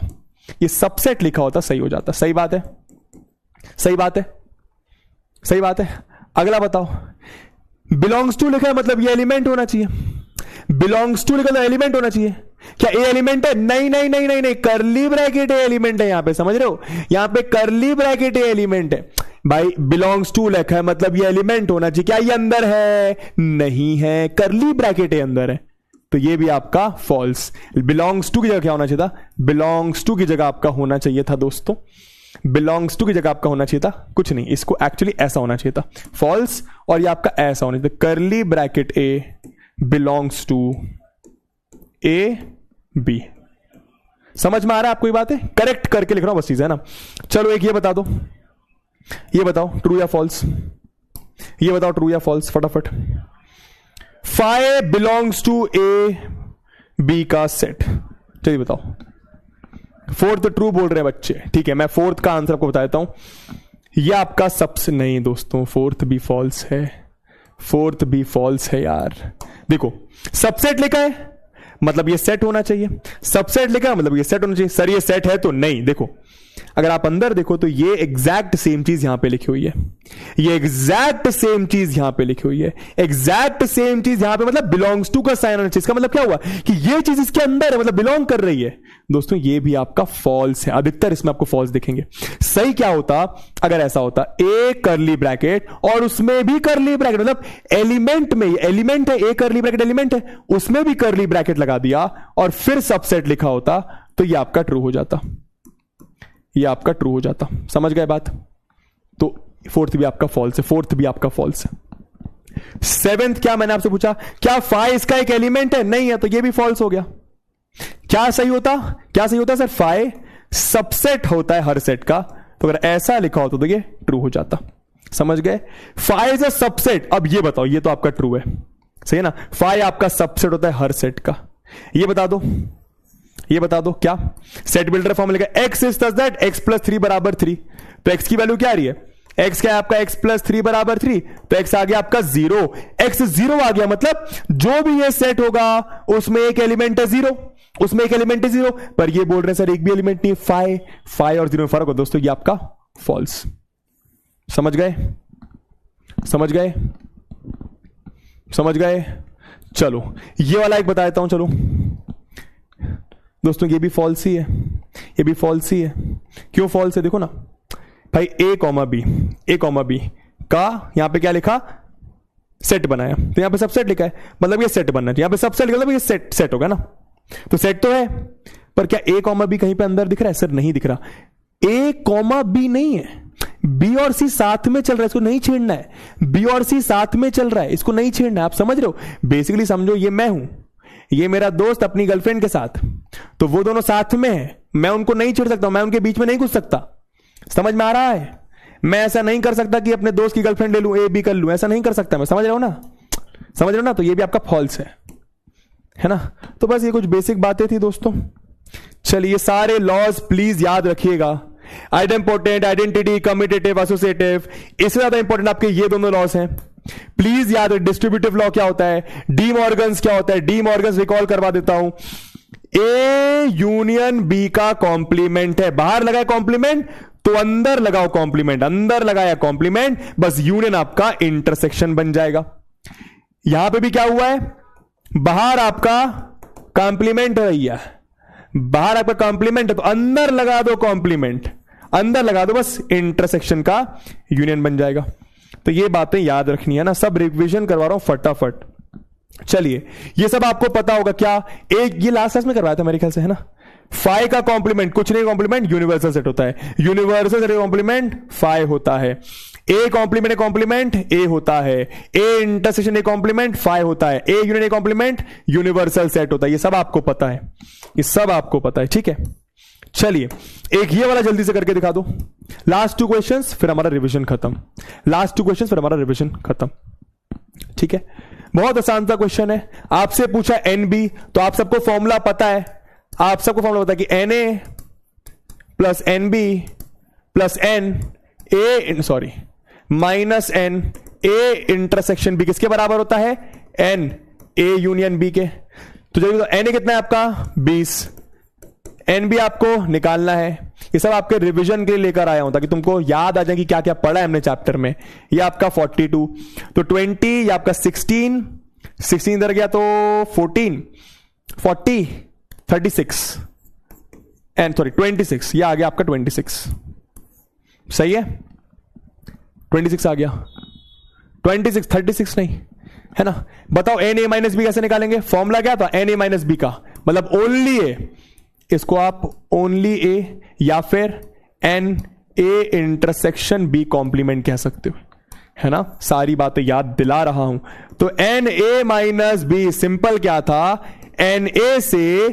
ये सबसेट लिखा होता, सही हो जाता। सही बात है। सही बात है। अगला बताओ, बिलोंग्स टू लिखा है मतलब ये एलिमेंट होना चाहिए। बिलोंग्स टू लिखा है एलिमेंट होना चाहिए। क्या ए एलिमेंट है? नहीं नहीं नहीं नहीं नहीं, करली ब्रैकेट ए एलिमेंट है। यहां पे समझ रहे हो, यहां पे करली ब्रैकेट ए एलिमेंट है भाई। बिलोंग्स टू लिखा है मतलब ये एलिमेंट होना चाहिए। क्या ये अंदर है? नहीं है, करली ब्रैकेट ए अंदर है, तो ये भी आपका फॉल्स। बिलोंग्स टू की जगह क्या होना चाहिए था? बिलोंग्स टू की जगह आपका होना चाहिए था दोस्तों, बिलोंग्स टू की जगह आपका होना चाहिए था कुछ नहीं, इसको एक्चुअली ऐसा होना चाहिए था, फॉल्स। और ये आपका ऐसा होना चाहिए, curly bracket A belongs to A B. समझ में आ रहा है आपको ये बात है? करेक्ट करके लिख रहा हूं बस चीज है ना। चलो एक ये बता दो, ये बताओ ट्रू या फॉल्स, ये बताओ ट्रू या फॉल्स फटाफट। Phi belongs to A B का सेट, चलिए बताओ। फोर्थ ट्रू बोल रहे हैं बच्चे, ठीक है, मैं फोर्थ का आंसर आपको बता देता हूं। ये आपका सबसे नहीं दोस्तों, फोर्थ भी फॉल्स है, फोर्थ भी फॉल्स है यार। देखो सबसेट लिखा है मतलब ये सेट होना चाहिए, सबसेट लिखा है मतलब ये सेट होना चाहिए। सर ये सेट है तो नहीं, देखो अगर आप अंदर देखो तो ये एग्जैक्ट सेम चीज यहां पे लिखी हुई है, ये एग्जैक्ट सेम चीज यहां पे लिखी हुई है, एग्जैक्ट सेम चीज यहां पे, मतलब बिलोंग्स टू का साइन होना चाहिए। इसका मतलब क्या हुआ कि ये चीज इसके अंदर है, मतलब बिलोंग कर रही है। दोस्तों ये भी आपका फॉल्स है, अधिकतर इसमें आपको फॉल्स दिखेंगे। सही क्या होता अगर ऐसा होता, ए करली ब्रैकेट और उसमें भी करली ब्रैकेट, मतलब एलिमेंट में एलिमेंट है, ए करली ब्रैकेट एलिमेंट है, उसमें भी करली ब्रैकेट लगा दिया और फिर सबसेट लिखा होता, तो ये आपका ट्रू हो जाता, ये आपका ट्रू हो जाता। समझ गए बात? तो फोर्थ भी आपका फॉल्स है, फोर्थ भी आपका फॉल्स है। सेवेंथ क्या मैंने आपसे पूछा, क्या फाइ इसका एक एलिमेंट है? नहीं है, तो ये भी फॉल्स हो गया। क्या सही होता? क्या सही होता सर? फाइ सबसेट होता है हर सेट का, तो अगर ऐसा लिखा होता तो ये ट्रू हो जाता। समझ गए? Phi is a subset. अब ये बताओ, ये तो आपका ट्रू है, सही है ना? फाइ आपका सबसेट होता है हर सेट का। ये बता दो, ये बता दो क्या सेट बिल्डर फॉर्मूला का x is such that x plus 3 बराबर 3, तो एक्स की वैल्यू क्या आ रही है? एक्स क्या है आपका? एक्स प्लस 3 बराबर 3, तो एक्स आ गया आपका 0। एक्स 0 आ गया मतलब जो भी ये सेट होगा उसमें एक एलिमेंट है 0, उसमें एक एलिमेंट है 0, पर ये बोल रहे हैं सर एक भी एलिमेंट नहीं है। फाइ और 0 में फर्क हो दोस्तों, ये आपका फॉल्स। समझ गए? समझ गए? समझ गए? चलो ये वाला एक बता देता हूं। चलो दोस्तों ये भी फॉल्स ही है, ये भी फॉल्स ही है। क्यों फॉल्स है? देखो ना भाई, ए कॉमा बी, ए कॉमा बी का यहां पे क्या लिखा? सेट बनाया, तो यहां पे सबसेट लिखा है, मतलब ये सेट बनना चाहिए। यहां पे सबसेट लिखा मतलब ये सेट होगा ना, तो सेट तो है, पर क्या ए कॉमा बी कहीं पे अंदर दिख रहा है? सर नहीं दिख रहा। ए कॉमा बी नहीं है, बी और सी साथ में चल रहा है, इसको नहीं छेड़ना है। बी और सी साथ में चल रहा है, इसको नहीं छेड़ना है। आप समझ रहे हो? बेसिकली समझो ये मैं हूं, ये मेरा दोस्त अपनी गर्लफ्रेंड के साथ, तो वो दोनों साथ में है, मैं उनको नहीं छेड़ सकता, मैं उनके बीच में नहीं घुस सकता। समझ में आ रहा है? मैं ऐसा नहीं कर सकता कि अपने दोस्त की गर्लफ्रेंड ले लूं, ए बी कर लूं, ऐसा नहीं कर सकता मैं। समझ रहे हो ना? समझ रहे हो ना? तो ये भी आपका फॉल्स है ना? तो बस ये कुछ बेसिक बातें थी दोस्तों। चलिए सारे लॉज प्लीज याद रखिएगा, आइडेंपोटेंट, आइडेंटिटी, कम्यूटेटिव, एसोसिएटिव, इससे ज्यादा इंपॉर्टेंट आपके ये दोनों लॉज हैं, प्लीज याद। डिस्ट्रीब्यूटिव लॉ क्या होता है, डी मॉर्गन्स क्या होता है, डी मॉर्गन्स रिकॉल करवा देता हूं। ए यूनियन बी का कॉम्प्लीमेंट है, बाहर लगाए कॉम्प्लीमेंट तो अंदर लगाओ कॉम्प्लीमेंट, अंदर लगाया कॉम्प्लीमेंट, बस यूनियन आपका इंटरसेक्शन बन जाएगा। यहां पे भी क्या हुआ है, बाहर आपका कॉम्प्लीमेंट है भैया, बाहर आपका कॉम्प्लीमेंट है तो अंदर लगा दो कॉम्प्लीमेंट, अंदर लगा दो, बस इंटरसेक्शन का यूनियन बन जाएगा। तो ये बातें याद रखनी है ना, सब रिवीजन करवा रहा हूं फटाफट। चलिए ये सब आपको पता होगा क्या, एक ये लास्ट क्लास में करवाया था मेरे ख्याल से, है ना? फाइ का कॉम्प्लीमेंट कुछ नहीं, कॉम्प्लीमेंट यूनिवर्सल सेट होता है, यूनिवर्सल सेट कॉम्प्लीमेंट फाइ होता है। ए कॉम्प्लीमेंट कॉम्प्लीमेंट ए होता है, A intersection A complement phi होता है, A union A complement universal set होता है। ये सब आपको पता है, ये सब आपको पता है, ठीक है? चलिए एक ये वाला जल्दी से करके दिखा दो, लास्ट 2 क्वेश्चंस फिर हमारा रिवीजन खत्म, लास्ट 2 क्वेश्चंस फिर हमारा रिवीजन खत्म, ठीक है? बहुत आसान सा क्वेश्चन है, आपसे पूछा एनबी, तो आप सबको फॉर्मूला पता है, आप सबको फॉर्मूला पता है कि n A plus n B plus n A sorry minus n A intersection B किसके बराबर होता है? एन ए यूनियन बी के। तो जल्दी एन ए कितना है आपका? 20, एन बी आपको निकालना है, ये सब आपके रिवीजन के लिए लेकर आया हूं ताकि तुमको याद आ जाए कि क्या क्या पढ़ा है हमने चैप्टर में। ये आपका 42, तो 20, ये आपका 16 इधर गया तो 14, 40, 36 एंड सॉरी 26, ये आ गया आपका 26। सही है, 26 आ गया, 26, 36 नहीं है ना। बताओ एन ए माइनस बी कैसे निकालेंगे? फॉर्मूला क्या था? एन ए माइनस बी का मतलब ओनली ए, इसको आप ओनली ए या फिर n A intersection B complement कह सकते हो, है ना। सारी बातें याद दिला रहा हूं। तो n A minus B simple क्या था? एन ए से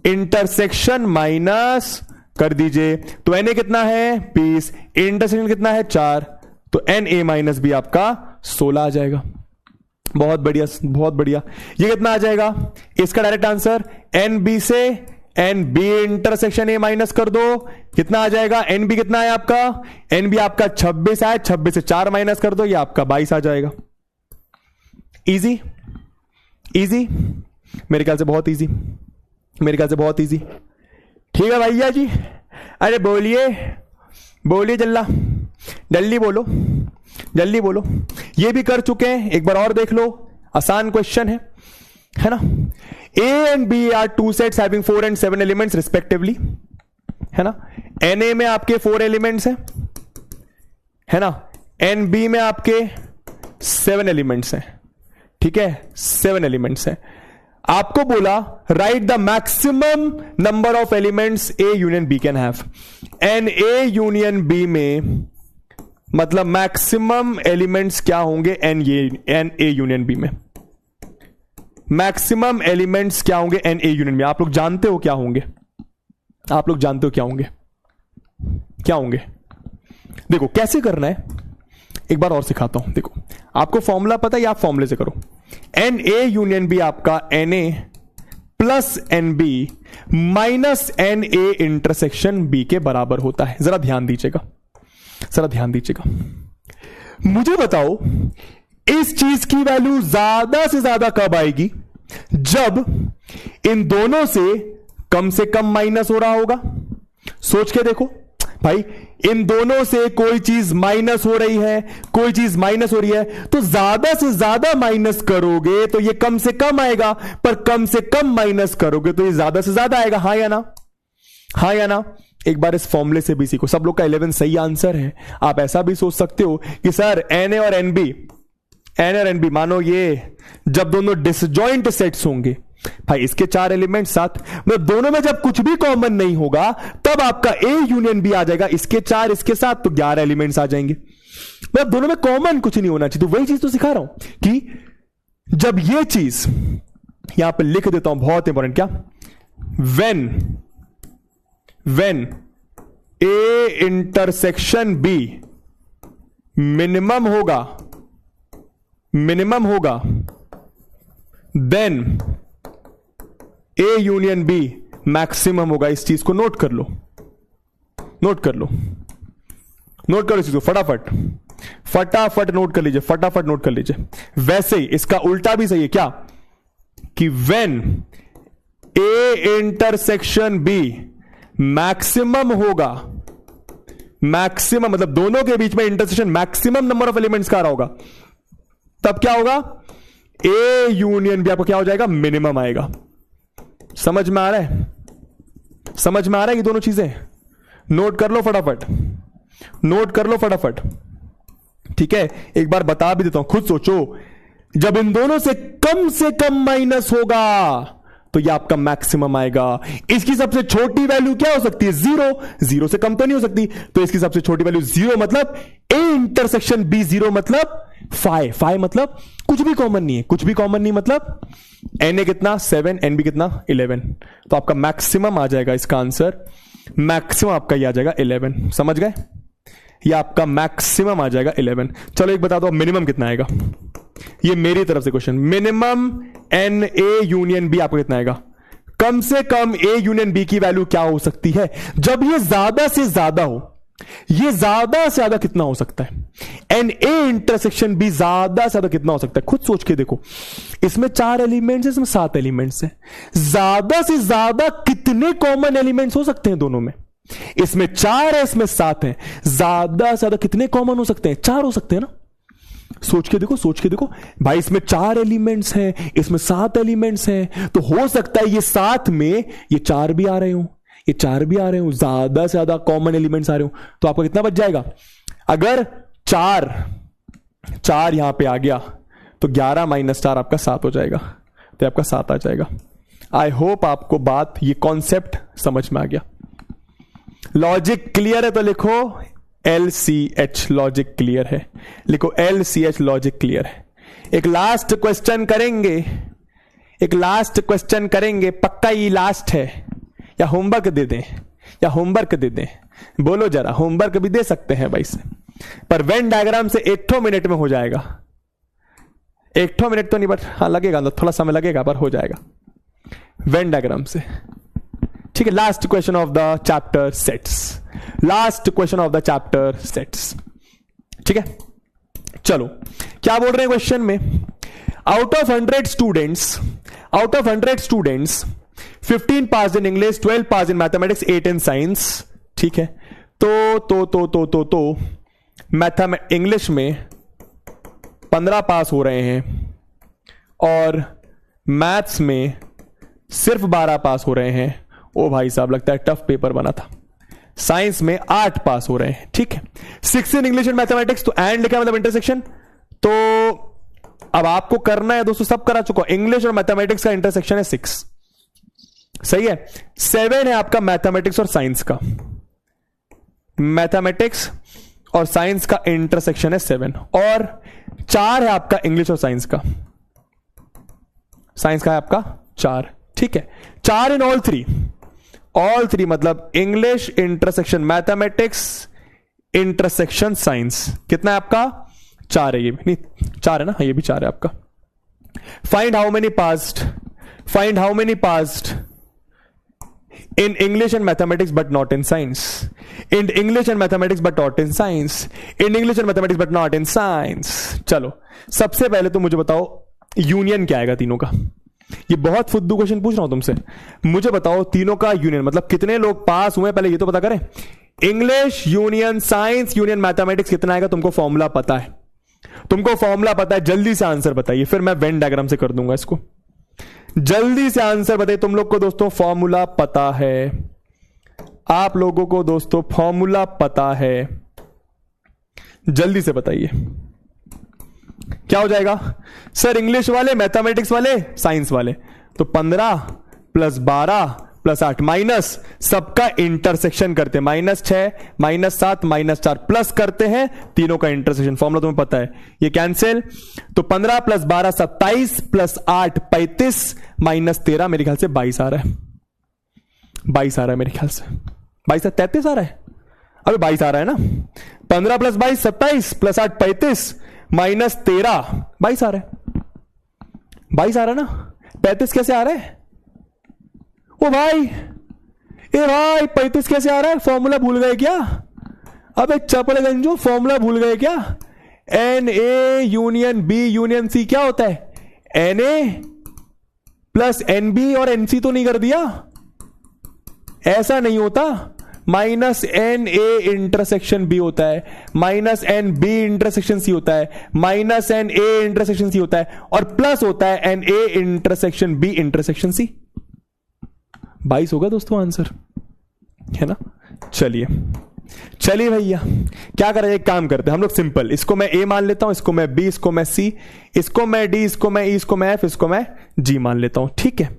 इंटरसेक्शन माइनस कर दीजिए, तो एन ए कितना है 20, इंटरसेक्शन कितना है 4, तो एन ए माइनस बी आपका 16 आ जाएगा। बहुत बढ़िया, बहुत बढ़िया। ये कितना आ जाएगा? इसका डायरेक्ट आंसर एन बी से n B intersection A minus कर दो, कितना आ जाएगा? एन बी कितना है आपका? एन बी आपका 26 है, 26 से 4 माइनस कर दो, ये आपका 22 आ जाएगा। इजी, इजी, मेरे ख्याल से बहुत इजी, मेरे ख्याल से बहुत इजी। ठीक है भैया जी, अरे बोलिए बोलिए, जल्दी बोलो, जल्दी बोलो। ये भी कर चुके हैं, एक बार और देख लो, आसान क्वेश्चन है ना। A and B are two sets having 4 and 7 elements respectively, है ना। Na में आपके 4 एलिमेंट्स हैं, है ना। NB में आपके 7 एलिमेंट्स हैं, ठीक है, 7 एलिमेंट्स हैं। आपको बोला right the maximum number of elements A union B can have, and A union B में मतलब मैक्सिमम एलिमेंट्स क्या होंगे एन ए यूनियन बी में? मैक्सिमम एलिमेंट्स क्या होंगे एन ए यूनियन में? आप लोग जानते हो क्या होंगे? आप लोग जानते हो क्या होंगे? क्या होंगे? देखो कैसे करना है, एक बार और सिखाता हूं। देखो आपको फॉर्मूला पता है या आप फॉर्मूले से करो। एन ए यूनियन बी आपका n A plus n B minus n A intersection B के बराबर होता है। जरा ध्यान दीजिएगा, जरा ध्यान दीजिएगा। मुझे बताओ इस चीज की वैल्यू ज्यादा से ज्यादा कब आएगी? जब इन दोनों से कम माइनस हो रहा होगा। सोच के देखो भाई, इन दोनों से कोई चीज माइनस हो रही है, कोई चीज माइनस हो रही है, तो ज्यादा से ज्यादा माइनस करोगे तो ये कम से कम आएगा, पर कम से कम माइनस करोगे तो ये ज्यादा से ज्यादा आएगा। हाँ या ना? हाँ या ना? एक बार इस फॉर्मूले से भी सीखो। सब लोग का 11 सही आंसर है। आप ऐसा भी सोच सकते हो कि सर एन ए और एन बी मानो ये जब दोनों डिसजॉइंट सेट्स होंगे, भाई इसके 4 एलिमेंट साथ, मतलब दोनों में जब कुछ भी कॉमन नहीं होगा तब आपका ए यूनियन बी आ जाएगा। इसके 4 इसके साथ तो 11 एलिमेंट्स आ जाएंगे। मतलब दोनों में कॉमन कुछ नहीं होना चाहिए। तो वही चीज तो सिखा रहा हूं कि जब ये चीज यहां पर लिख देता हूं, बहुत इंपॉर्टेंट, क्या? when A intersection B minimum होगा then A union B maximum होगा। इस चीज को नोट कर लो, नोट करो इस चीज को फटाफट नोट कर लीजिए, फटाफट नोट कर लीजिए। वैसे ही इसका उल्टा भी सही है, क्या? कि when A intersection B maximum होगा, मैक्सिमम मतलब दोनों के बीच में intersection maximum number of elements का आ रहा होगा, तब क्या होगा? ए यूनियन बी आपको क्या हो जाएगा? मिनिमम आएगा। समझ में आ रहा है? समझ में आ रहा है? ये दोनों चीजें नोट कर लो फटाफट, नोट कर लो फटाफट। ठीक है, एक बार बता भी देता हूं, खुद सोचो। जब इन दोनों से कम माइनस होगा तो ये आपका मैक्सिमम आएगा। इसकी सबसे छोटी वैल्यू क्या हो सकती है? 0 से कम तो नहीं हो सकती, तो इसकी सबसे छोटी वैल्यू 0 मतलब ए इंटरसेक्शन बी 0 मतलब 5 मतलब कुछ भी कॉमन नहीं है, कुछ भी कॉमन नहीं मतलब एन ए कितना 7, एन बी कितना 11, तो आपका मैक्सिमम आ जाएगा। इसका आंसर मैक्सिमम आपका ये आ जाएगा 11। समझ गए? ये आपका मैक्सिमम आ जाएगा 11। चलो एक बता दो मिनिमम कितना आएगा? ये मेरी तरफ से question, minimum n A union B आपको कितना आएगा? कम से कम ए यूनियन बी की वैल्यू क्या हो सकती है जब ये ज्यादा से ज्यादा हो? ये ज्यादा से ज्यादा कितना हो सकता है? एन ए इंटरसेक्शन बी ज्यादा से ज्यादा कितना हो सकता है? खुद सोच के देखो। इसमें 4 एलिमेंट्स है, इसमें 7 एलिमेंट्स है। ज्यादा से ज्यादा कितने कॉमन एलिमेंट्स हो सकते हैं दोनों में? इसमें 4 है, इसमें 7 है, ज्यादा से ज्यादा कितने कॉमन हो सकते हैं? 4 हो सकते हैं ना। सोच के देखो, सोच के देखो भाई, इसमें 4 एलिमेंट्स हैं, इसमें 7 एलिमेंट्स हैं, तो हो सकता है ये 7 में ये 4 भी आ रहे हो, ये 4 भी आ रहे हो, ज्यादा से ज्यादा कॉमन एलिमेंट्स आ रहे हो। तो आपका कितना बच जाएगा? अगर 4 यहां पे आ गया तो 11 - 4 आपका 7 हो जाएगा, तो आपका 7 आ जाएगा। आई होप आपको बात, ये कॉन्सेप्ट समझ में आ गया। लॉजिक क्लियर है तो लिखो LCH, लॉजिक क्लियर है, लिखो LCH, लॉजिक क्लियर है। एक लास्ट क्वेश्चन करेंगे, एक लास्ट क्वेश्चन करेंगे, पक्का ये लास्ट है, या होमवर्क दे दें, या होमवर्क दे दें, बोलो जरा, होमवर्क भी दे सकते हैं भाई से, पर वेन डायग्राम से 1 मिनट में हो जाएगा। 1 मिनट तो नहीं, बट हाँ लगेगा, थोड़ा समय लगेगा, पर हो जाएगा वेन डायग्राम से। ठीक है, last question of the chapter sets, last question of the chapter sets. ठीक है, चलो क्या बोल रहे हैं क्वेश्चन में? Out of 100 students 15 pass in English, 12 pass in mathematics, 8 in science. ठीक है, तो इंग्लिश में 15 पास हो रहे हैं और मैथ्स में सिर्फ 12 पास हो रहे हैं। ओ भाई साहब, लगता है टफ पेपर बना था। साइंस में 8 पास हो रहे हैं। ठीक है, 6 इन इंग्लिश एंड मैथमेटिक्स, तो एंड लिखा मतलब इंटरसेक्शन। तो अब आपको करना है दोस्तों, सब करा चुका, इंग्लिश और मैथमेटिक्स का इंटरसेक्शन है 6, सही है। 7 है आपका मैथमेटिक्स और साइंस का, मैथमेटिक्स और साइंस का इंटरसेक्शन है 7, और 4 है आपका इंग्लिश और साइंस का, साइंस का है आपका 4। ठीक है, 4 इन ऑल 3 मतलब English intersection mathematics intersection science, कितना है आपका? 4 है, ये भी नहीं 4 है ना, ये भी 4 है आपका। Find how many passed in English and mathematics but not in science, in English and mathematics but not in science, in English and mathematics but not in science। चलो सबसे पहले तो मुझे बताओ यूनियन क्या आएगा तीनों का। ये बहुत फुद्दू क्वेश्चन पूछ रहा हूं तुमसे, मुझे बताओ तीनों का यूनियन, मतलब कितने लोग पास हुए, पहले ये तो पता करें। English union science union mathematics कितना आएगा? तुमको फॉर्मूला पता है, तुमको फॉर्मूला पता है, जल्दी से आंसर बताइए, फिर मैं वेन डायग्राम से कर दूंगा इसको। जल्दी से आंसर बताइए। तुम लोग को दोस्तों फॉर्मूला पता है, आप लोगों को दोस्तों फॉर्मूला पता है, जल्दी से बताइए क्या हो जाएगा? सर इंग्लिश वाले, मैथमेटिक्स वाले, साइंस वाले, तो 15 + 12 + 8 माइनस सबका इंटरसेक्शन करते हैं, -6 -7 -4 प्लस करते हैं तीनों का इंटरसेक्शन, फॉर्मूला तुम्हें पता है, ये कैंसिल। तो 15 + 12 27 + 8 35 -13 मेरे ख्याल से 22 आ रहा है, 22 आ रहा है मेरे ख्याल से, 22 33 आ रहा है, अबे 22 आ रहा है ना। 15 + 22 27 + 8 35 -13 22 आ रहा है, 22 आ रहा है ना। 35 कैसे आ रहा है? ओ भाई, ए भाई 35 कैसे आ रहा है? फॉर्मूला भूल गए क्या? अबे चपलगंजो, फॉर्मूला भूल गए क्या? Na union B union C क्या होता है? Na + NB और NC तो नहीं कर दिया? ऐसा नहीं होता, -NA इंटरसेक्शन B होता है, -NB इंटरसेक्शन C होता है, -NA इंटरसेक्शन C होता है, और प्लस होता है NA intersection B intersection C। 22 होगा दोस्तों आंसर, है ना। चलिए भैया, क्या करें, एक काम करते हैं हम लोग सिंपल, इसको मैं A मान लेता हूं, इसको मैं B, इसको मैं C, इसको मैं D, इसको मैं E, इसको मैं F, इसको मैं G मान लेता हूं। ठीक है,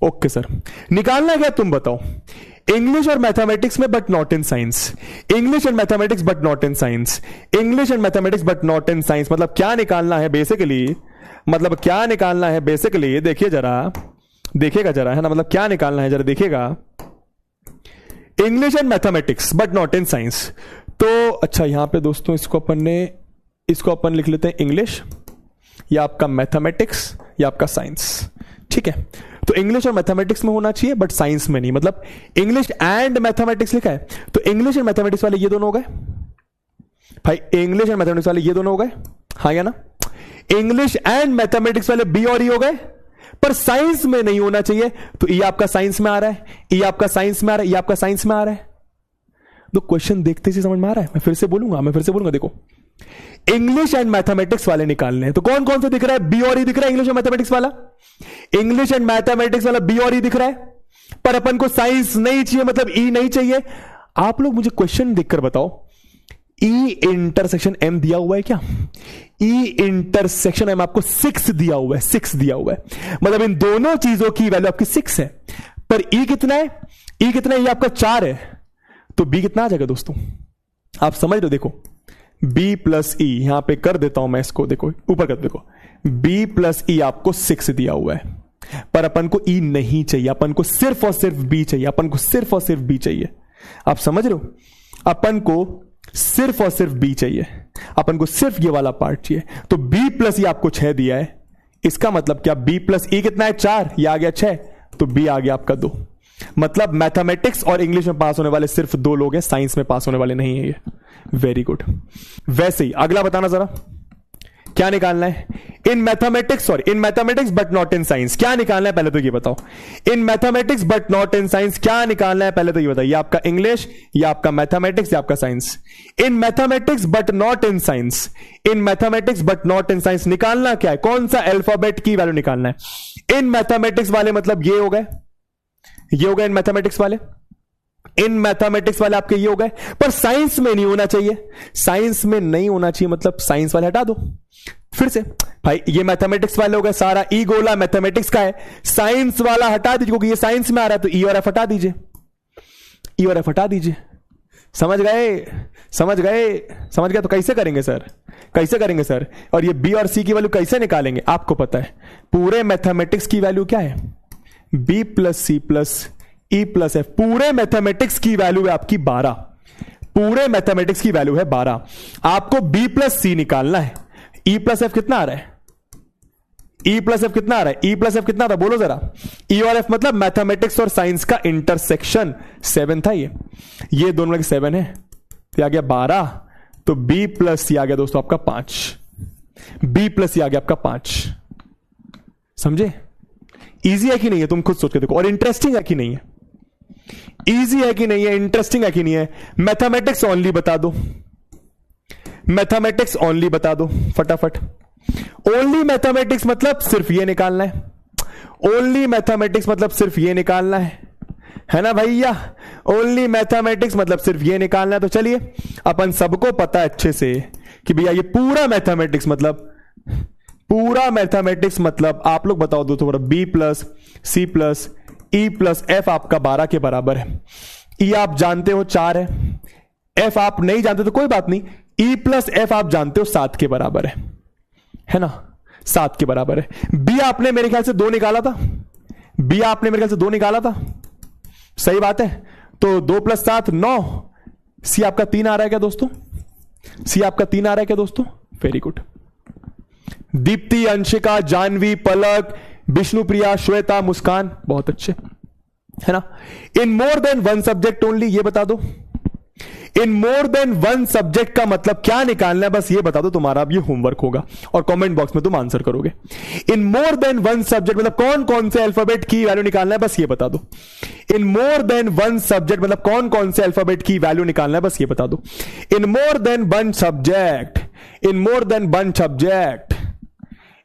ओके सर। निकालना क्या तुम बताओ? इंग्लिश और मैथमेटिक्स में but not in science, English and mathematics but not in science, English and mathematics but not in science, मतलब क्या निकालना है बेसिकली, मतलब क्या निकालना है बेसिकली, देखिए जरा, देखिएगा जरा, है ना, मतलब क्या निकालना है जरा देखिएगा। English and mathematics but not in science, तो अच्छा यहां पे दोस्तों इसको अपन लिख लेते हैं इंग्लिश, या आपका मैथमेटिक्स, या आपका साइंस। ठीक है, तो इंग्लिश और मैथमेटिक्स में होना चाहिए बट साइंस में नहीं, मतलब इंग्लिश एंड मैथमेटिक्स लिखा है, तो इंग्लिश एंड मैथमेटिक्स वाले ये दोनों हो गए भाई, इंग्लिश एंड मैथमेटिक्स वाले ये दोनों हो गए, हाँ या ना। इंग्लिश एंड मैथमेटिक्स वाले बी और ई हो गए, पर साइंस में नहीं होना चाहिए, तो ये आपका साइंस में आ रहा है, ये आपका साइंस में आ रहा है, ये आपका साइंस में आ रहा है, तो क्वेश्चन देखते ही समझ में आ रहा है? मैं फिर से बोलूंगा, देखो इंग्लिश एंड मैथमेटिक्स वाले निकालने हैं, तो कौन कौन सा दिख रहा है? बी और ई दिख रहा है, इंग्लिश और मैथमेटिक्स वाला। इंग्लिश एंड मैथमेटिक्स वाला बी और ई दिख रहा है, पर अपन को साइंस नहीं चाहिए, मतलब ई नहीं चाहिए। आप लोग मुझे क्वेश्चन देखकर बताओ, ई इंटरसेक्शन एम दिया हुआ है क्या? ई इंटरसेक्शन एम आपको 6 दिया हुआ है, 6 दिया हुआ है, मतलब इन दोनों चीजों की वैल्यू आपकी 6 है। पर ई कितना है? ई कितना है? ये आपका 4 है, तो बी कितना आ जाएगा दोस्तों? आप समझ लो, देखो b प्लस ई, यहां पे कर देता हूं मैं इसको, देखो ऊपर कर, देखो b प्लस ई आपको 6 दिया हुआ है, पर अपन को e नहीं चाहिए, अपन को सिर्फ और सिर्फ b चाहिए, अपन को सिर्फ और सिर्फ b चाहिए। आप समझ रहे हो? अपन को सिर्फ और सिर्फ b चाहिए, अपन को सिर्फ ये वाला पार्ट चाहिए। तो b प्लस ई आपको 6 दिया है, इसका मतलब क्या? b प्लस ई कितना है? 4, ये आ गया 6, तो b आ गया आपका 2। मतलब मैथमेटिक्स और इंग्लिश में पास होने वाले सिर्फ 2 लोग हैं, साइंस में पास होने वाले नहीं है ये। Very good. वैसे ही अगला बताना जरा, क्या निकालना है? In mathematics but not in science, क्या निकालना है पहले तो ये बताओ। In mathematics but not in science क्या निकालना है पहले तो ये बताइए। आपका इंग्लिश या आपका मैथमेटिक्स या आपका science? In mathematics but not in science, in mathematics but not in science निकालना क्या है? कौन सा अल्फाबेट की वैल्यू निकालना है? इन मैथमेटिक्स वाले मतलब ये हो गए, ये हो गए इन मैथमेटिक्स वाले, इन मैथमेटिक्स वाले आपके ये हो गए, पर साइंस में नहीं होना चाहिए। साइंस में नहीं होना चाहिए मतलब साइंस वाले हटा दो फिर से। भाई ये मैथमेटिक्स वाले हो गए, सारा ई गोला मैथमेटिक्स का है, साइंस वाला हटा दीजिए क्योंकि ये साइंस में आ रहा है, तो ई और एफ हटा दीजिए, ई और एफ हटा दीजिए। समझ गए तो कैसे करेंगे सर? कैसे करेंगे सर? और ये बी और सी की वैल्यू कैसे निकालेंगे? आपको पता है पूरे मैथमेटिक्स की वैल्यू क्या है? B plus C plus E plus F. पूरे मैथमेटिक्स की वैल्यू है आपकी 12, पूरे मैथमेटिक्स की वैल्यू है 12। आपको बी प्लस सी निकालना है। ई प्लस एफ कितना आ रहा है? ई प्लस एफ कितना आ रहा है? ई प्लस एफ कितना था बोलो जरा? ई और एफ मतलब मैथमेटिक्स और साइंस का इंटरसेक्शन 7 था, ये दोनों 7 है, तो आ गया 12, तो बी प्लस सी आ गया दोस्तों आपका 5, बी प्लस सी आ गया आपका 5। समझे? इजी है कि नहीं है? तुम खुद सोच के देखो। और इंटरेस्टिंग है कि नहीं है? इजी है कि नहीं है? इंटरेस्टिंग है कि नहीं है? मैथमेटिक्स ओनली बता दो, मैथमेटिक्स ओनली बता दो फटाफट। ओनली मैथमेटिक्स मतलब सिर्फ ये निकालना है, ओनली मैथमेटिक्स मतलब सिर्फ ये निकालना है ना भैया? ओनली मैथमेटिक्स मतलब सिर्फ ये निकालना है। तो चलिए, अपन सबको पता है अच्छे से कि भैया ये पूरा मैथमेटिक्स मतलब, पूरा मैथमेटिक्स मतलब आप लोग बताओ दो थोड़ा, B plus C plus E plus F आपका 12 के बराबर है। ई आप जानते हो 4 है, एफ आप नहीं जानते तो कोई बात नहीं, ई प्लस एफ आप जानते हो 7 के बराबर है ना? 7 के बराबर है। बी आपने मेरे ख्याल से 2 निकाला था, बी आपने मेरे ख्याल से 2 निकाला था, सही बात है। तो 2 + 7 9। सी आपका 3 आ रहा है क्या दोस्तों? सी आपका 3 आ रहा है क्या दोस्तों? Very good. दीप्ति, अंशिका, जानवी, पलक, विष्णुप्रिया, श्वेता, मुस्कान, बहुत अच्छे, है ना? In more than 1 subject only, ये बता दो। इन मोर देन 1 सब्जेक्ट का मतलब क्या निकालना है, बस ये बता दो। तुम्हारा अब ये होमवर्क होगा और कमेंट बॉक्स में तुम आंसर करोगे। इन मोर देन 1 सब्जेक्ट मतलब कौन कौन से अल्फाबेट की वैल्यू निकालना है, बस ये बता दो। इन मोर देन 1 सब्जेक्ट मतलब कौन कौन से अल्फाबेट की वैल्यू निकालना है, बस ये बता दो। इन मोर देन 1 सब्जेक्ट, इन मोर देन 1 सब्जेक्ट,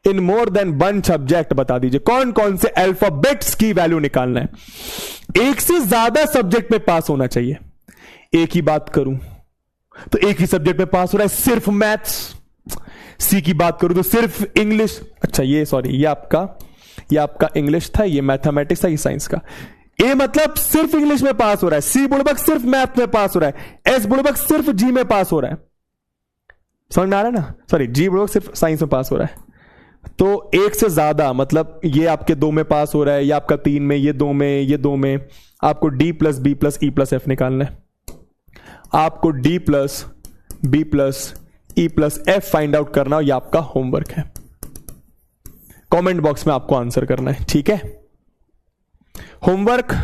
इन मोर देन 1 सब्जेक्ट बता दीजिए कौन कौन से अल्फाबेट्स की वैल्यू निकालना है। एक से ज्यादा सब्जेक्ट में पास होना चाहिए। एक ही बात करूं तो एक ही सब्जेक्ट में पास हो रहा है, सिर्फ मैथ्स। सी की बात करूं तो सिर्फ इंग्लिश, अच्छा ये सॉरी ये आपका इंग्लिश था, ये मैथमेटिक्स था, ये साइंस का। ए मतलब सिर्फ इंग्लिश में पास हो रहा है, सी बुड़बक सिर्फ मैथ में पास हो रहा है, एस बुड़बक सिर्फ जी में पास हो रहा है। समझ में आ रहा है ना? सॉरी, जी बुड़बक सिर्फ साइंस में पास हो रहा है। तो एक से ज्यादा मतलब ये आपके 2 में पास हो रहा है, ये आपका 3 में, ये 2 में, ये 2 में। आपको D plus B plus E plus F निकालना है। आपको D plus B plus E plus F find out करना हो, ये आपका होमवर्क है। कमेंट बॉक्स में आपको आंसर करना है, ठीक है? होमवर्क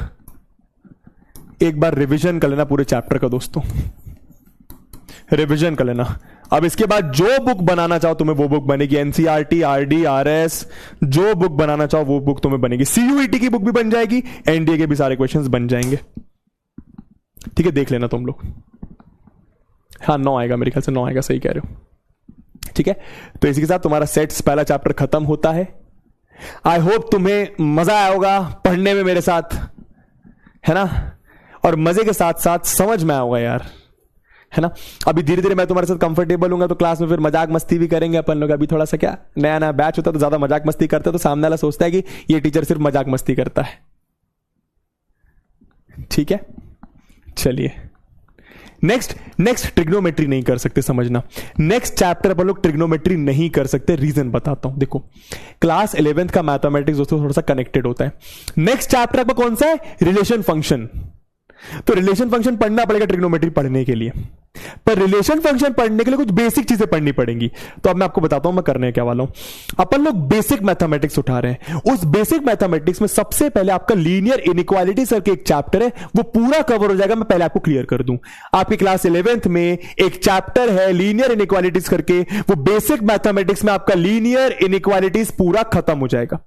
एक बार रिवीजन कर लेना पूरे चैप्टर का दोस्तों, रिवीजन कर लेना। अब इसके बाद जो बुक बनाना चाहो तुम्हें वो बुक बनेगी, एनसीईआरटी, आरडी, आरएस, जो बुक बनाना चाहो वो बुक तुम्हें बनेगी। सीयूईटी की बुक भी बन जाएगी, एनडीए के भी सारे क्वेश्चंस बन जाएंगे, ठीक है? देख लेना तुम लोग। हाँ 9 आएगा, मेरे ख्याल से 9 आएगा, सही कह रहे हो। ठीक है, तो इसी के साथ तुम्हारा सेट्स पहला चैप्टर खत्म होता है। आई होप तुम्हें मजा आया होगा पढ़ने में मेरे साथ, है ना, और मजे के साथ साथ समझ में आया होगा यार, है ना। अभी धीरे धीरे मैं तुम्हारे साथ कंफर्टेबल हूंगा तो क्लास में फिर मजाक मस्ती भी करेंगे अपन लोग। अभी थोड़ा सा क्या नया नया बैच होता है तो ज्यादा मजाक मस्ती करते तो सामने वाला सोचता है कि ये टीचर सिर्फ मजाक मस्ती करता है। ठीक है, चलिए नेक्स्ट ट्रिग्नोमेट्री नहीं कर सकते, समझना। नेक्स्ट चैप्टर अपन लोग ट्रिग्नोमेट्री नहीं कर सकते, रीजन बताता हूं। देखो क्लास 11th का मैथमेटिक्स दोस्तों थोड़ा सा कनेक्टेड होता है। नेक्स्ट चैप्टर आपका कौन सा है? Relation function. तो रिलेशन फंक्शन पढ़ना पड़ेगा ट्रिग्नोमेट्री पढ़ने के लिए, पर रिलेशन फंक्शन पढ़ने के लिए कुछ बेसिक चीजें पढ़नी पड़ेंगी। तो अब मैं आपको बताता हूं मैं करने क्या वाला हूं। अपन लोग बेसिक मैथमेटिक्स उठा रहे हैं। उस बेसिक मैथमेटिक्स में सबसे पहले आपका लीनियर इनइक्वालिटी सर के एक चैप्टर है, वो पूरा कवर हो जाएगा। मैं पहले आपको क्लियर कर दूं, आपकी क्लास 11th में एक चैप्टर है लीनियर इनइक्वालिटीज करके, वो बेसिक मैथमेटिक्स में आपका लीनियर इनइक्वालिटीज पूरा खत्म हो जाएगा।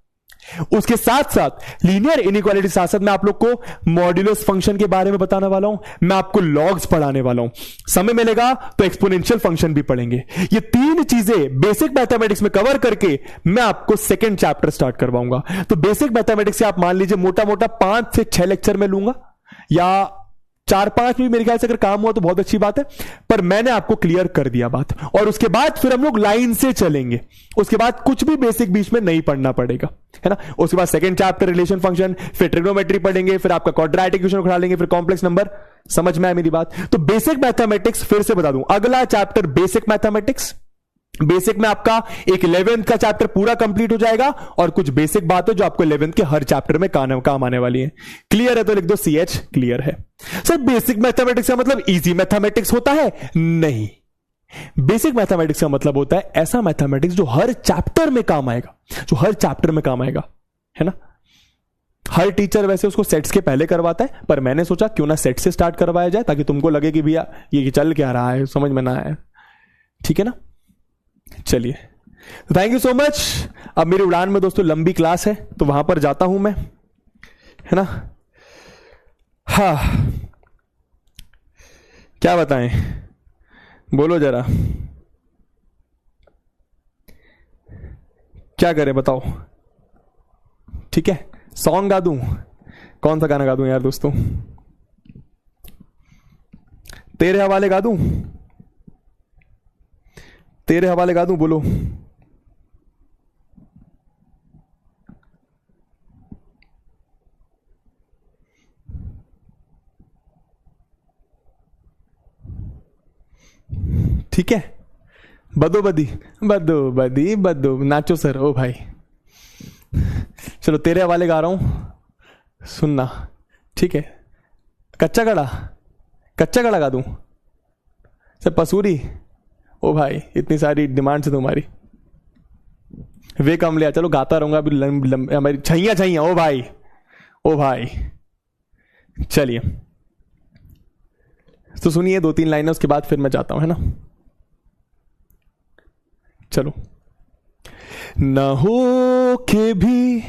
उसके साथ साथ लीनियर इनइक्वालिटी साथ साथ मैं आप लोग को मॉड्यूलस फंक्शन के बारे में बताने वाला हूं, मैं आपको लॉग्स पढ़ाने वाला हूं। समय मिलेगा तो एक्सपोनेंशियल फंक्शन भी पढ़ेंगे। ये तीन चीजें बेसिक मैथमेटिक्स में कवर करके मैं आपको सेकंड चैप्टर स्टार्ट करवाऊंगा। तो बेसिक मैथमेटिक्स से आप मान लीजिए मोटा मोटा 5 से 6 लेक्चर में लूंगा, या 4-5 भी मेरे ख्याल से अगर काम हुआ तो बहुत अच्छी बात है, पर मैंने आपको क्लियर कर दिया बात। और उसके बाद फिर हम लोग लाइन से चलेंगे, उसके बाद कुछ भी बेसिक बीच में नहीं पढ़ना पड़ेगा, है ना। उसके बाद सेकंड चैप्टर रिलेशन फंक्शन, फिर ट्रिग्नोमेट्री पढ़ेंगे, फिर आपका क्वाड्रेटिक इक्वेशन उठा लेंगे, फिर कॉम्प्लेक्स नंबर। समझ में आया मेरी बात? तो बेसिक मैथमेटिक्स फिर से बता दूं, अगला चैप्टर बेसिक मैथमेटिक्स। बेसिक में आपका एक 11th का चैप्टर पूरा कंप्लीट हो जाएगा, और कुछ बेसिक बातें जो आपको 11th के हर चैप्टर में काम आने वाली है। क्लियर है तो लिख दो CH, क्लियर है। सर बेसिक मैथमेटिक्स का मतलब इजी मैथमेटिक्स होता है? नहीं, बेसिक मैथमेटिक्स का मतलब होता है ऐसा मैथमेटिक्स जो हर चैप्टर में काम आएगा, जो हर चैप्टर में काम आएगा, है ना। हर टीचर वैसे उसको सेट्स के पहले करवाता है, पर मैंने सोचा क्यों ना सेट से स्टार्ट करवाया जाए, ताकि तुमको लगे कि भैया ये चल क्या रहा है, समझ में ना आए। ठीक है ना, चलिए थैंक यू सो मच। अब मेरी उड़ान में दोस्तों लंबी क्लास है तो वहां पर जाता हूं मैं, है ना। हाँ क्या बताएं, बोलो जरा, क्या करें बताओ। ठीक है, सॉन्ग गा दूं? कौन सा गाना गा दूं यार दोस्तों? तेरे हवाले गा दूं? तेरे हवाले गा दूं, बोलो। ठीक है, बदो बदी बदो बदी बदो, नाचो सर। ओ भाई चलो तेरे हवाले गा रहा हूं, सुनना। ठीक है, कच्चा कड़ा गा दूं? सर पसूरी? ओ भाई इतनी सारी डिमांड है तुम्हारी, वे कम लिया। चलो गाता रहूंगा अभी, हमारी छैया। ओ भाई चलिए, तो सुनिए 2-3 लाइनें, उसके बाद फिर मैं जाता हूं, है ना। चलो। न हो के भी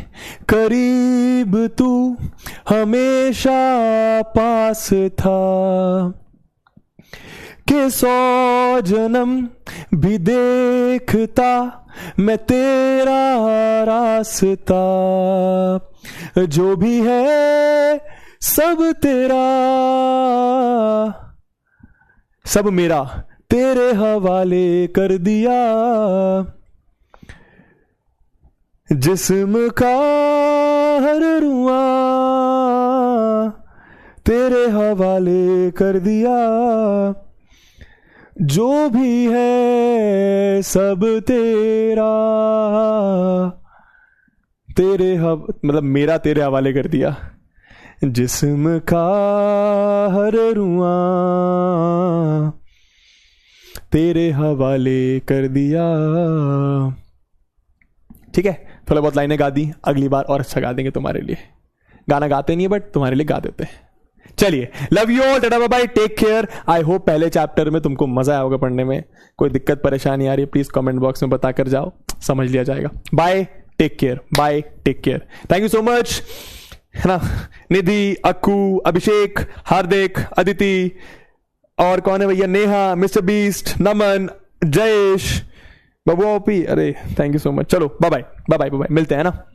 करीब तू हमेशा पास था, के 100 जन्म भी देखता मैं तेरा रास्ता, जो भी है सब तेरा सब मेरा तेरे हवाले कर दिया, जिस्म का हर रुआ तेरे हवाले कर दिया, जो भी है सब तेरा मतलब मेरा तेरे हवाले कर दिया, जिस्म का हर रुआ तेरे हवाले कर दिया। ठीक है, थोड़ा बहुत लाइनें गा दी, अगली बार और अच्छा गा देंगे तुम्हारे लिए। गाना गाते नहीं है बट तुम्हारे लिए गा देते हैं। चलिए, love you all, tata bye bye, take care. I hope पहले चैप्टर में तुमको मजा आया होगा पढ़ने में। कोई दिक्कत परेशानी आ रही है प्लीज कमेंट बॉक्स में बताकर जाओ, समझ लिया जाएगा। Bye, take care, bye, take care, thank you so much, है ना। निधि, अक्कू, अभिषेक, हार्दिक, अदिति, और कौन है भैया, नेहा, मिस्टर बीस्ट, नमन, जयेश, बबुआ ओपी, अरे थैंक यू सो मच। चलो बाय बाय बाय बाय, मिलते हैं ना।